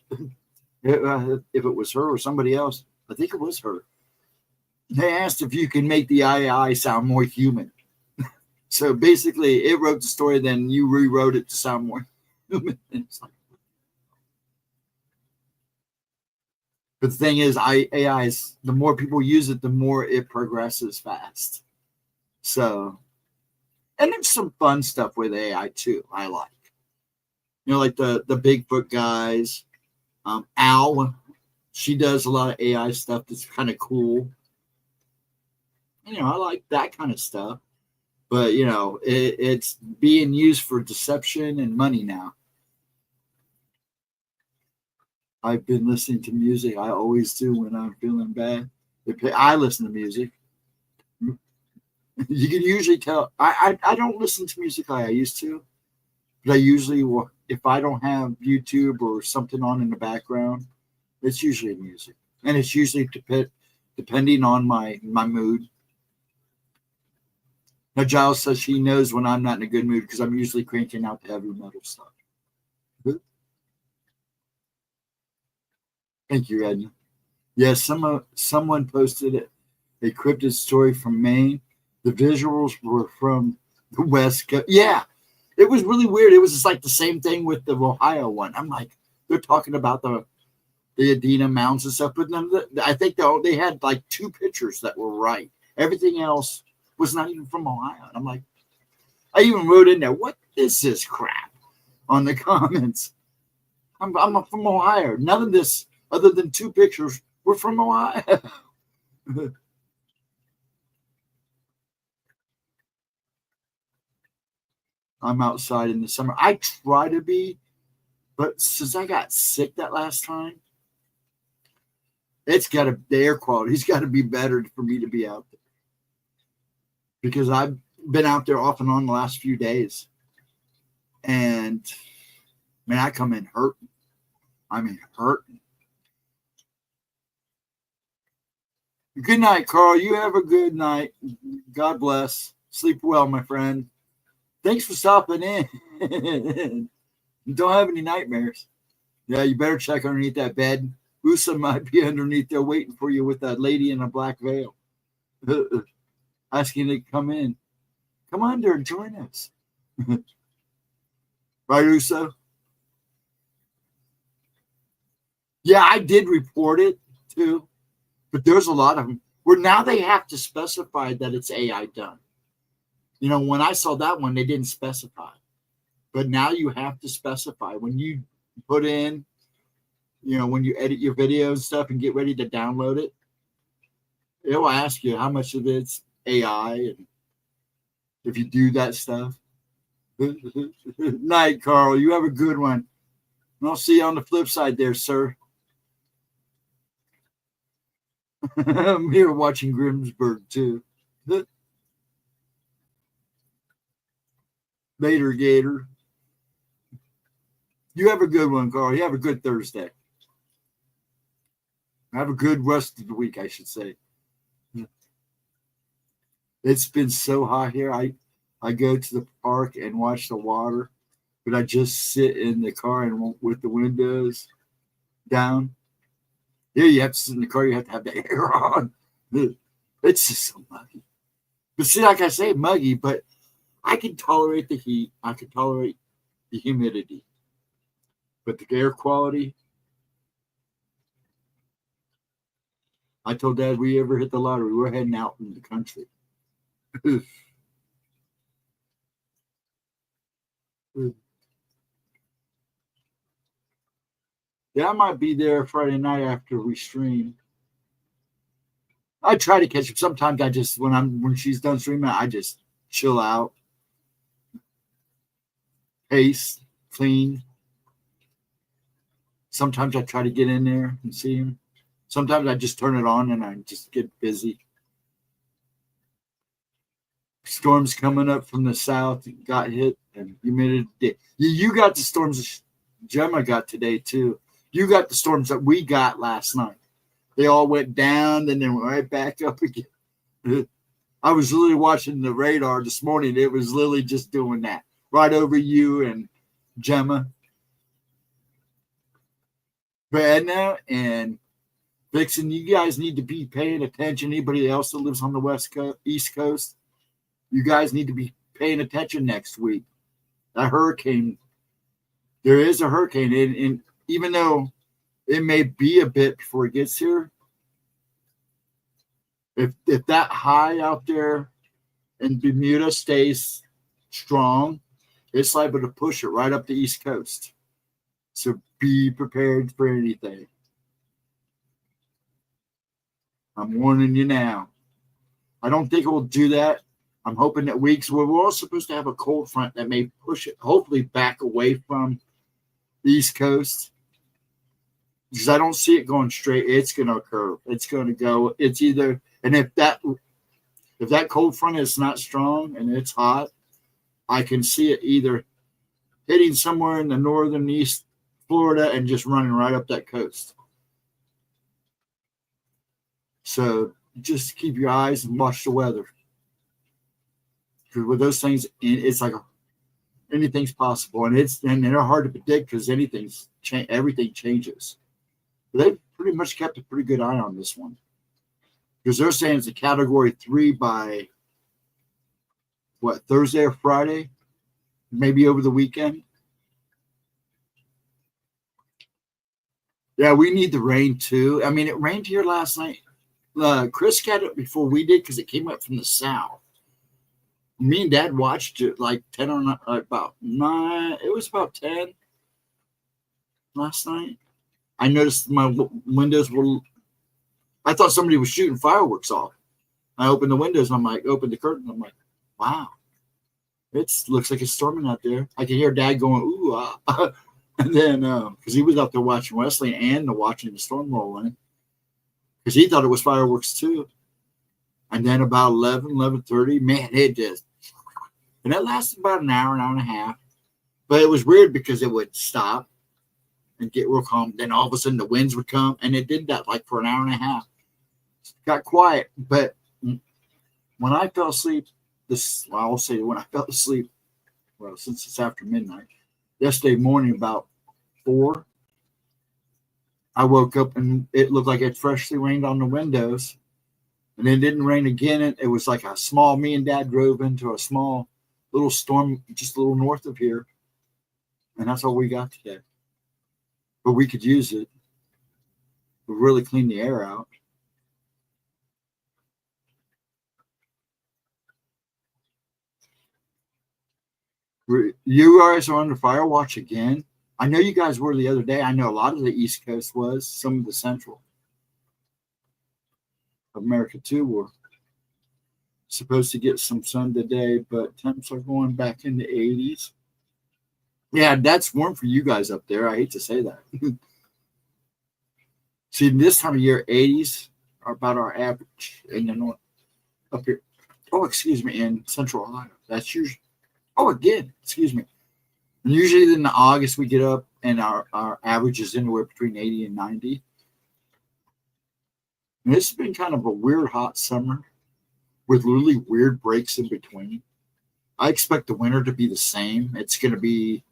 it was her or somebody else. I think it was her. They asked if you can make the AI sound more human. So basically, it wrote the story, then you rewrote it to sound more human. It's like, but the thing is, AI is, the more people use it, the more it progresses fast. So, and there's some fun stuff with AI too. I like, like the Bigfoot guys. Al, she does a lot of AI stuff that's kind of cool. I like that kind of stuff. But it's being used for deception and money now. I've been listening to music. I always do when I'm feeling bad. I listen to music. You can usually tell. I don't listen to music like I used to, but I usually will. If I don't have YouTube or something on in the background, it's usually music, and it's usually depending on my mood. Now Giles says she knows when I'm not in a good mood because I'm usually cranking out the heavy metal stuff. Thank you, Edna. Yes, someone posted it. A cryptid story from Maine. The visuals were from the West Coast. Yeah, it was really weird. It was just like the same thing with the Ohio one. I'm like, they're talking about the Adena mounds and stuff, but then I think they had like 2 pictures that were right. Everything else was not even from Ohio. And I'm like, I even wrote in there, what is this crap on the comments? I'm from Ohio. None of this, other than 2 pictures, were from Ohio. I'm outside in the summer. I try to be, but since I got sick that last time, the air quality's got to be better for me to be out there. Because I've been out there off and on the last few days. And, man, I come in hurting. Hurting. Good night, Carl. You have a good night. God bless. Sleep well, my friend. Thanks for stopping in. Don't have any nightmares. Yeah, you better check underneath that bed. Usa might be underneath there waiting for you with that lady in a black veil. Asking to come in. Come on there and join us. Right, Uso? Yeah, I did report it too. But there's a lot of them where now they have to specify that it's AI done. When I saw that one, they didn't specify. But now you have to specify when you put in, when you edit your video and stuff and get ready to download it, it will ask you how much of it's AI and if you do that stuff. Night, Carl. You have a good one. And I'll see you on the flip side there, sir. I'm here watching Grimsburg too. Later, Gator. You have a good one, Carl. You have a good Thursday. Have a good rest of the week, I should say. It's been so hot here. I go to the park and watch the water, but I just sit in the car and with the windows down. Yeah, you have to sit in the car. You have to have the air on. It's just so muggy. But see, like I say, muggy, but I can tolerate the heat. I can tolerate the humidity. But the air quality, I told Dad we ever hit the lottery, we're heading out in the country. Yeah, I might be there Friday night after we stream. I try to catch him. Sometimes I just when she's done streaming, I just chill out, pace, clean. Sometimes I try to get in there and see him. Sometimes I just turn it on and I just get busy. Storms coming up from the south got hit, and humidity. You got the storms Gemma got today too. You got the storms that we got last night. They all went down, then they went right back up again. I was literally watching the radar this morning. It was literally just doing that right over you and Gemma. But Edna and Vixen, you guys need to be paying attention. Anybody else that lives on the East Coast, you guys need to be paying attention next week. That hurricane, there is a hurricane, and even though it may be a bit before it gets here, if that high out there in Bermuda stays strong, it's liable to push it right up the East Coast. So be prepared for anything. I'm warning you now. I don't think it will do that. I'm hoping that we're all supposed to have a cold front that may push it, hopefully, back away from the East Coast. Because I don't see it going straight. It's going to curve. It's going to go. It's either, and if that cold front is not strong and it's hot, I can see it either hitting somewhere in the northern East Florida and just running right up that coast. So just keep your eyes and watch the weather. Because with those things, it's like anything's possible, and they're hard to predict because everything changes. But they've pretty much kept a pretty good eye on this one, because they're saying it's a Category 3 by Thursday or Friday, maybe over the weekend. Yeah, we need the rain too. I mean, it rained here last night. Chris got it before we did because it came up from the south. Me and Dad watched it like 10 or not, about 9. It was about 10 last night. I noticed my windows were. I thought somebody was shooting fireworks off. I opened the windows and I'm like, opened the curtain. I'm like, wow, it looks like it's storming out there. I could hear Dad going, ooh, ah. And then because he was out there watching Wesley and watching the storm roll in, because he thought it was fireworks too. And then about 11:30, man, it just. And that lasted about an hour and a half. But it was weird because it would stop and get real calm. Then all of a sudden the winds would come, and it did that like for an hour and a half. It got quiet. But when I fell asleep, I'll say when I fell asleep, well, since it's after midnight, yesterday morning about 4, I woke up and it looked like it freshly rained on the windows. And it didn't rain again. It was like me and Dad drove into a small little storm just a little north of here. And that's all we got today. But we could use it. We really clean the air out. You guys are under fire watch again. I know you guys were the other day. I know a lot of the East Coast was. Some of the Central America too were supposed to get some sun today, but temps are going back in the 80s. Yeah, that's warm for you guys up there. I hate to say that. See, this time of year, 80s are about our average in the north up here. Oh, excuse me, in Central Ohio. That's usually. Oh, again, excuse me. And usually in the August we get up and our average is anywhere between 80 and 90. And it's been kind of a weird hot summer with really weird breaks in between. I expect the winter to be the same. It's going to be,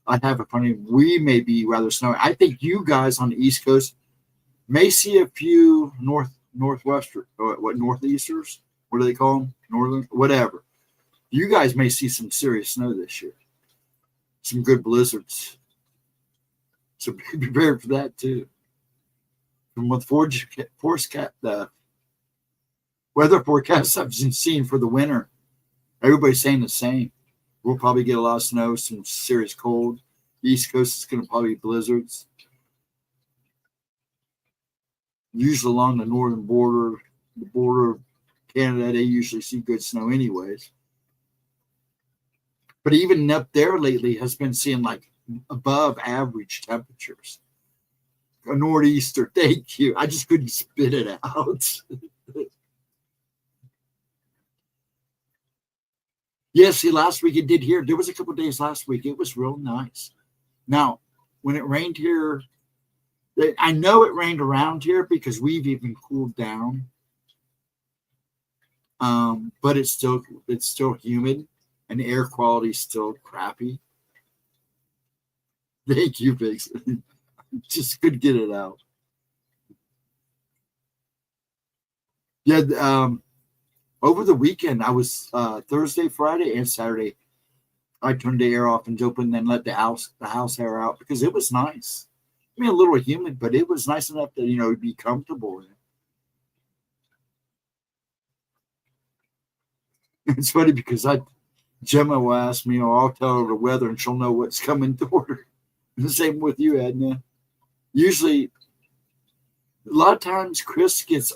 I'd have a funny, we may be rather snowy. I think you guys on the East Coast May see a few northwestern, what northeasters? What do they call them? Northern, whatever. You guys may see some serious snow this year. Some good blizzards. So be prepared for that too. From what the weather forecast I've been seeing for the winter, everybody's saying the same. We'll probably get a lot of snow, some serious cold. The East Coast is going to probably be blizzards. Usually along the northern border, the border of Canada, they usually see good snow anyways. But even up there lately has been seeing like above average temperatures. A northeaster, thank you. I just couldn't spit it out. Yeah, see, last week it did here. There was a couple of days last week. It was real nice. Now, when it rained here, I know it rained around here because we've even cooled down. But it's still humid and the air quality is still crappy. Thank you, Biggs. Just couldn't get it out. Yeah, over the weekend, I was Thursday, Friday, and Saturday. I turned the air off and open, then let the house air out because it was nice. I mean, a little humid, but it was nice enough that be comfortable in it. It's funny because Gemma will ask me, or I'll tell her the weather, and she'll know what's coming toward her. The same with you, Edna. Usually, a lot of times, Chris gets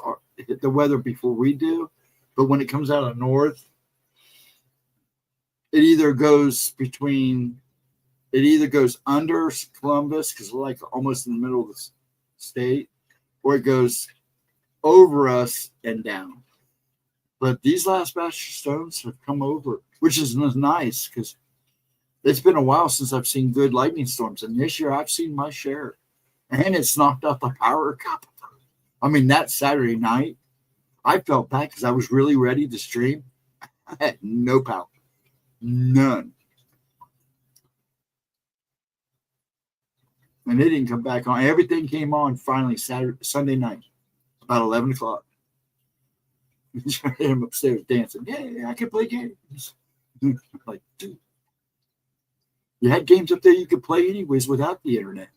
the weather before we do. But when it comes out of north, it either goes under Columbus because we're like almost in the middle of the state, or it goes over us and down. But these last batch of stones have come over, which is nice because it's been a while since I've seen good lightning storms, and this year I've seen my share, and it's knocked out the power couple. I mean, that Saturday night, I felt bad because I was really ready to stream. I had no power. None. And it didn't come back on. Everything came on finally Sunday night, about 11 o'clock. I'm upstairs dancing. Yeah, I can play games. Like, dude, you had games up there you could play anyways without the internet.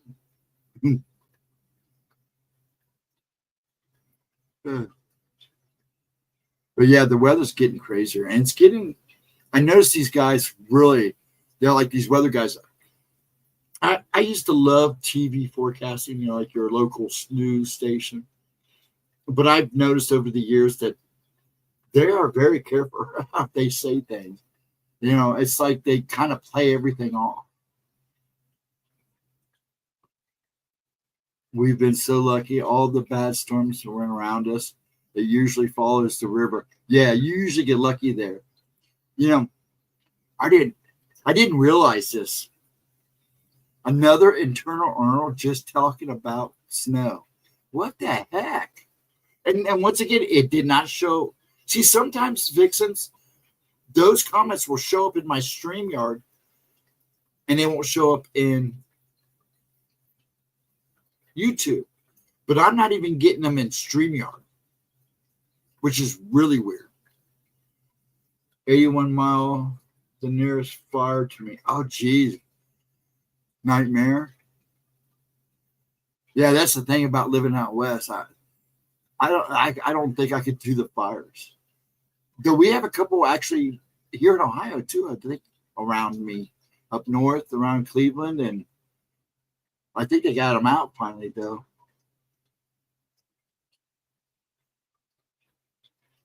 But yeah, the weather's getting crazier, and it's getting. I noticed these guys they're like these weather guys. I used to love TV forecasting, like your local news station. But I've noticed over the years that they are very careful how they say things. It's like they kind of play everything off. We've been so lucky. All the bad storms that went around us, it usually follows the river. Yeah, you usually get lucky there. I didn't realize this. Another internal journal just talking about snow. What the heck? And once again, it did not show. See, sometimes, Vixens, those comments will show up in my StreamYard, and they won't show up in YouTube. But I'm not even getting them in StreamYard, which is really weird. 81 mile, the nearest fire to me. Oh, geez. Nightmare. Yeah, that's the thing about living out west. I don't think I could do the fires. Though we have a couple actually here in Ohio too, I think, around me. Up north, around Cleveland, and I think they got them out finally, though.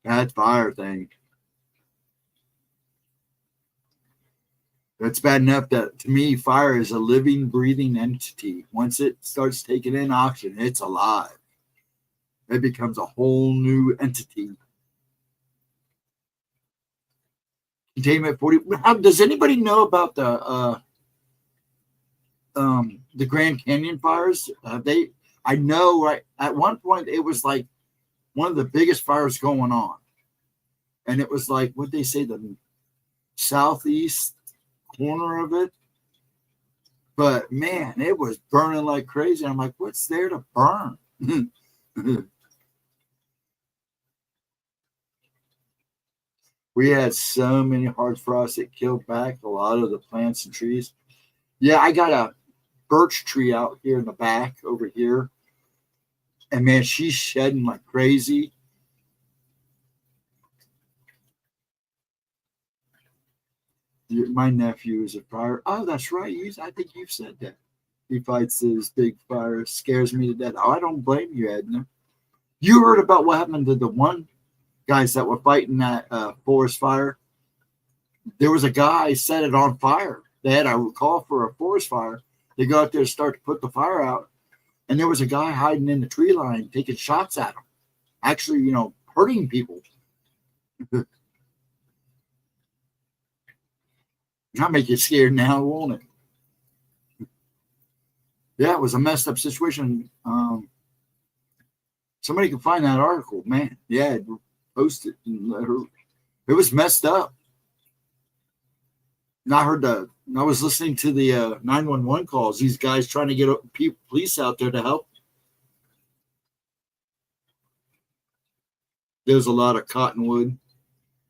That fire thing. That's bad enough that, to me, fire is a living, breathing entity. Once it starts taking in oxygen, it's alive. It becomes a whole new entity. Containment 40. Does anybody know about the Grand Canyon fires? I know, right? At one point, it was like one of the biggest fires going on. And it was like, what they say, the southeast corner of it. But man, it was burning like crazy. I'm like, what's there to burn? We had so many hard frosts that killed back a lot of the plants and trees. Yeah, I got a birch tree out here in the back over here. And man, she's shedding like crazy. My nephew is a fire. Oh, that's right. I think you've said that. He fights those big fires. Scares me to death. Oh, I don't blame you, Edna. You heard about what happened to the one guys that were fighting that forest fire? There was a guy set it on fire. They had a call for a forest fire. They go out there to start to put the fire out. And there was a guy hiding in the tree line taking shots at him. Actually, hurting people. That'll make you scared now, won't it? Yeah, it was a messed up situation. Somebody can find that article, man. Yeah, post it and let her. It was messed up. And I was listening to the 911 calls. These guys trying to get police out there to help. There was a lot of cottonwood.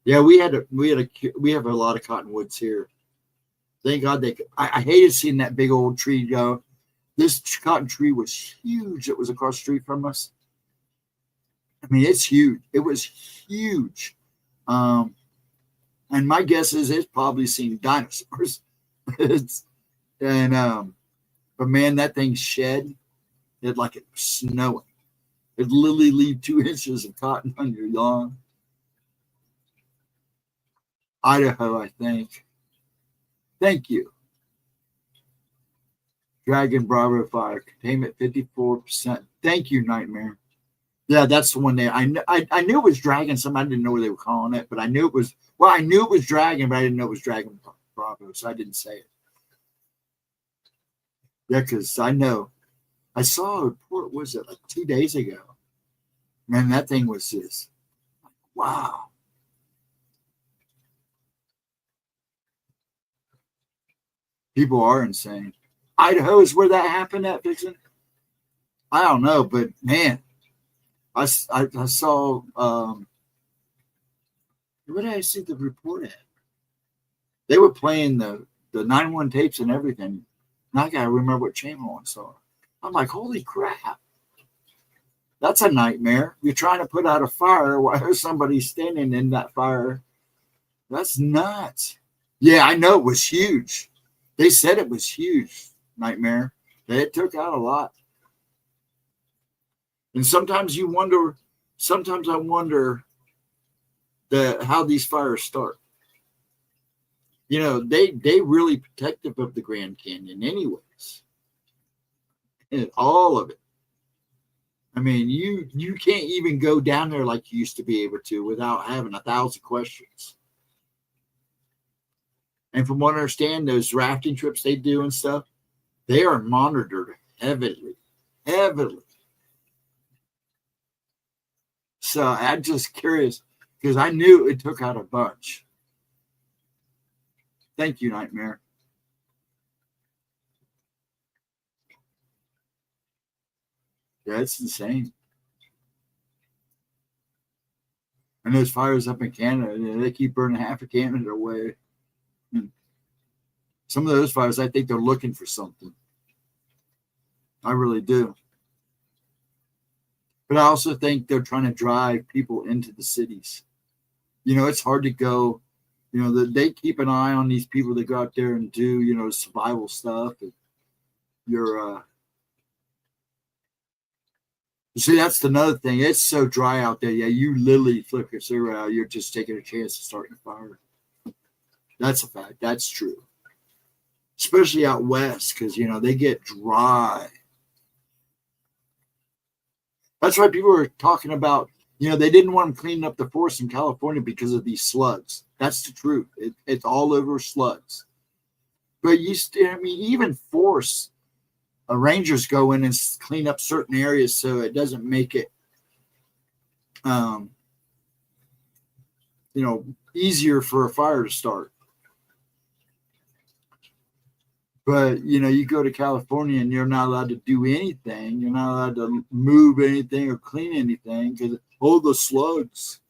Yeah, we have a lot of cottonwoods here. Thank God I hated seeing that big old tree go. This cotton tree was huge. It was across the street from us. I mean, it's huge. It was huge. And my guess is it's probably seen dinosaurs. But man, that thing shed. It like it was snowing. It literally leave 2 inches of cotton on your lawn. Idaho, I think. Thank you. Dragon Bravo Fire containment 54%. Thank you, Nightmare. Yeah, that's the one there. I knew it was Dragon. Somebody didn't know what they were calling it, but I knew it was. Well, I knew it was Dragon, but I didn't know it was Dragon Bravo, so I didn't say it. Yeah, because I know. I saw a report. Was it like 2 days ago? Man, that thing was just wow. People are insane. Idaho is where that happened at, Vixen? I don't know, but man, I saw, where did I see the report at? They were playing the 9-1 tapes and everything. And I got to remember what channel I saw. I'm like, holy crap. That's a nightmare. You're trying to put out a fire while there's somebody standing in that fire. That's nuts. Yeah, I know it was huge. They said it was huge, Nightmare. It took out a lot. And sometimes I wonder how these fires start. They really protective of the Grand Canyon anyways. And all of it. I mean, you can't even go down there like you used to be able to without having 1,000 questions. And from what I understand, those rafting trips they do and stuff, they are monitored heavily. So I'm just curious because I knew it took out a bunch. Thank you, Nightmare. Yeah, it's insane. And those fires up in Canada, they keep burning half of Canada away. Some of those fires, I think they're looking for something. I really do. But I also think they're trying to drive people into the cities. It's hard to go. They keep an eye on these people that go out there and do, survival stuff. And you see, that's another thing. It's so dry out there. Yeah, you literally flip your cigarette out. You're just taking a chance of starting a fire. That's a fact. That's true. Especially out west, because, they get dry. That's why people are talking about, they didn't want them cleaning up the forest in California because of these slugs. That's the truth. It's all over slugs. But even forests, rangers go in and clean up certain areas so it doesn't make it, easier for a fire to start. But, you know, you go to California and you're not allowed to do anything. You're not allowed to move anything or clean anything because, oh, the slugs,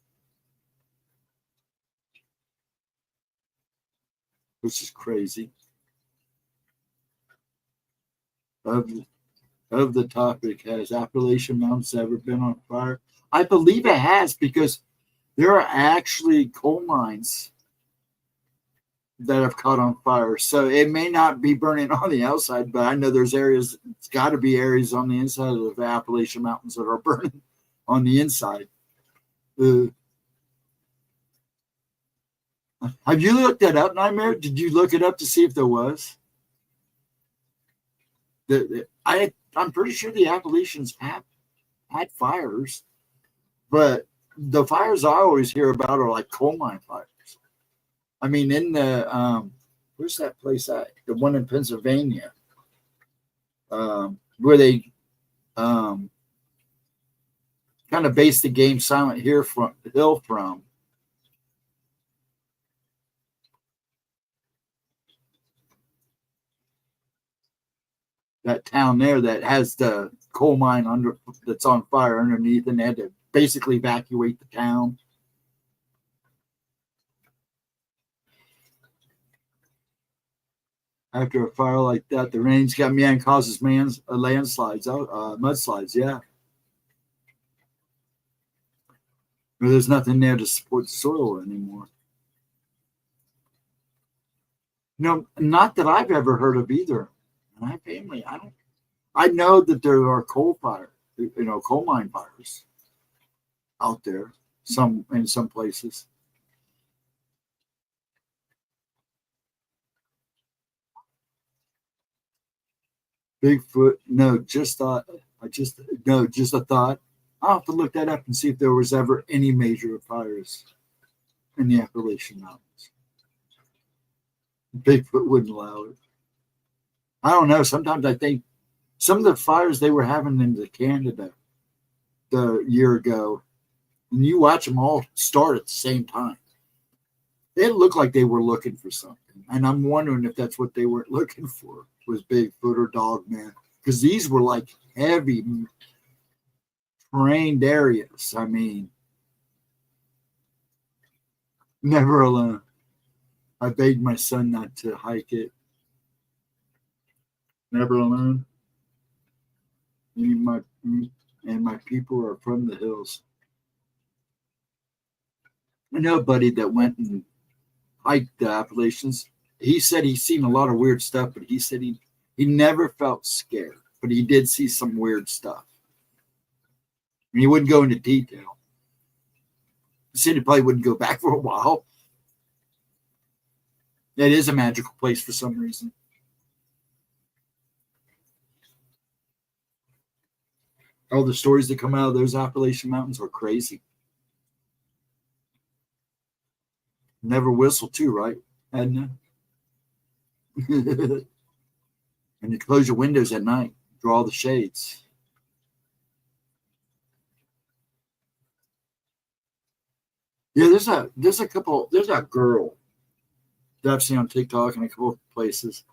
which is crazy. Of, of the topic, has Appalachian Mountains ever been on fire? I believe it has, because there are actually coal mines that have caught on fire. So it may not be burning on the outside, but I know there's areas, it's got to be areas on the inside of the Appalachian Mountains that are burning on the inside. Have you looked that up, Nightmare? Did you look it up to see if there was? I'm pretty sure the Appalachians have had fires, but the fires I always hear about are like coal mine fires. I mean, in the where's that place at? The one in Pennsylvania, where they kind of based the game Silent Hill from. That town there that has the coal mine under that's on fire underneath, and they had to basically evacuate the town. After a fire like that, the rains come in and causes landslides, mudslides. Yeah, but there's nothing there to support the soil anymore. No, not that I've ever heard of either. My family, I know that there are coal mine fires out there, in some places. Bigfoot, no, just a thought. I'll have to look that up and see if there was ever any major fires in the Appalachian Mountains. Bigfoot wouldn't allow it. I don't know. Sometimes I think some of the fires they were having in Canada the year ago, and you watch them all start at the same time. It looked like they were looking for something, and I'm wondering if that's what they weren't looking for, was Bigfoot or Dogman, because these were like heavy trained areas. I mean, never alone. I begged my son not to hike it. Never alone. My people are from the hills. I know a buddy that went and hiked the Appalachians. He said he's seen a lot of weird stuff, but he said he never felt scared, but he did see some weird stuff. And he wouldn't go into detail. He said he probably wouldn't go back for a while. It is a magical place for some reason. All the stories that come out of those Appalachian Mountains are crazy. Never whistle too, right, Edna? And you close your windows at night, draw the shades. Yeah, there's a girl that I've seen on TikTok and a couple of places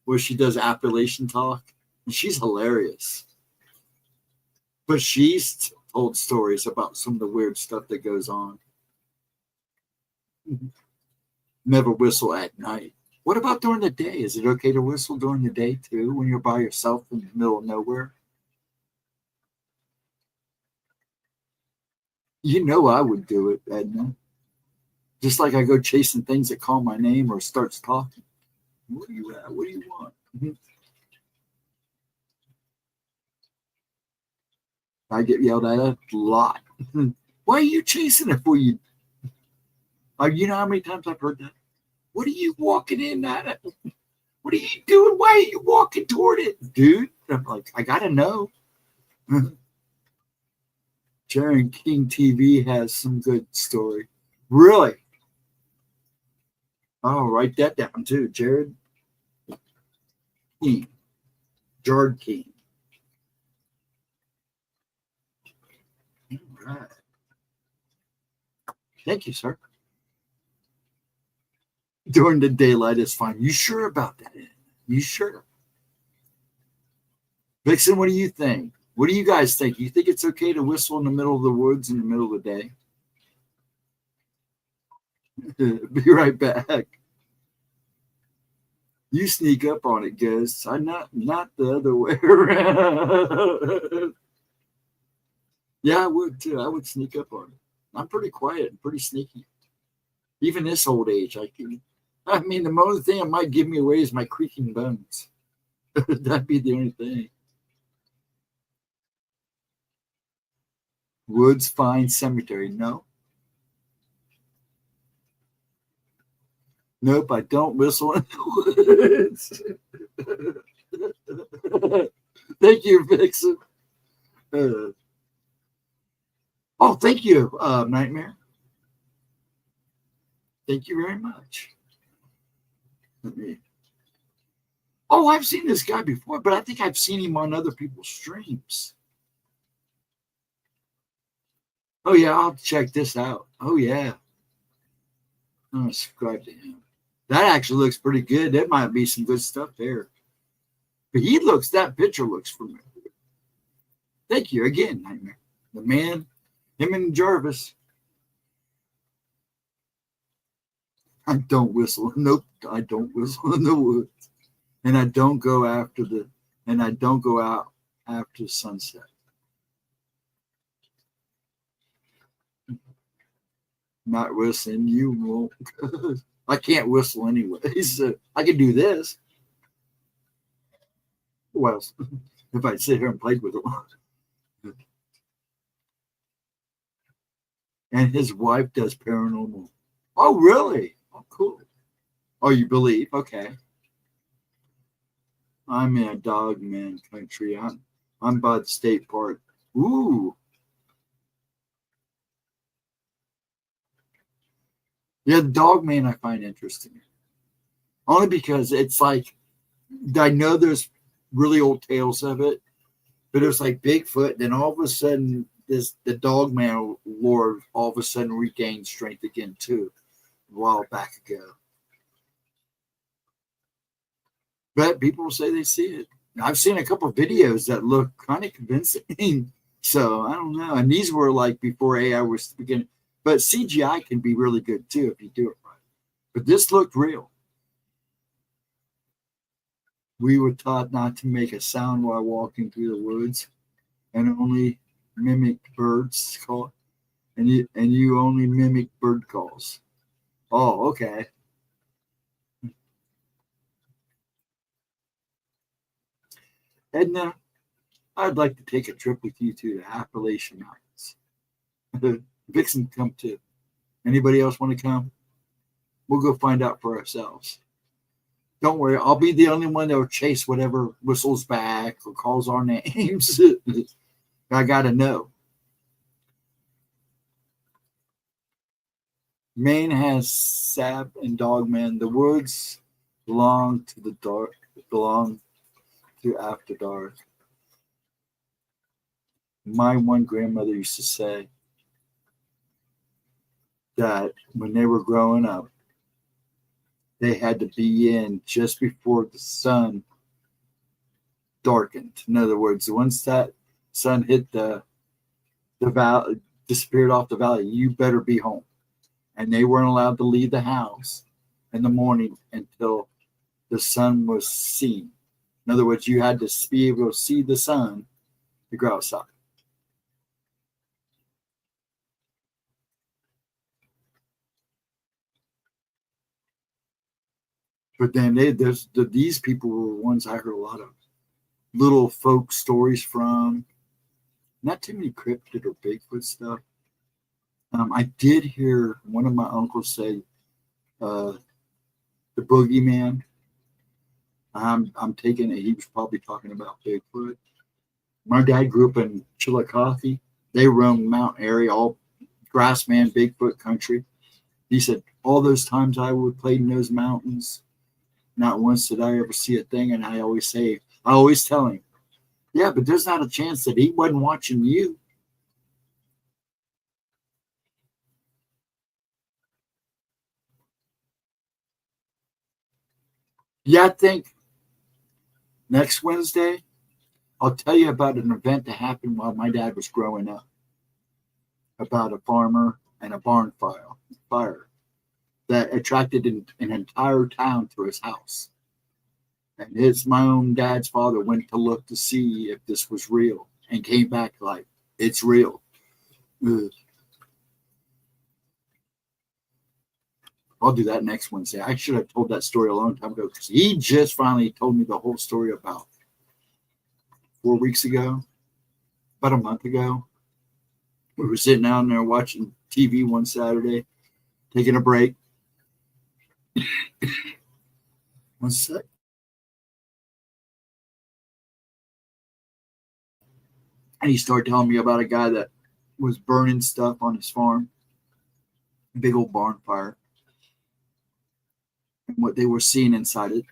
where she does Appalachian talk, and she's hilarious. But she's told stories about some of the weird stuff that goes on. Never whistle at night. What about during the day? Is it okay to whistle during the day too, when you're by yourself in the middle of nowhere? You know I would do it, Edna. Just like I go chasing things that call my name or starts talking. Where are you at? What do you want? I get yelled at a lot. Why are you chasing it for you? You know how many times I've heard that? What are you walking in at it? What are you doing? Why are you walking toward it? Dude, I'm like, I gotta know. Jared King TV has some good story. Really? I'll write that down too. Jared King. Jared King. All right. Thank you, sir. During the daylight is fine. You sure about that? You sure? Vixen, what do you think? What do you guys think? You think it's okay to whistle in the middle of the woods in the middle of the day? Be right back. You sneak up on it, Ghosts. I'm not the other way around. Yeah, I would too. I would sneak up on it. I'm pretty quiet and pretty sneaky. Even this old age, I can. I mean, the only thing that might give me away is my creaking bones. That'd be the only thing. Woods Fine Cemetery. No. Nope, I don't whistle in the woods. Thank you, Vixen. Oh, thank you, Nightmare. Thank you very much. Oh, I've seen this guy before, but I think I've seen him on other people's streams. Oh, yeah, I'll check this out. Oh, yeah. I'm going to subscribe to him. That actually looks pretty good. There might be some good stuff there. But that picture looks familiar. Thank you again, Nightmare. The man, him and Jarvis. I don't whistle. Nope, I don't whistle in the woods. And I don't go out after sunset. Not whistling, you won't. I can't whistle anyway. So I can do this. Well, if I sit here and played with it. And his wife does paranormal. Oh, really? Oh, cool. Oh, you believe? Okay. I'm in a dog man country. I'm by the state park. Ooh. Yeah, the dog man I find interesting. Only because it's like, I know there's really old tales of it, but it was like Bigfoot. Then all of a sudden, the dog man lore all of a sudden regained strength again too, a while back ago. But people say they see it. I've seen a couple of videos that look kind of convincing. So I don't know. And these were like before AI was beginning. But CGI can be really good too if you do it right. But this looked real. We were taught not to make a sound while walking through the woods and only mimic birds call. And you only mimic bird calls. Oh, okay. Edna, I'd like to take a trip with you to the Appalachian Mountains. Vixen, come too. Anybody else want to come? We'll go find out for ourselves. Don't worry, I'll be the only one that will chase whatever whistles back or calls our names. I gotta know. Maine has sap and dogman. The woods belong to the dark. Belong to after dark. My one grandmother used to say that when they were growing up, they had to be in just before the sun darkened. In other words, once that sun hit the valley, disappeared off the valley, you better be home. And they weren't allowed to leave the house in the morning until the sun was seen. In other words, you had to be able to see the sun to go outside. But then these people were ones I heard a lot of little folk stories from. Not too many cryptid or Bigfoot stuff. I did hear one of my uncles say the boogeyman. I'm taking it. He was probably talking about Bigfoot. My dad grew up in Chillicothe. They roamed Mount Airy, all grassman, Bigfoot country. He said all those times I would play in those mountains, not once did I ever see a thing. And I always tell him, yeah, but there's not a chance that he wasn't watching you. Yeah, I think Next Wednesday, I'll tell you about an event that happened while my dad was growing up, about a farmer and a barn fire that attracted an entire town to his house. And my own dad's father went to look to see if this was real and came back like, it's real. Ugh. I'll do that next Wednesday. I should have told that story a long time ago because he just finally told me the whole story about 4 weeks ago, about a month ago. We were sitting down there watching TV one Saturday, taking a break. One sec. And he started telling me about a guy that was burning stuff on his farm, big old barn fire, and what they were seeing inside it.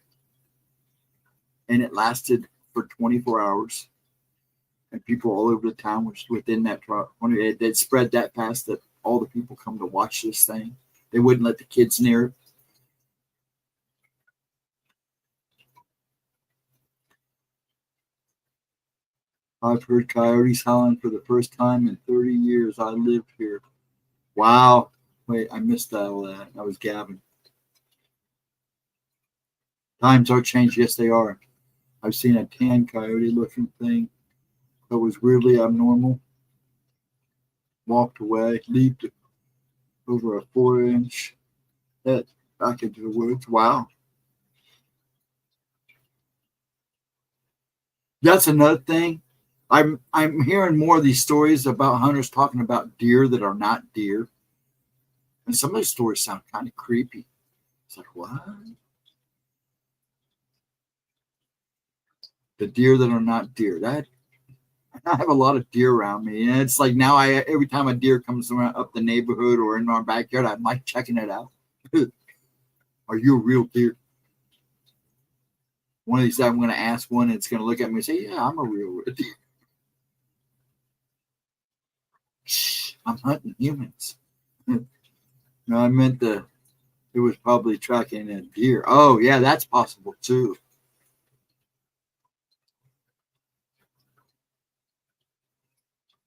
And it lasted for 24 hours. And people all over the town were within that. They'd spread that fast that all the people come to watch this thing. They wouldn't let the kids near it. I've heard coyotes howling for the first time in 30 years I lived here. Wow. Wait, I missed all that. I was gabbing. Times are changed. Yes, they are. I've seen a tan coyote-looking thing that was weirdly abnormal. Walked away, leaped over a 4-inch head back into the woods. Wow. That's another thing. I'm hearing more of these stories about hunters talking about deer that are not deer. And some of those stories sound kind of creepy. It's like, what? The deer that are not deer. That I have a lot of deer around me. And it's like now every time a deer comes around up the neighborhood or in our backyard, I'm like checking it out. Are you a real deer? One of these days I'm going to ask one, and it's going to look at me and say, yeah, I'm a real deer. Shh, I'm hunting humans. No, I meant it was probably tracking a deer. Oh, yeah, that's possible too.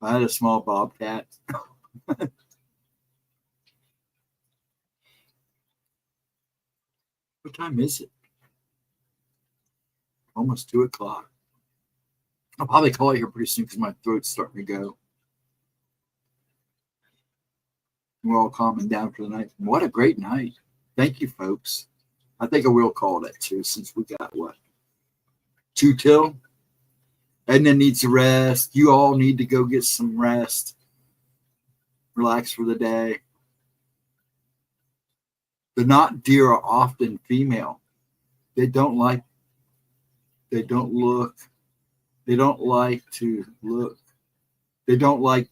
I had a small bobcat. What time is it? Almost 2 o'clock. I'll probably call it here pretty soon because my throat's starting to go. We're all calming down for the night. What a great night. Thank you, folks. I think I will call that too, since we got what? 2 till? Edna needs to rest. You all need to go get some rest. Relax for the day. The not deer are often female. They don't like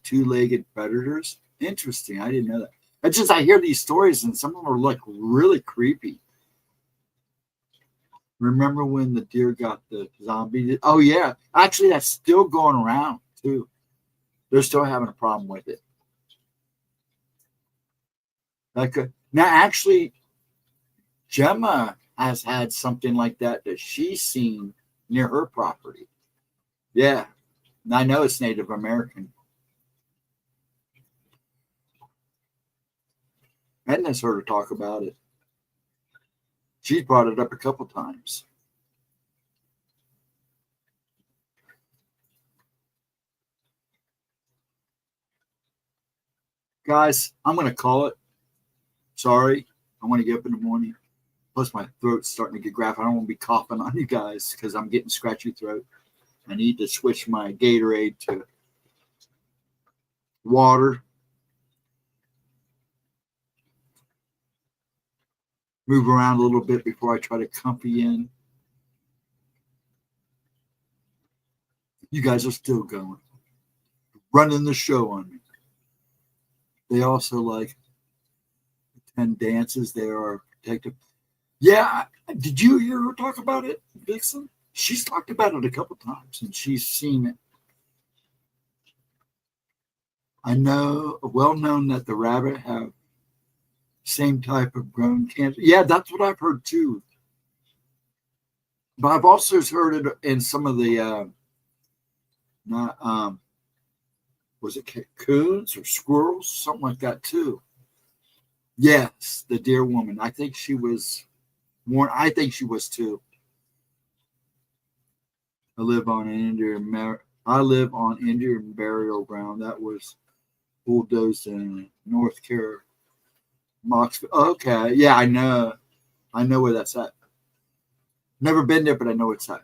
two-legged predators. Interesting. I didn't know that. It's just I hear these stories and some of them are like really creepy. Remember when the deer got the zombie? Oh yeah. Actually, that's still going around too. They're still having a problem with it. Now actually, Gemma has had something like that she's seen near her property. Yeah. I know it's Native American. Edna's heard her talk about it. She's brought it up a couple times. Guys, I'm going to call it. Sorry. I want to get up in the morning. Plus, my throat's starting to get graphic. I don't want to be coughing on you guys because I'm getting scratchy throat. I need to switch my Gatorade to water. Move around a little bit before I try to comfy in. You guys are still going. Running the show on me. They also like attend dances. They are protective. Yeah, did you hear her talk about it, Vixen? She's talked about it a couple times, and she's seen it. I know, well known that the rabbit have same type of grown cancer. Yeah, that's what I've heard too. But I've also heard it in some of the not was it coons or squirrels, something like that too. Yes, the deer woman. I think she was one. I think she was too. I live on Indian burial ground that was bulldozed in North Carolina. Okay, yeah, I know where that's at. Never been there, but I know it's at.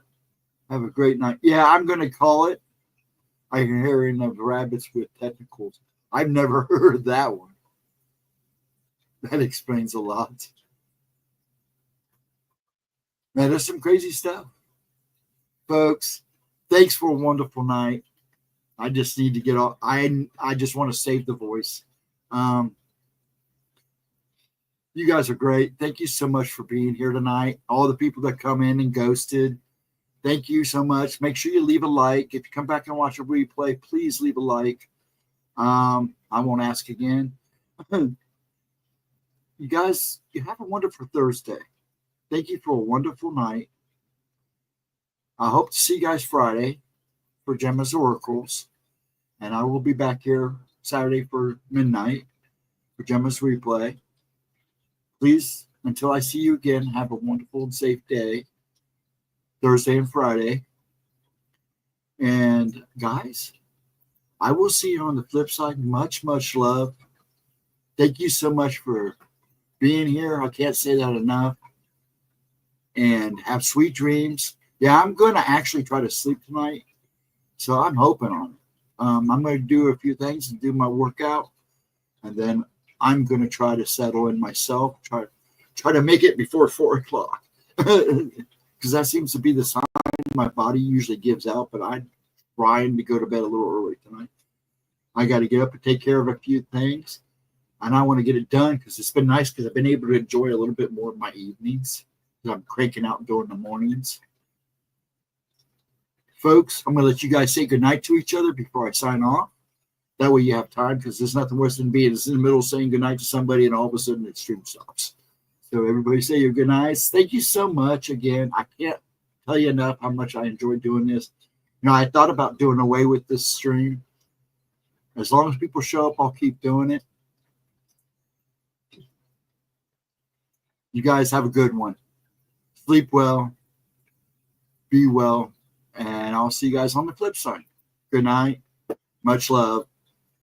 Have a great night. Yeah, I'm gonna call it. I can hear of rabbits with tentacles. I've never heard that one. That explains a lot. Man, there's some crazy stuff, folks. Thanks for a wonderful night. I just need to get off. I just want to save the voice. You guys are great. Thank you so much for being here tonight. All the people that come in and ghosted. Thank you so much. Make sure you leave a like. If you come back and watch a replay, please leave a like. I won't ask again. You guys, you have a wonderful Thursday. Thank you for a wonderful night. I hope to see you guys Friday for Gemma's Oracles. And I will be back here Saturday for midnight for Gemma's replay. Please, until I see you again, have a wonderful and safe day, Thursday and Friday. And guys, I will see you on the flip side. Much, much love. Thank you so much for being here. I can't say that enough. And have sweet dreams. Yeah, I'm going to actually try to sleep tonight. So I'm hoping on it. I'm going to do a few things and do my workout. And then I'm going to try to settle in myself. Try to make it before 4 o'clock. Because that seems to be the sign my body usually gives out. But I'm trying to go to bed a little early tonight. I got to get up and take care of a few things. And I want to get it done because it's been nice because I've been able to enjoy a little bit more of my evenings. I'm cranking out during the mornings. Folks, I'm going to let you guys say goodnight to each other before I sign off. That way you have time because there's nothing worse than being in the middle saying goodnight to somebody and all of a sudden the stream stops. So everybody say your goodnights. Thank you so much again. I can't tell you enough how much I enjoy doing this. I thought about doing away with this stream. As long as people show up, I'll keep doing it. You guys have a good one. Sleep well. Be well. And I'll see you guys on the flip side. Good night. Much love.